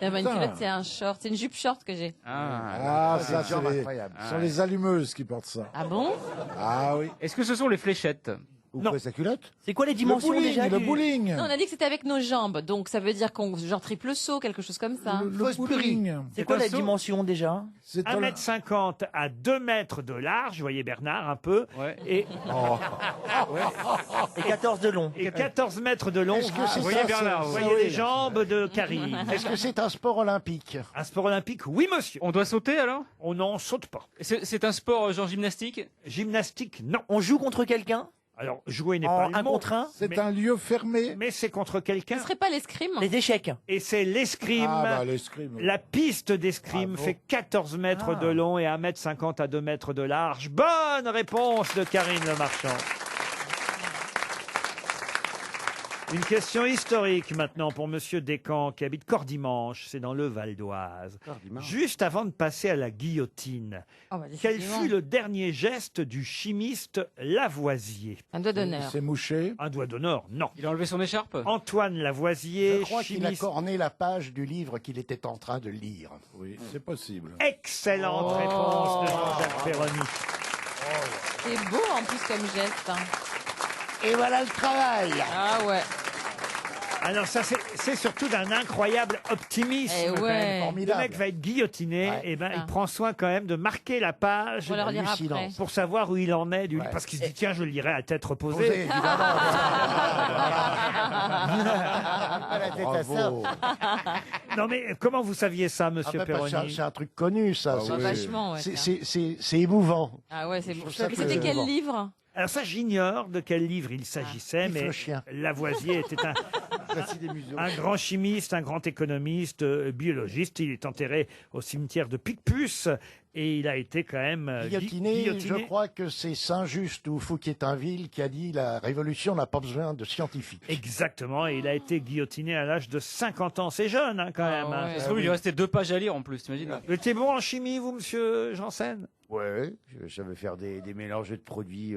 Speaker 9: Eh ben, une
Speaker 6: Putain.
Speaker 9: culotte, c'est un short. C'est une jupe short que j'ai.
Speaker 6: Ah, ça,
Speaker 8: jambes
Speaker 6: c'est
Speaker 8: incroyables.
Speaker 6: ce sont les allumeuses qui portent ça.
Speaker 9: Ah bon?
Speaker 6: Ah oui.
Speaker 7: Est-ce que ce sont les fléchettes?
Speaker 8: Ou
Speaker 5: Non.
Speaker 8: quoi, sa culotte?
Speaker 10: C'est quoi les
Speaker 6: Le
Speaker 10: dimensions
Speaker 6: bowling,
Speaker 10: déjà
Speaker 6: le
Speaker 10: du-
Speaker 6: bowling.
Speaker 9: Non, on a dit que c'était avec nos jambes. Donc ça veut dire qu'on genre triple saut, quelque chose comme ça.
Speaker 6: Le
Speaker 8: Fausse
Speaker 6: bowling.
Speaker 10: C'est quoi
Speaker 5: un
Speaker 10: la
Speaker 5: saut
Speaker 10: dimension déjà?
Speaker 6: C'est
Speaker 5: 1,50 m à 2 mètres de large, vous voyez Bernard un peu,
Speaker 7: Ouais.
Speaker 5: et,
Speaker 10: Et 14 de long.
Speaker 5: et 14 mètres de long.
Speaker 6: Est-ce que c'est
Speaker 5: Vous voyez
Speaker 6: ça,
Speaker 5: Bernard,
Speaker 6: c'est-
Speaker 5: vous
Speaker 6: ça,
Speaker 5: voyez
Speaker 6: oui.
Speaker 5: les jambes de Karine.
Speaker 13: Est-ce que c'est un sport olympique?
Speaker 5: Un sport olympique, oui monsieur.
Speaker 7: On doit sauter alors?
Speaker 5: On n'en saute pas.
Speaker 7: C'est un sport genre gymnastique?
Speaker 5: Gymnastique, non.
Speaker 10: On joue contre quelqu'un?
Speaker 5: Alors, jouer n'est
Speaker 10: En
Speaker 5: pas le
Speaker 10: un
Speaker 5: mot.
Speaker 10: contre un?
Speaker 6: C'est
Speaker 5: mais,
Speaker 6: un lieu fermé.
Speaker 5: mais c'est contre quelqu'un.
Speaker 9: Ce serait pas l'escrime?
Speaker 10: Les échecs.
Speaker 5: Et c'est l'escrime.
Speaker 6: Ah bah l'escrime.
Speaker 5: La piste d'escrime
Speaker 6: Bravo.
Speaker 5: fait 14 mètres de long et 1,50 m à 2 mètres de large. Bonne réponse de Karine Le Marchand. Une question historique maintenant pour Monsieur Descamps qui habite Cordimanche, c'est dans le Val d'Oise. Juste avant de passer à la guillotine,
Speaker 9: Oh, bah,
Speaker 5: quel
Speaker 9: décidément.
Speaker 5: fut le dernier geste du chimiste Lavoisier?
Speaker 9: Un doigt d'honneur.
Speaker 6: C'est mouché.
Speaker 5: Un doigt d'honneur? Non.
Speaker 7: Il a enlevé son écharpe?
Speaker 5: Antoine Lavoisier,
Speaker 13: Je crois qu'il a
Speaker 5: chimiste.
Speaker 13: corné la page du livre qu'il était en train de lire.
Speaker 6: Oui, c'est possible.
Speaker 5: Excellente
Speaker 9: Oh.
Speaker 5: réponse de Jean-Jacques Perroni.
Speaker 9: C'est beau en plus comme geste. Hein.
Speaker 13: Et voilà le travail.
Speaker 9: Ah ouais.
Speaker 5: Alors ça, c'est surtout d'un incroyable optimisme.
Speaker 9: Eh ouais.
Speaker 5: Le
Speaker 13: Formidable.
Speaker 5: mec va être guillotiné,
Speaker 13: Ouais.
Speaker 5: et ben
Speaker 9: Ah.
Speaker 5: il prend soin quand même de marquer la page
Speaker 9: Pour le relire
Speaker 13: hallucinant.
Speaker 9: après.
Speaker 5: pour savoir où il en est du livre.
Speaker 13: Ouais.
Speaker 5: Parce qu'il se dit, tiens, je le lirai à tête reposée.
Speaker 13: Posé, évidemment.
Speaker 8: Pas la tête à ça.
Speaker 13: Bravo.
Speaker 5: Non mais comment vous saviez ça, monsieur
Speaker 13: Ah bah, parce que
Speaker 5: Perroni?
Speaker 13: c'est un truc connu, ça.
Speaker 6: Ah
Speaker 13: c'est-
Speaker 6: oui.
Speaker 9: Vachement, ouais.
Speaker 13: C'est émouvant.
Speaker 9: Ah ouais, c'est
Speaker 13: Je
Speaker 9: bon.
Speaker 13: trouve ça
Speaker 9: Mais c'était
Speaker 13: très
Speaker 9: quel
Speaker 13: émouvant.
Speaker 9: livre?
Speaker 5: Alors ça, j'ignore de quel livre il s'agissait,
Speaker 13: Pif
Speaker 5: mais
Speaker 13: le chien.
Speaker 5: Lavoisier était un grand chimiste, un grand économiste, biologiste. Il est enterré au cimetière de Picpus et il a été quand même
Speaker 13: Guillotiné, je crois que c'est Saint-Just ou Fouquier-Tinville qui a dit la révolution n'a pas besoin de scientifiques.
Speaker 5: Exactement, et il a été guillotiné à l'âge de 50 ans. C'est jeune, hein, quand même. hein.
Speaker 7: Ça se trouve, il lui restait 2 pages à lire en plus, t'imagines?
Speaker 5: Vous étiez bon en chimie, vous, monsieur Janssen?
Speaker 8: Ouais, je savais faire des mélanges de produits,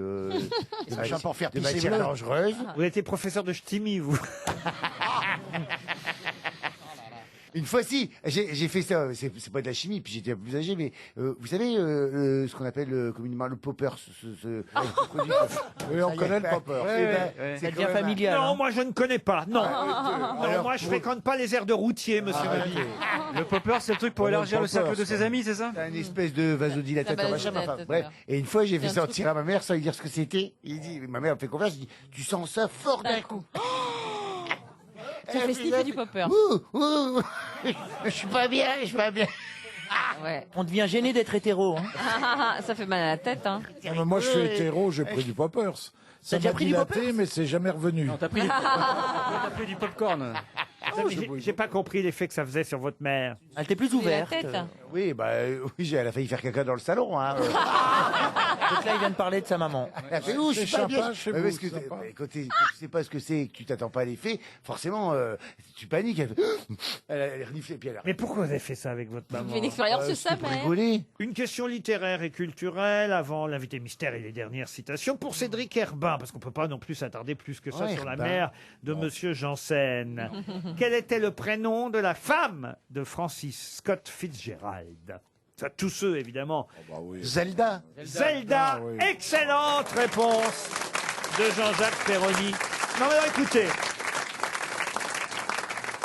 Speaker 13: Ça vient pour faire
Speaker 8: de
Speaker 13: pisser
Speaker 8: matières
Speaker 13: bleu.
Speaker 8: dangereuses.
Speaker 5: Vous étiez professeur de ch'timi, vous.
Speaker 8: Une fois, si, j'ai fait ça. C'est pas de la chimie, puis j'étais plus âgé, mais vous savez ce qu'on appelle communément le popper, ce produit.
Speaker 13: Oui, on connaît le popper.
Speaker 10: Ça devient familial.
Speaker 5: Non,
Speaker 10: hein.
Speaker 5: moi je ne connais pas. Non,
Speaker 8: Ah,
Speaker 5: non,
Speaker 8: alors,
Speaker 5: moi je fréquente pas les aires de routier, monsieur Mabille.
Speaker 7: Le popper, c'est le truc pour
Speaker 13: Oh, le
Speaker 7: élargir le cercle
Speaker 13: popper,
Speaker 7: de ses
Speaker 13: ça.
Speaker 7: amis, c'est ça?
Speaker 8: C'est une espèce de vasodilateur, machin,
Speaker 9: vasodilateur,
Speaker 8: enfin, bref. Et une fois, j'ai fait
Speaker 9: C'est un
Speaker 8: sortir à ma mère sans lui dire ce que c'était. Il dit, ma mère me fait confiance, je dis, tu sens ça fort d'un coup.
Speaker 9: Tu fais sniffer du popper.
Speaker 8: Ouh, je suis pas bien, je suis pas bien.
Speaker 9: Ouais.
Speaker 10: On devient gêné d'être hétéro. Hein.
Speaker 9: Ça fait mal à la tête, hein.
Speaker 6: Ah, mais moi, je suis hétéro, j'ai pris du poppers. Ça
Speaker 10: déjà
Speaker 6: m'a
Speaker 10: pris du
Speaker 6: dilaté,
Speaker 10: poppers
Speaker 6: mais c'est jamais revenu.
Speaker 7: Non, t'as pris, t'as pris du popcorn.
Speaker 5: J'ai pas compris l'effet que ça faisait sur votre mère.
Speaker 10: Elle était plus
Speaker 9: C'est la
Speaker 10: ouverte.
Speaker 9: tête.
Speaker 8: Oui, oui, elle a failli faire caca dans le salon, hein.
Speaker 10: Donc là, il vient de parler de sa maman.
Speaker 8: Elle fait, ouh, je
Speaker 6: C'est
Speaker 8: suis pas bien.
Speaker 6: sympa chez
Speaker 8: Ouais,
Speaker 6: vous,
Speaker 8: parce que
Speaker 6: c'est sympa.
Speaker 8: quand tu sais pas ce que c'est, que tu t'attends pas à l'effet, forcément, tu paniques. Elle renifle, puis elle a...
Speaker 5: Mais pourquoi vous avez fait ça avec votre maman?
Speaker 9: Tu fais une expérience sur sa
Speaker 8: pour
Speaker 9: mère.
Speaker 8: rigoler.
Speaker 5: Une question littéraire et culturelle avant l'invité mystère et les dernières citations pour Cédric Herbin, parce qu'on peut pas non plus s'attarder plus que ça
Speaker 8: Ouais,
Speaker 5: sur la
Speaker 8: Herbin.
Speaker 5: mère de Monsieur Janssen. Quel était le prénom de la femme de Francis Scott Fitzgerald? Ça, tous ceux, évidemment.
Speaker 6: Bah oui.
Speaker 13: Zelda.
Speaker 5: Zelda,
Speaker 6: Ah oui.
Speaker 5: excellente réponse de Jean-Jacques Perroni. Non mais alors, écoutez,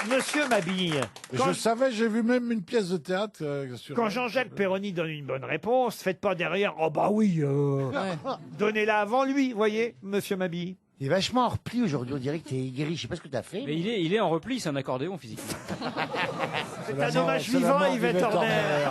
Speaker 5: Monsieur Mabille,
Speaker 6: Je savais, j'ai vu même une pièce de théâtre sur...
Speaker 5: quand Jean-Jacques Perroni donne une bonne réponse, faites pas derrière, oh bah oui, donnez-la avant lui, voyez, Monsieur Mabille.
Speaker 8: Il est vachement en repli aujourd'hui, on dirait que t'es aigri, je sais pas ce que t'as fait.
Speaker 7: Mais il est en repli, c'est un accordéon physiquement.
Speaker 5: C'est un hommage vivant, Yvette Horner.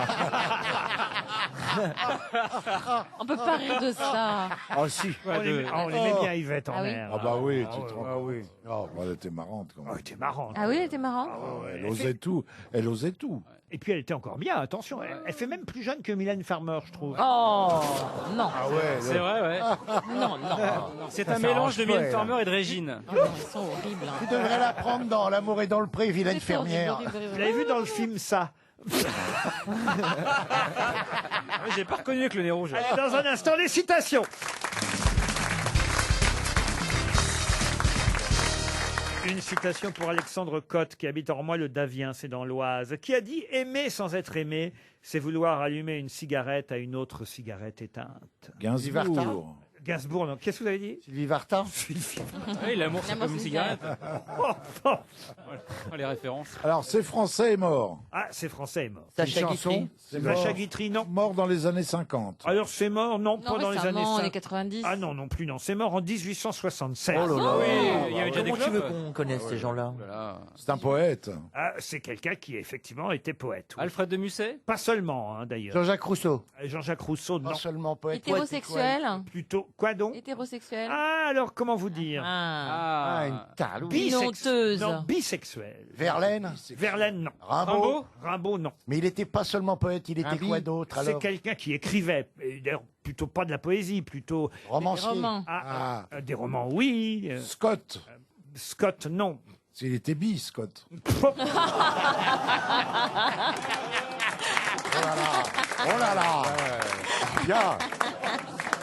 Speaker 9: On peut pas rire de ça.
Speaker 8: Oh si.
Speaker 5: On aimait bien Yvette
Speaker 9: Ah oui.
Speaker 5: Horner.
Speaker 6: Ah bah oui, tu te
Speaker 5: ouais,
Speaker 6: rends compte. Oh, bah, elle était marrante quand
Speaker 5: Oh,
Speaker 6: même.
Speaker 5: elle était marrante.
Speaker 9: Ah oui, elle était marrante.
Speaker 6: Elle osait tout. Elle osait tout.
Speaker 5: Et puis elle était encore bien, attention, elle fait même plus jeune que Mylène Farmer, je trouve.
Speaker 9: Oh non.
Speaker 8: Ah ouais.
Speaker 7: C'est vrai, ouais.
Speaker 9: Non, non.
Speaker 7: C'est un mélange de Mylène Farmer et de Régine.
Speaker 9: Oh non, ils sont horribles. hein.
Speaker 13: Tu devrais la prendre dans L'amour est dans le pré, vilaine
Speaker 9: C'est horrible,
Speaker 13: fermière.
Speaker 9: horrible, horrible.
Speaker 5: Vous l'avez vu dans le film ça?
Speaker 7: J'ai pas reconnu avec le nez rouge.
Speaker 5: Allez, dans un instant, les citations. Une citation pour Alexandre Cotte, qui habite Ormois-le-Davien, c'est dans l'Oise, qui a dit « Aimer sans être aimé, c'est vouloir allumer une cigarette à une autre cigarette éteinte.
Speaker 6: Gainsbourg. »
Speaker 5: Gainsbourg, non. Qu'est-ce que vous avez dit?
Speaker 8: Sylvie Vartan.
Speaker 7: Oui, l'amour, c'est
Speaker 9: L'amour,
Speaker 7: comme une
Speaker 9: c'est
Speaker 7: cigarette.
Speaker 5: Oh,
Speaker 7: Oh, les références.
Speaker 6: Alors, c'est français est mort.
Speaker 5: ah, c'est français est mort.
Speaker 10: Sacha
Speaker 6: Une
Speaker 10: Guitry.
Speaker 6: chanson, c'est
Speaker 5: Sacha
Speaker 6: mort.
Speaker 5: Guitry, non.
Speaker 6: Mort dans les années 50.
Speaker 5: Alors c'est mort, non, pas
Speaker 9: Non,
Speaker 5: dans les années
Speaker 9: récemment,
Speaker 5: 50.
Speaker 9: années 90.
Speaker 5: Ah non, non plus, non. C'est mort en 1876.
Speaker 10: Oh là là.
Speaker 7: Oui, il y a eu déjà des
Speaker 10: Comment tu veux
Speaker 7: clubs.
Speaker 10: qu'on connaisse ces gens-là?
Speaker 7: Voilà.
Speaker 6: C'est un poète.
Speaker 5: Ah, c'est quelqu'un qui effectivement était poète. oui.
Speaker 7: Alfred de Musset.
Speaker 5: Pas seulement, hein, d'ailleurs.
Speaker 8: Jean-Jacques Rousseau.
Speaker 5: Jean-Jacques Rousseau, non.
Speaker 13: Non seulement poète.
Speaker 9: Hétérosexuel.
Speaker 5: Plutôt, quoi donc?
Speaker 9: Hétérosexuel.
Speaker 5: Ah, alors comment vous dire?
Speaker 9: Ah.
Speaker 8: Ah, une tale.
Speaker 9: Une honteuse.
Speaker 5: Non, bisexuel.
Speaker 13: Verlaine.
Speaker 5: Verlaine, non.
Speaker 13: Rimbaud.
Speaker 5: Rimbaud, non.
Speaker 13: Mais il était pas seulement poète, il était
Speaker 8: Rimbaud.
Speaker 13: quoi d'autre
Speaker 5: C'est
Speaker 13: alors?
Speaker 5: quelqu'un qui écrivait, et d'ailleurs plutôt pas de la poésie, plutôt
Speaker 13: Romancier.
Speaker 9: Romans.
Speaker 5: des romans, oui.
Speaker 6: Scott.
Speaker 5: Scott, non.
Speaker 6: Il était bi, Scott.
Speaker 13: Oh là là. Bien.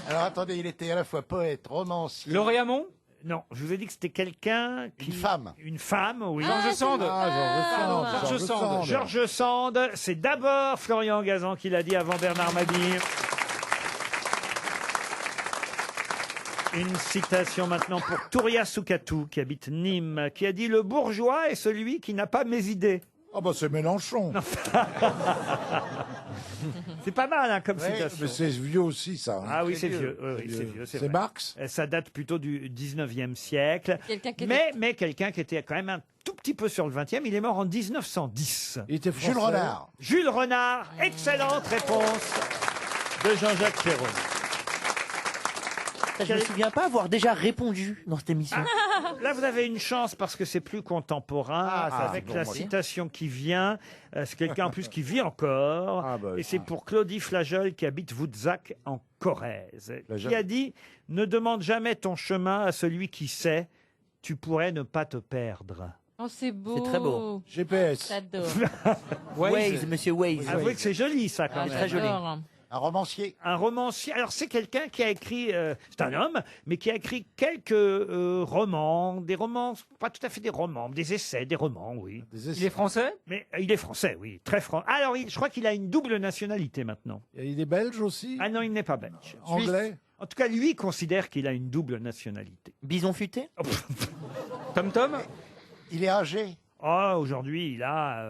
Speaker 13: Alors attendez, il était à la fois poète, romancier.
Speaker 7: Lauréat Hamon.
Speaker 5: Non, je vous ai dit que c'était quelqu'un qui...
Speaker 13: Une femme.
Speaker 5: Une femme, oui.
Speaker 7: Georges Sand.
Speaker 6: Georges Sand.
Speaker 5: Georges Sand, c'est d'abord Florian Gazan qui l'a dit avant Bernard Mabille. Une citation maintenant pour Touria Soukatou, qui habite Nîmes, qui a dit « Le bourgeois est celui qui n'a pas mes idées ».
Speaker 6: Ah bah c'est Mélenchon.
Speaker 5: C'est pas mal hein, comme
Speaker 6: Ouais,
Speaker 5: citation.
Speaker 6: mais c'est vieux aussi, ça. hein.
Speaker 5: Ah oui, c'est vieux. Oui, c'est vieux.
Speaker 6: C'est
Speaker 5: vrai.
Speaker 6: Marx.
Speaker 5: Ça date plutôt du 19e siècle.
Speaker 9: Quelqu'un qui
Speaker 5: Mais quelqu'un qui était quand même un tout petit peu sur le 20e. Il est mort en 1910.
Speaker 6: Il était
Speaker 13: Jules Renard.
Speaker 5: Jules Renard. Excellente réponse de Jean-Jacques Perroni.
Speaker 10: Je me souviens pas avoir déjà répondu dans cette émission.
Speaker 5: Là, vous avez une chance parce que c'est plus contemporain. Avec
Speaker 10: c'est
Speaker 5: la
Speaker 10: bon,
Speaker 5: citation qui vient, c'est quelqu'un en plus qui vit encore. Et c'est pour Claudie Flageol qui habite Voutzac en Corrèze. Qui a dit « Ne demande jamais ton chemin à celui qui sait, tu pourrais ne pas te perdre. »
Speaker 9: Oh, c'est beau.
Speaker 10: C'est très beau.
Speaker 6: GPS.
Speaker 9: J'adore.
Speaker 10: Waze, monsieur Waze.
Speaker 5: Avouez que c'est joli ça quand
Speaker 9: Ah,
Speaker 5: même.
Speaker 10: Très joli.
Speaker 9: j'adore.
Speaker 13: Un romancier.
Speaker 5: Un romancier. Alors c'est quelqu'un qui a écrit, c'est un homme, mais qui a écrit quelques romans, des romans, pas tout à fait des romans, des essais, des romans, oui.
Speaker 7: Il est français?
Speaker 5: Mais il est français, oui, très français. Alors je crois qu'il a une double nationalité maintenant.
Speaker 6: Il est belge aussi.
Speaker 5: Ah non, il n'est pas belge.
Speaker 6: Anglais.
Speaker 5: En tout cas, lui considère qu'il a une double nationalité.
Speaker 10: Bison futé.
Speaker 7: Tom Tom?
Speaker 13: Il est âgé.
Speaker 5: Oh, aujourd'hui, il a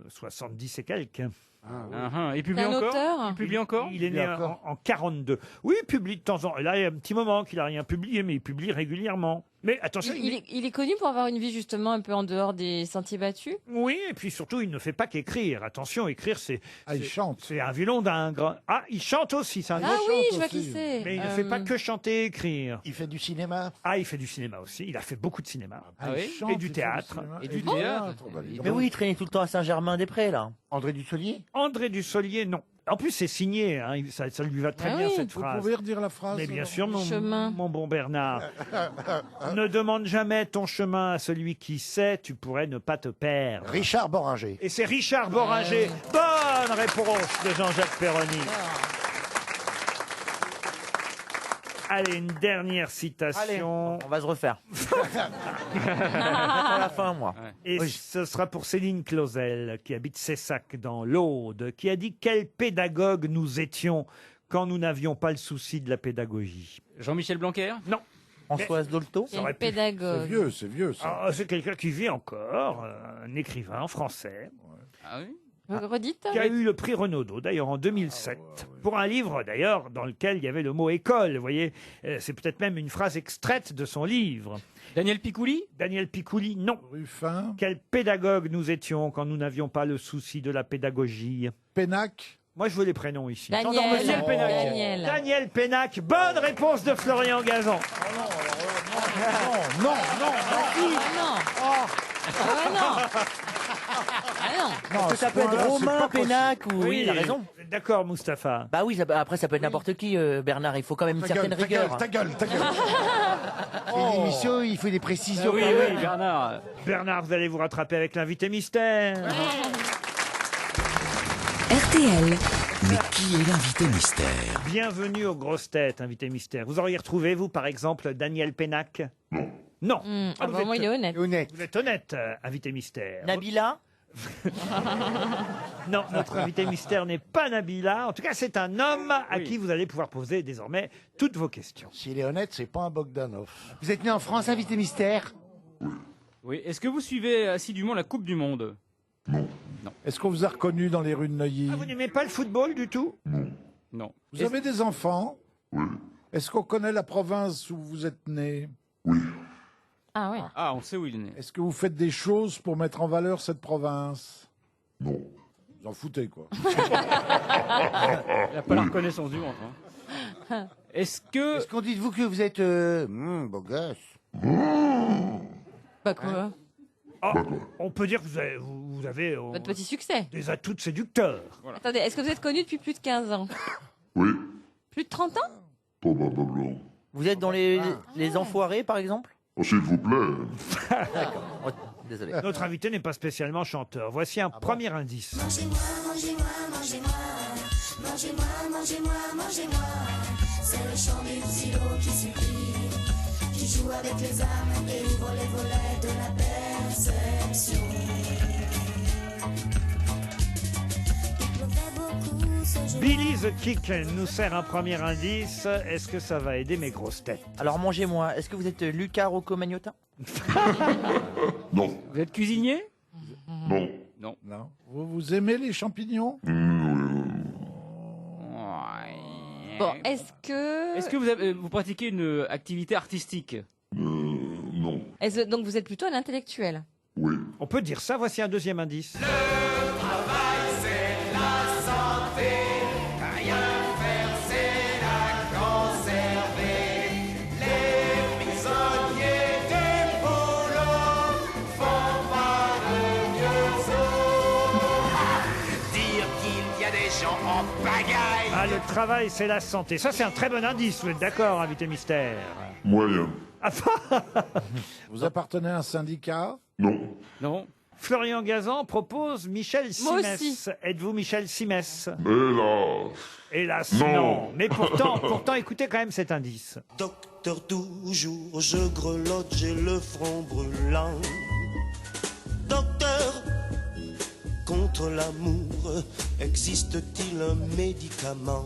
Speaker 5: 70 et quelques.
Speaker 7: Il publie
Speaker 9: C'est un
Speaker 7: encore?
Speaker 9: auteur?
Speaker 7: Il publie encore?
Speaker 5: Il est né en 42. Oui, il publie de temps en temps. Là, il y a un petit moment qu'il n'a rien publié, mais il publie régulièrement. Mais attention,
Speaker 9: Il est connu pour avoir une vie justement un peu en dehors des sentiers battus.
Speaker 5: oui, et puis surtout, il ne fait pas qu'écrire. Attention, écrire, c'est
Speaker 6: il chante.
Speaker 5: C'est un violon d'ingre. Ah, il chante aussi, ça.
Speaker 9: Ah oui, je vois qui c'est.
Speaker 5: Mais il ne fait pas que chanter et écrire.
Speaker 13: Il fait du cinéma.
Speaker 5: Ah, il fait du cinéma aussi. Il a fait beaucoup de cinéma.
Speaker 7: Ah oui?
Speaker 6: chante,
Speaker 5: Et du
Speaker 6: il fait
Speaker 5: théâtre.
Speaker 6: cinéma.
Speaker 7: Et du théâtre?
Speaker 6: bah, dis donc.
Speaker 10: Mais oui, il traînait tout le temps à Saint-Germain-des-Prés, là.
Speaker 13: André Dussolier.
Speaker 5: André Dussolier, non. En plus, c'est signé. Hein. Ça lui va très
Speaker 9: Ah
Speaker 5: bien,
Speaker 9: oui.
Speaker 5: cette
Speaker 6: Vous
Speaker 5: phrase.
Speaker 6: pouvez redire la phrase
Speaker 5: Mais bien
Speaker 6: alors
Speaker 5: sûr,
Speaker 9: Chemin.
Speaker 5: mon bon Bernard. Ne demande jamais ton chemin à celui qui sait, tu pourrais ne pas te perdre.
Speaker 13: Richard Boringer.
Speaker 5: Et c'est Richard Boringer. Bonne réponse de Jean-Jacques Perroni. Allez, une dernière citation.
Speaker 10: Allez, on va se refaire. À la fin, moi.
Speaker 5: Et ce sera pour Céline Clausel, qui habite Cessac dans l'Aude, qui a dit « Quel pédagogue nous étions quand nous n'avions pas le souci de la pédagogie. »
Speaker 7: Jean-Michel Blanquer?
Speaker 5: Non.
Speaker 10: Françoise Dolto?
Speaker 5: Ça aurait pu.
Speaker 9: Pédagogue.
Speaker 6: C'est vieux, ça.
Speaker 5: Ah, c'est quelqu'un qui vit encore, un écrivain français.
Speaker 7: Ah oui?
Speaker 9: Redites.
Speaker 5: Qui a eu le prix Renaudot, d'ailleurs, en 2007, pour un livre, d'ailleurs, dans lequel il y avait le mot école. Vous voyez, c'est peut-être même une phrase extraite de son livre.
Speaker 7: Daniel Picouli?
Speaker 5: Daniel Picouli, non.
Speaker 6: Ruffin.
Speaker 5: Quel pédagogue nous étions quand nous n'avions pas le souci de la pédagogie.
Speaker 6: Pénac.
Speaker 5: Moi, je veux les prénoms ici.
Speaker 9: Daniel.
Speaker 5: Pénac.
Speaker 9: Daniel.
Speaker 5: Daniel Pénac. Bonne réponse de Florian Gazan.
Speaker 6: Non.
Speaker 9: Ah non.
Speaker 10: Parce que ça peut être Romain, Pénac ou... Oui, il a raison.
Speaker 5: D'accord, Mustapha.
Speaker 10: Bah oui, après ça peut être n'importe qui, Bernard. Il faut quand même une certaine rigueur.
Speaker 13: Ta gueule.
Speaker 8: C'est une émission, il faut des précisions.
Speaker 7: Oui,
Speaker 8: quand même.
Speaker 7: oui, Bernard.
Speaker 5: Bernard, vous allez vous rattraper avec l'invité mystère.
Speaker 11: RTL.
Speaker 4: Mais qui est l'invité mystère?
Speaker 5: Bienvenue aux grosses têtes, invité mystère. Vous auriez retrouvé, vous, par exemple, Daniel Pénac? Non.
Speaker 9: Ah bah, moi, il est honnête.
Speaker 5: Vous êtes honnête, invité mystère.
Speaker 10: Nabila?
Speaker 5: Non, notre invité mystère n'est pas Nabila. En tout cas, c'est un homme à qui vous allez pouvoir poser désormais toutes vos questions.
Speaker 13: S'il est honnête, c'est pas un Bogdanov.
Speaker 8: Vous êtes né en France, invité mystère?
Speaker 7: Oui. Est-ce que vous suivez assidûment la Coupe du Monde?
Speaker 6: Est-ce qu'on vous a reconnu dans les rues de Neuilly?
Speaker 5: Ah, vous n'aimez pas le football du tout?
Speaker 7: Non.
Speaker 6: Vous avez des enfants? Oui. Est-ce qu'on connaît la province où vous êtes né?
Speaker 9: Ah oui.
Speaker 7: Ah, on sait où il est né.
Speaker 6: Est-ce que vous faites des choses pour mettre en valeur cette province? Non. Vous en foutez, quoi.
Speaker 7: Il n'a pas la reconnaissance du monde. Hein. Est-ce
Speaker 8: qu'on dit de vous que vous êtes beau gosse?
Speaker 9: Bah quoi?
Speaker 5: On peut dire que vous avez
Speaker 9: Votre petit succès.
Speaker 5: des atouts de séducteurs.
Speaker 9: Attendez, est-ce que vous êtes connu depuis plus de 15 ans?
Speaker 16: Oui.
Speaker 9: Plus de 30 ans?
Speaker 16: Probablement.
Speaker 10: Vous êtes dans les enfoirés, par exemple?
Speaker 16: Oh, s'il vous plaît.
Speaker 10: D'accord. Oh, désolé.
Speaker 5: Notre invité n'est pas spécialement chanteur. Voici un premier indice.
Speaker 17: Mangez-moi, mangez-moi, mangez-moi. Mangez-moi, mangez-moi, mangez-moi. C'est le chant du silo qui supplie, qui joue avec les âmes et ouvre les volets de la perception. Il pleuvait beaucoup
Speaker 5: Billy the Kick nous sert un premier indice. Est-ce que ça va aider mes grosses têtes?
Speaker 10: Alors mangez-moi. Est-ce que vous êtes Luca Rocco Magnotta?
Speaker 16: Non.
Speaker 7: Vous êtes cuisinier?
Speaker 16: Non.
Speaker 7: Non.
Speaker 6: Non. Vous aimez les champignons?
Speaker 9: Bon, est-ce que
Speaker 7: vous pratiquez une activité artistique?
Speaker 16: Non.
Speaker 9: donc vous êtes plutôt un intellectuel?
Speaker 16: Oui.
Speaker 5: On peut dire ça, voici un deuxième indice.
Speaker 17: Travail, c'est la santé. Rien faire, c'est la conserver. Les prisonniers des boulots font pas de mieux dire qu'il y a des gens en pagaille.
Speaker 5: Ah, le travail, c'est la santé. Ça, c'est un très bon indice, vous êtes d'accord, invité mystère?
Speaker 16: Moyen.
Speaker 6: Vous appartenez à un syndicat?
Speaker 16: Non.
Speaker 7: Non.
Speaker 5: Florian Gazan propose Michel
Speaker 9: Moi
Speaker 5: Simès.
Speaker 9: aussi.
Speaker 5: Êtes-vous Michel Simès?
Speaker 16: Hélas.
Speaker 5: Hélas,
Speaker 16: Non.
Speaker 5: non. Mais pourtant, écoutez quand même cet indice.
Speaker 17: Docteur, toujours je grelotte, j'ai le front brûlant. Docteur, contre l'amour, existe-t-il un médicament?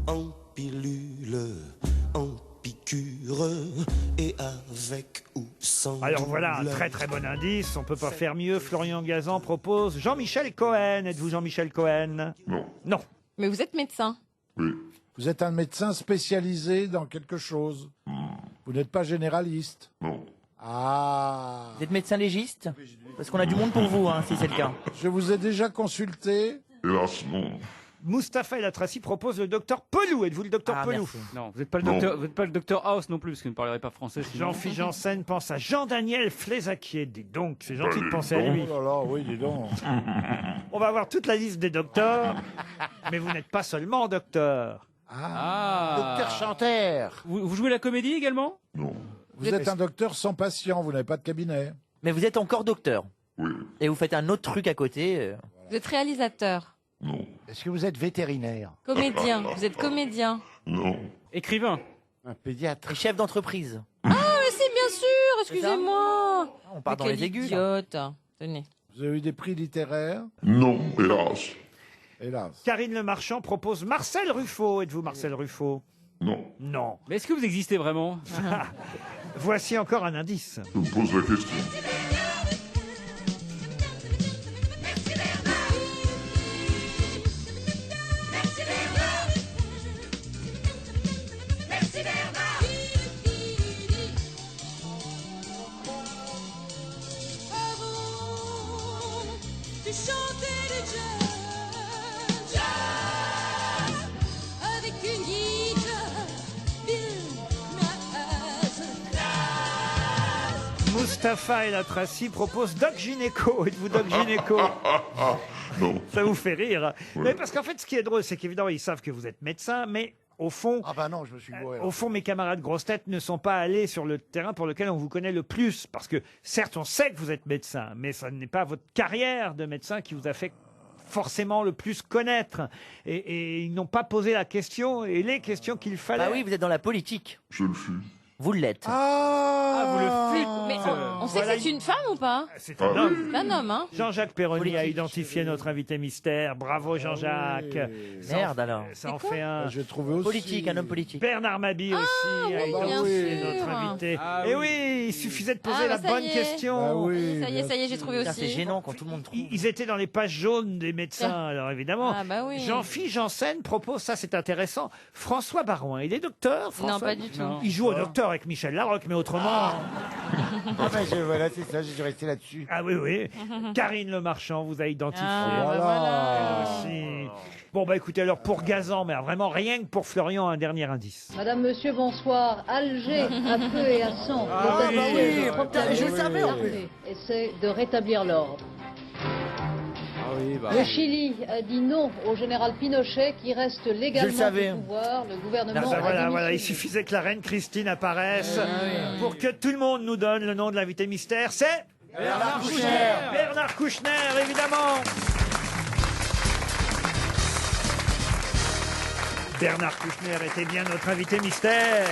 Speaker 17: En pilule, en piqûre, et avec ou sans
Speaker 5: Alors voilà un
Speaker 17: douleur.
Speaker 5: très très bon indice, on peut pas faire mieux. Florian Gazan propose Jean-Michel Cohen. Êtes-vous Jean-Michel Cohen?
Speaker 16: Non.
Speaker 5: Non.
Speaker 9: Mais vous êtes médecin?
Speaker 16: Oui.
Speaker 6: Vous êtes un médecin spécialisé dans quelque chose? Vous n'êtes pas généraliste?
Speaker 16: Non.
Speaker 6: Ah.
Speaker 10: Vous êtes médecin légiste? Parce qu'on a du monde pour vous, hein, si c'est le cas.
Speaker 6: Je vous ai déjà consulté?
Speaker 16: Hélas, non.
Speaker 5: Mustapha El Atrassi propose le docteur Pelou. Êtes-vous le docteur Pelou?
Speaker 7: Non, vous n'êtes pas,
Speaker 16: Non.
Speaker 7: vous êtes pas le docteur House non plus, parce que vous ne parlerez pas français. sinon.
Speaker 5: Jean-Philippe Janssen pense à Jean-Daniel Flézaquier. Dis donc, c'est gentil de penser à
Speaker 16: donc.
Speaker 5: lui.
Speaker 6: Oh là là, oui, dis donc.
Speaker 5: On va avoir toute la liste des docteurs, mais vous n'êtes pas seulement docteur.
Speaker 10: Docteur Chanteur.
Speaker 7: Vous jouez la comédie également?
Speaker 16: Non.
Speaker 6: Vous êtes un docteur sans patient, vous n'avez pas de cabinet.
Speaker 10: Mais vous êtes encore docteur.
Speaker 16: Oui.
Speaker 10: Et vous faites un autre truc à côté.
Speaker 9: Vous êtes réalisateur?
Speaker 16: Non.
Speaker 13: Est-ce que vous êtes vétérinaire?
Speaker 9: Comédien? Vous êtes comédien?
Speaker 16: Non.
Speaker 7: Écrivain?
Speaker 13: Un pédiatre?
Speaker 10: Et chef d'entreprise.
Speaker 9: Ah, mais c'est bien sûr, excusez-moi.
Speaker 10: On part
Speaker 9: Mais
Speaker 10: dans
Speaker 9: quel
Speaker 10: les aigus. là.
Speaker 9: idiote. Tenez.
Speaker 6: Vous avez eu des prix littéraires?
Speaker 16: Non. Hélas.
Speaker 6: Hélas.
Speaker 5: Karine Le Marchand propose Marcel Ruffo. Êtes-vous Marcel Ruffo?
Speaker 16: Non.
Speaker 5: Non.
Speaker 7: Mais est-ce que vous existez vraiment?
Speaker 5: Voici encore un indice.
Speaker 16: Je me pose la question.
Speaker 17: Tu chantais le jazz, jazz, avec une guitare bien naze.
Speaker 5: Mustapha El Atrassi propose Doc Gynéco. Êtes-vous Doc Gynéco?
Speaker 16: Non.
Speaker 5: Ça vous fait rire.
Speaker 16: Ouais.
Speaker 5: Mais parce qu'en fait, ce qui est drôle, c'est qu'évidemment, ils savent que vous êtes médecin, mais au fond,
Speaker 13: Ah bah non, je me suis gouré.
Speaker 5: au fond, mes camarades grosses têtes ne sont pas allés sur le terrain pour lequel on vous connaît le plus. Parce que, certes, on sait que vous êtes médecin, mais ce n'est pas votre carrière de médecin qui vous a fait forcément le plus connaître. Et ils n'ont pas posé la question et les questions qu'il fallait.
Speaker 10: Bah oui, vous êtes dans la politique.
Speaker 16: Je le suis.
Speaker 10: Vous l'êtes.
Speaker 6: Ah,
Speaker 5: vous le faites.
Speaker 9: Mais on sait
Speaker 5: Voilà
Speaker 9: que c'est une femme ou pas?
Speaker 5: C'est un homme.
Speaker 9: C'est un homme, hein?
Speaker 5: Jean-Jacques Perroni
Speaker 10: Politique.
Speaker 5: a identifié notre invité mystère. Bravo Jean-Jacques. Ça en-
Speaker 10: Merde alors.
Speaker 5: Ça en fait un.
Speaker 6: J'ai trouvé aussi.
Speaker 10: Politique, un homme politique.
Speaker 5: Bernard Mabie aussi a
Speaker 9: oui, bien
Speaker 5: identifié
Speaker 9: sûr.
Speaker 5: notre invité.
Speaker 7: Ah
Speaker 5: Et
Speaker 7: oui.
Speaker 5: oui, il suffisait de poser
Speaker 9: Ah,
Speaker 5: la
Speaker 9: bah, ça
Speaker 5: bonne
Speaker 9: y est.
Speaker 5: question.
Speaker 6: Ah oui.
Speaker 9: Ça y est, j'ai trouvé
Speaker 10: Putain, c'est
Speaker 9: aussi.
Speaker 10: gênant quand tout le monde trouve.
Speaker 5: Ils étaient dans les pages jaunes des médecins, alors évidemment.
Speaker 9: Ah bah oui.
Speaker 5: Jean-Philippe Janssen propose, ça c'est intéressant, François Barouin. Il est docteur, François?
Speaker 9: Non, pas du tout.
Speaker 7: Non.
Speaker 5: Il joue au docteur avec Michel Larocque, mais autrement...
Speaker 13: Ah bah voilà, c'est ça, j'ai dû rester là-dessus.
Speaker 5: Ah oui, oui. Karine Le Marchand vous a identifié.
Speaker 9: Ah, bah
Speaker 6: Voilà.
Speaker 5: Aussi. Bon, bah écoutez, alors pour Gazan, mais vraiment rien que pour Florian, un dernier indice.
Speaker 18: Madame, monsieur, bonsoir. Alger, à feu et à sang.
Speaker 10: Ah,
Speaker 18: Les
Speaker 10: bah
Speaker 18: Algériens
Speaker 10: oui,
Speaker 18: se
Speaker 10: putain,
Speaker 18: proclament
Speaker 10: je le savais, en plus.
Speaker 18: essaient de rétablir l'ordre.
Speaker 7: Ah oui, bah.
Speaker 18: Le Chili a dit non au général Pinochet qui reste légalement
Speaker 10: savais.
Speaker 18: au pouvoir. Le gouvernement
Speaker 5: Ah,
Speaker 18: a
Speaker 5: voilà,
Speaker 18: démissionné.
Speaker 5: voilà, il suffisait que la reine Christine apparaisse pour que tout le monde nous donne le nom de l'invité mystère. C'est
Speaker 10: Bernard Kouchner.
Speaker 5: Bernard Kouchner, évidemment. Bernard Kouchner était bien notre invité mystère.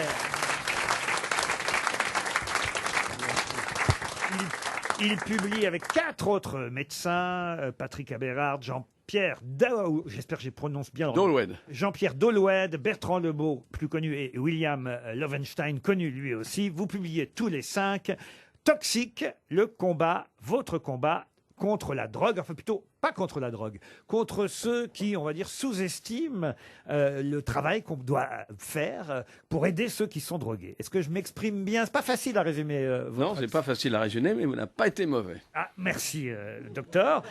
Speaker 5: Il publie avec 4 autres médecins, Patrick Abérard, Jean-Pierre Daou, j'espère que je prononce bien.
Speaker 19: Doloued.
Speaker 5: Jean-Pierre Doloued, Bertrand Lebeau, plus connu, et William Lovenstein, connu lui aussi. Vous publiez tous les 5 Toxique, le combat, votre combat contre la drogue, enfin plutôt pas contre la drogue, contre ceux qui, on va dire, sous-estiment le travail qu'on doit faire pour aider ceux qui sont drogués. Est-ce que je m'exprime bien? C'est pas facile à résumer.
Speaker 19: Non, c'est pas facile à résumer, mais vous n'avez pas été mauvais.
Speaker 5: Ah, merci, docteur.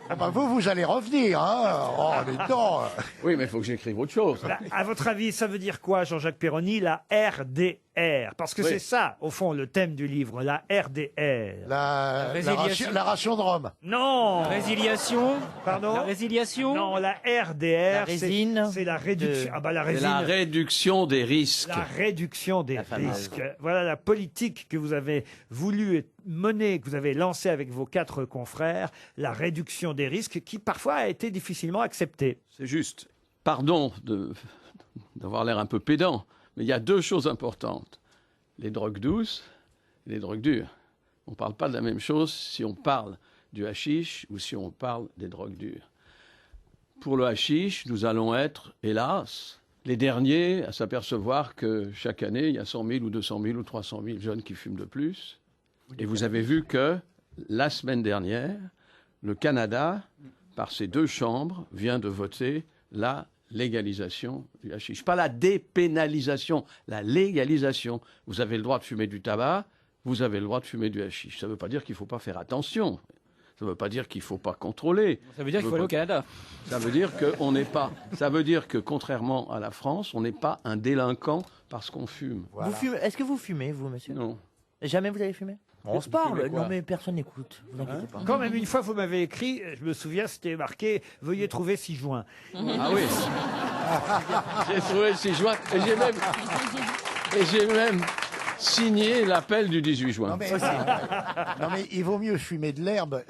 Speaker 13: Ah bah vous allez revenir, hein. Oh, les dents.
Speaker 19: Oui, mais il faut que j'écrive autre chose.
Speaker 5: Là, à votre avis, ça veut dire quoi, Jean-Jacques Perroni, la RDR? Parce que
Speaker 19: Oui.
Speaker 5: c'est ça, au fond, le thème du livre, la RDR.
Speaker 13: La ration de Rome.
Speaker 5: Non.
Speaker 7: Résiliation.
Speaker 5: Pardon.
Speaker 7: La résiliation.
Speaker 5: Non, la RDR,
Speaker 10: La résine
Speaker 5: c'est la réduction. Ah bah la
Speaker 19: C'est
Speaker 5: résine.
Speaker 19: la réduction des risques.
Speaker 5: La réduction des
Speaker 10: fameuse.
Speaker 5: risques. Voilà la politique que vous avez voulu mener, que vous avez lancée avec vos 4 confrères, la réduction des risques, qui parfois a été difficilement acceptée.
Speaker 19: C'est juste. Pardon d'avoir l'air un peu pédant, mais il y a 2 choses importantes. Les drogues douces et les drogues dures. On ne parle pas de la même chose si on parle du hashish ou si on parle des drogues dures. Pour le hashish, nous allons être, hélas, les derniers à s'apercevoir que chaque année, il y a 100 000 ou 200 000 ou 300 000 jeunes qui fument de plus. Et vous avez vu que la semaine dernière, le Canada, par ses 2 chambres, vient de voter la légalisation du hashish. Pas la dépénalisation, la légalisation. Vous avez le droit de fumer du tabac, vous avez le droit de fumer du hashish. Ça ne veut pas dire qu'il ne faut pas faire attention. Ça ne veut pas dire qu'il ne faut pas contrôler.
Speaker 7: Ça veut dire qu'il faut aller au Canada.
Speaker 19: Ça veut dire qu'on n'est pas. Ça veut dire que contrairement à la France, on n'est pas un délinquant parce qu'on fume.
Speaker 10: Vous fumez. Est-ce que vous fumez, vous, monsieur?
Speaker 19: Non.
Speaker 10: Jamais vous avez fumé? On se parle.
Speaker 19: fumez quoi?
Speaker 10: Non, mais personne n'écoute. Vous inquiétez pas.
Speaker 5: Quand même, une fois, vous m'avez écrit, je me souviens, c'était marqué « Veuillez trouver 6 juin ».
Speaker 19: Ah oui. J'ai trouvé le 6 juin et j'ai même signé l'appel du 18 juin.
Speaker 13: Non mais il vaut mieux fumer de l'herbe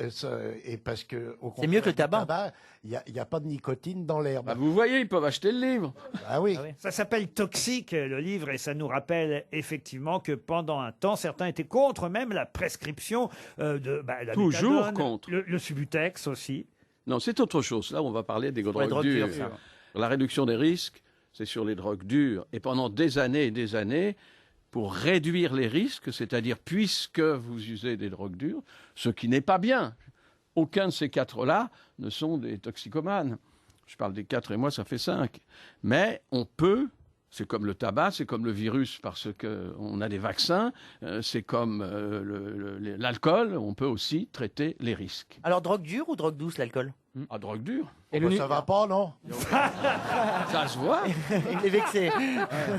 Speaker 13: et parce que
Speaker 10: C'est mieux que le tabac.
Speaker 13: Il y a pas de nicotine dans l'herbe.
Speaker 19: Bah, vous voyez, ils peuvent acheter le livre.
Speaker 13: Ah oui.
Speaker 5: Ça s'appelle Toxique, le livre, et ça nous rappelle effectivement que pendant un temps, certains étaient contre même la prescription de la
Speaker 19: Toujours
Speaker 5: méthadone,
Speaker 19: contre.
Speaker 5: le Subutex aussi.
Speaker 19: Non, c'est autre chose. Là, on va parler des drogues
Speaker 10: drogues
Speaker 19: dures.
Speaker 10: dures,
Speaker 19: La réduction des risques, c'est sur les drogues dures. Et pendant des années et des années, pour réduire les risques, c'est-à-dire puisque vous usez des drogues dures, ce qui n'est pas bien. Aucun de ces 4-là ne sont des toxicomanes. Je parle des 4 et moi, ça fait 5. Mais on peut, c'est comme le tabac, c'est comme le virus parce qu'on a des vaccins, c'est comme l'alcool, on peut aussi traiter les risques.
Speaker 10: Alors, drogue dure ou drogue douce, l'alcool?
Speaker 19: À drogue dure.
Speaker 13: Et ça va pas, non?
Speaker 19: Ça se voit.
Speaker 10: Il est vexé.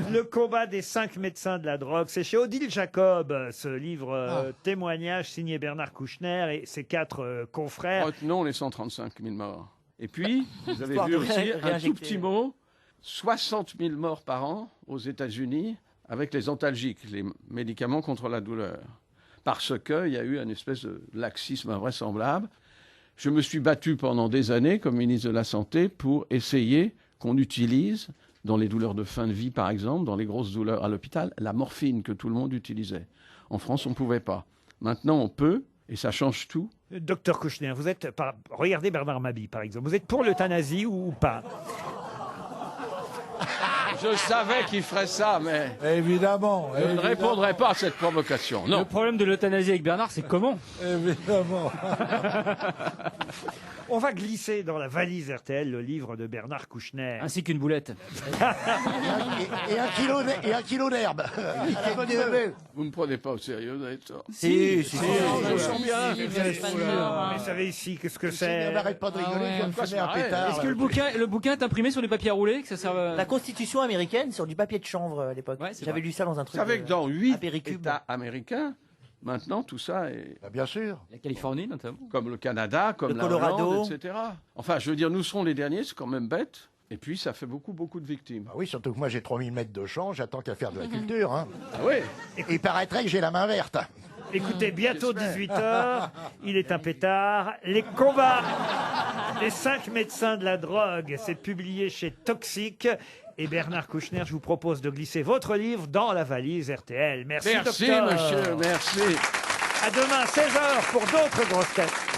Speaker 5: Le combat des 5 médecins de la drogue, c'est chez Odile Jacob, ce livre témoignage signé Bernard Kouchner et ses 4 confrères.
Speaker 19: Retenons les 135 000 morts. Et puis, vous avez
Speaker 10: Histoire
Speaker 19: vu
Speaker 10: de
Speaker 19: aussi un
Speaker 10: réinjecter.
Speaker 19: tout petit mot, 60 000 morts par an aux États-Unis avec les antalgiques, les médicaments contre la douleur. Parce qu'il y a eu une espèce de laxisme invraisemblable. Je me suis battu pendant des années comme ministre de la Santé pour essayer qu'on utilise, dans les douleurs de fin de vie par exemple, dans les grosses douleurs à l'hôpital, la morphine que tout le monde utilisait. En France, on ne pouvait pas. Maintenant, on peut, et ça change tout.
Speaker 5: Docteur Kouchner, vous êtes, regardez Bernard Mabille par exemple, vous êtes pour l'euthanasie ou pas?
Speaker 19: Je savais qu'il ferait ça, mais
Speaker 6: Évidemment.
Speaker 19: je ne répondrai pas à cette provocation. Non.
Speaker 7: Le problème de l'euthanasie avec Bernard, c'est comment?
Speaker 6: Évidemment.
Speaker 5: On va glisser dans la valise RTL le livre de Bernard Kouchner.
Speaker 7: Ainsi qu'une boulette.
Speaker 13: et un kilo d'herbe.
Speaker 19: Vous ne me prenez pas au sérieux, vous avez tort.
Speaker 10: Si.
Speaker 19: Je sens bien.
Speaker 5: Mais vous savez ici, qu'est-ce que c'est?
Speaker 13: Arrête pas de rigoler, je viens de fumer un pétard.
Speaker 7: Est-ce que le bouquin est imprimé sur des papiers à rouler, que ça serve
Speaker 10: La Constitution américaine sur du papier de chanvre à l'époque.
Speaker 7: Ouais, c'est
Speaker 10: J'avais
Speaker 7: vrai.
Speaker 10: lu ça dans un
Speaker 19: Vous
Speaker 10: truc.
Speaker 19: savez que dans 8
Speaker 10: Apéricube.
Speaker 19: États américains, maintenant, tout ça est
Speaker 13: Bien sûr.
Speaker 7: La Californie, notamment.
Speaker 19: comme le Canada, comme
Speaker 10: Le
Speaker 19: la
Speaker 10: Colorado.
Speaker 19: Hollande, etc. Enfin, je veux dire, nous serons les derniers, c'est quand même bête. Et puis, ça fait beaucoup, beaucoup de victimes.
Speaker 13: Ah oui, surtout que moi j'ai 3000 mètres de champ, j'attends qu'à faire de la culture. Hein.
Speaker 19: Ah oui.
Speaker 13: Et il paraîtrait que j'ai la main verte.
Speaker 5: Écoutez, bientôt 18h, il est un pétard. Les combats des 5 médecins de la drogue, c'est publié chez Toxique. Et Bernard Kouchner, je vous propose de glisser votre livre dans la valise RTL. Merci,
Speaker 19: Merci,
Speaker 5: docteur.
Speaker 19: monsieur, merci.
Speaker 5: À demain, 16h, pour d'autres grosses têtes.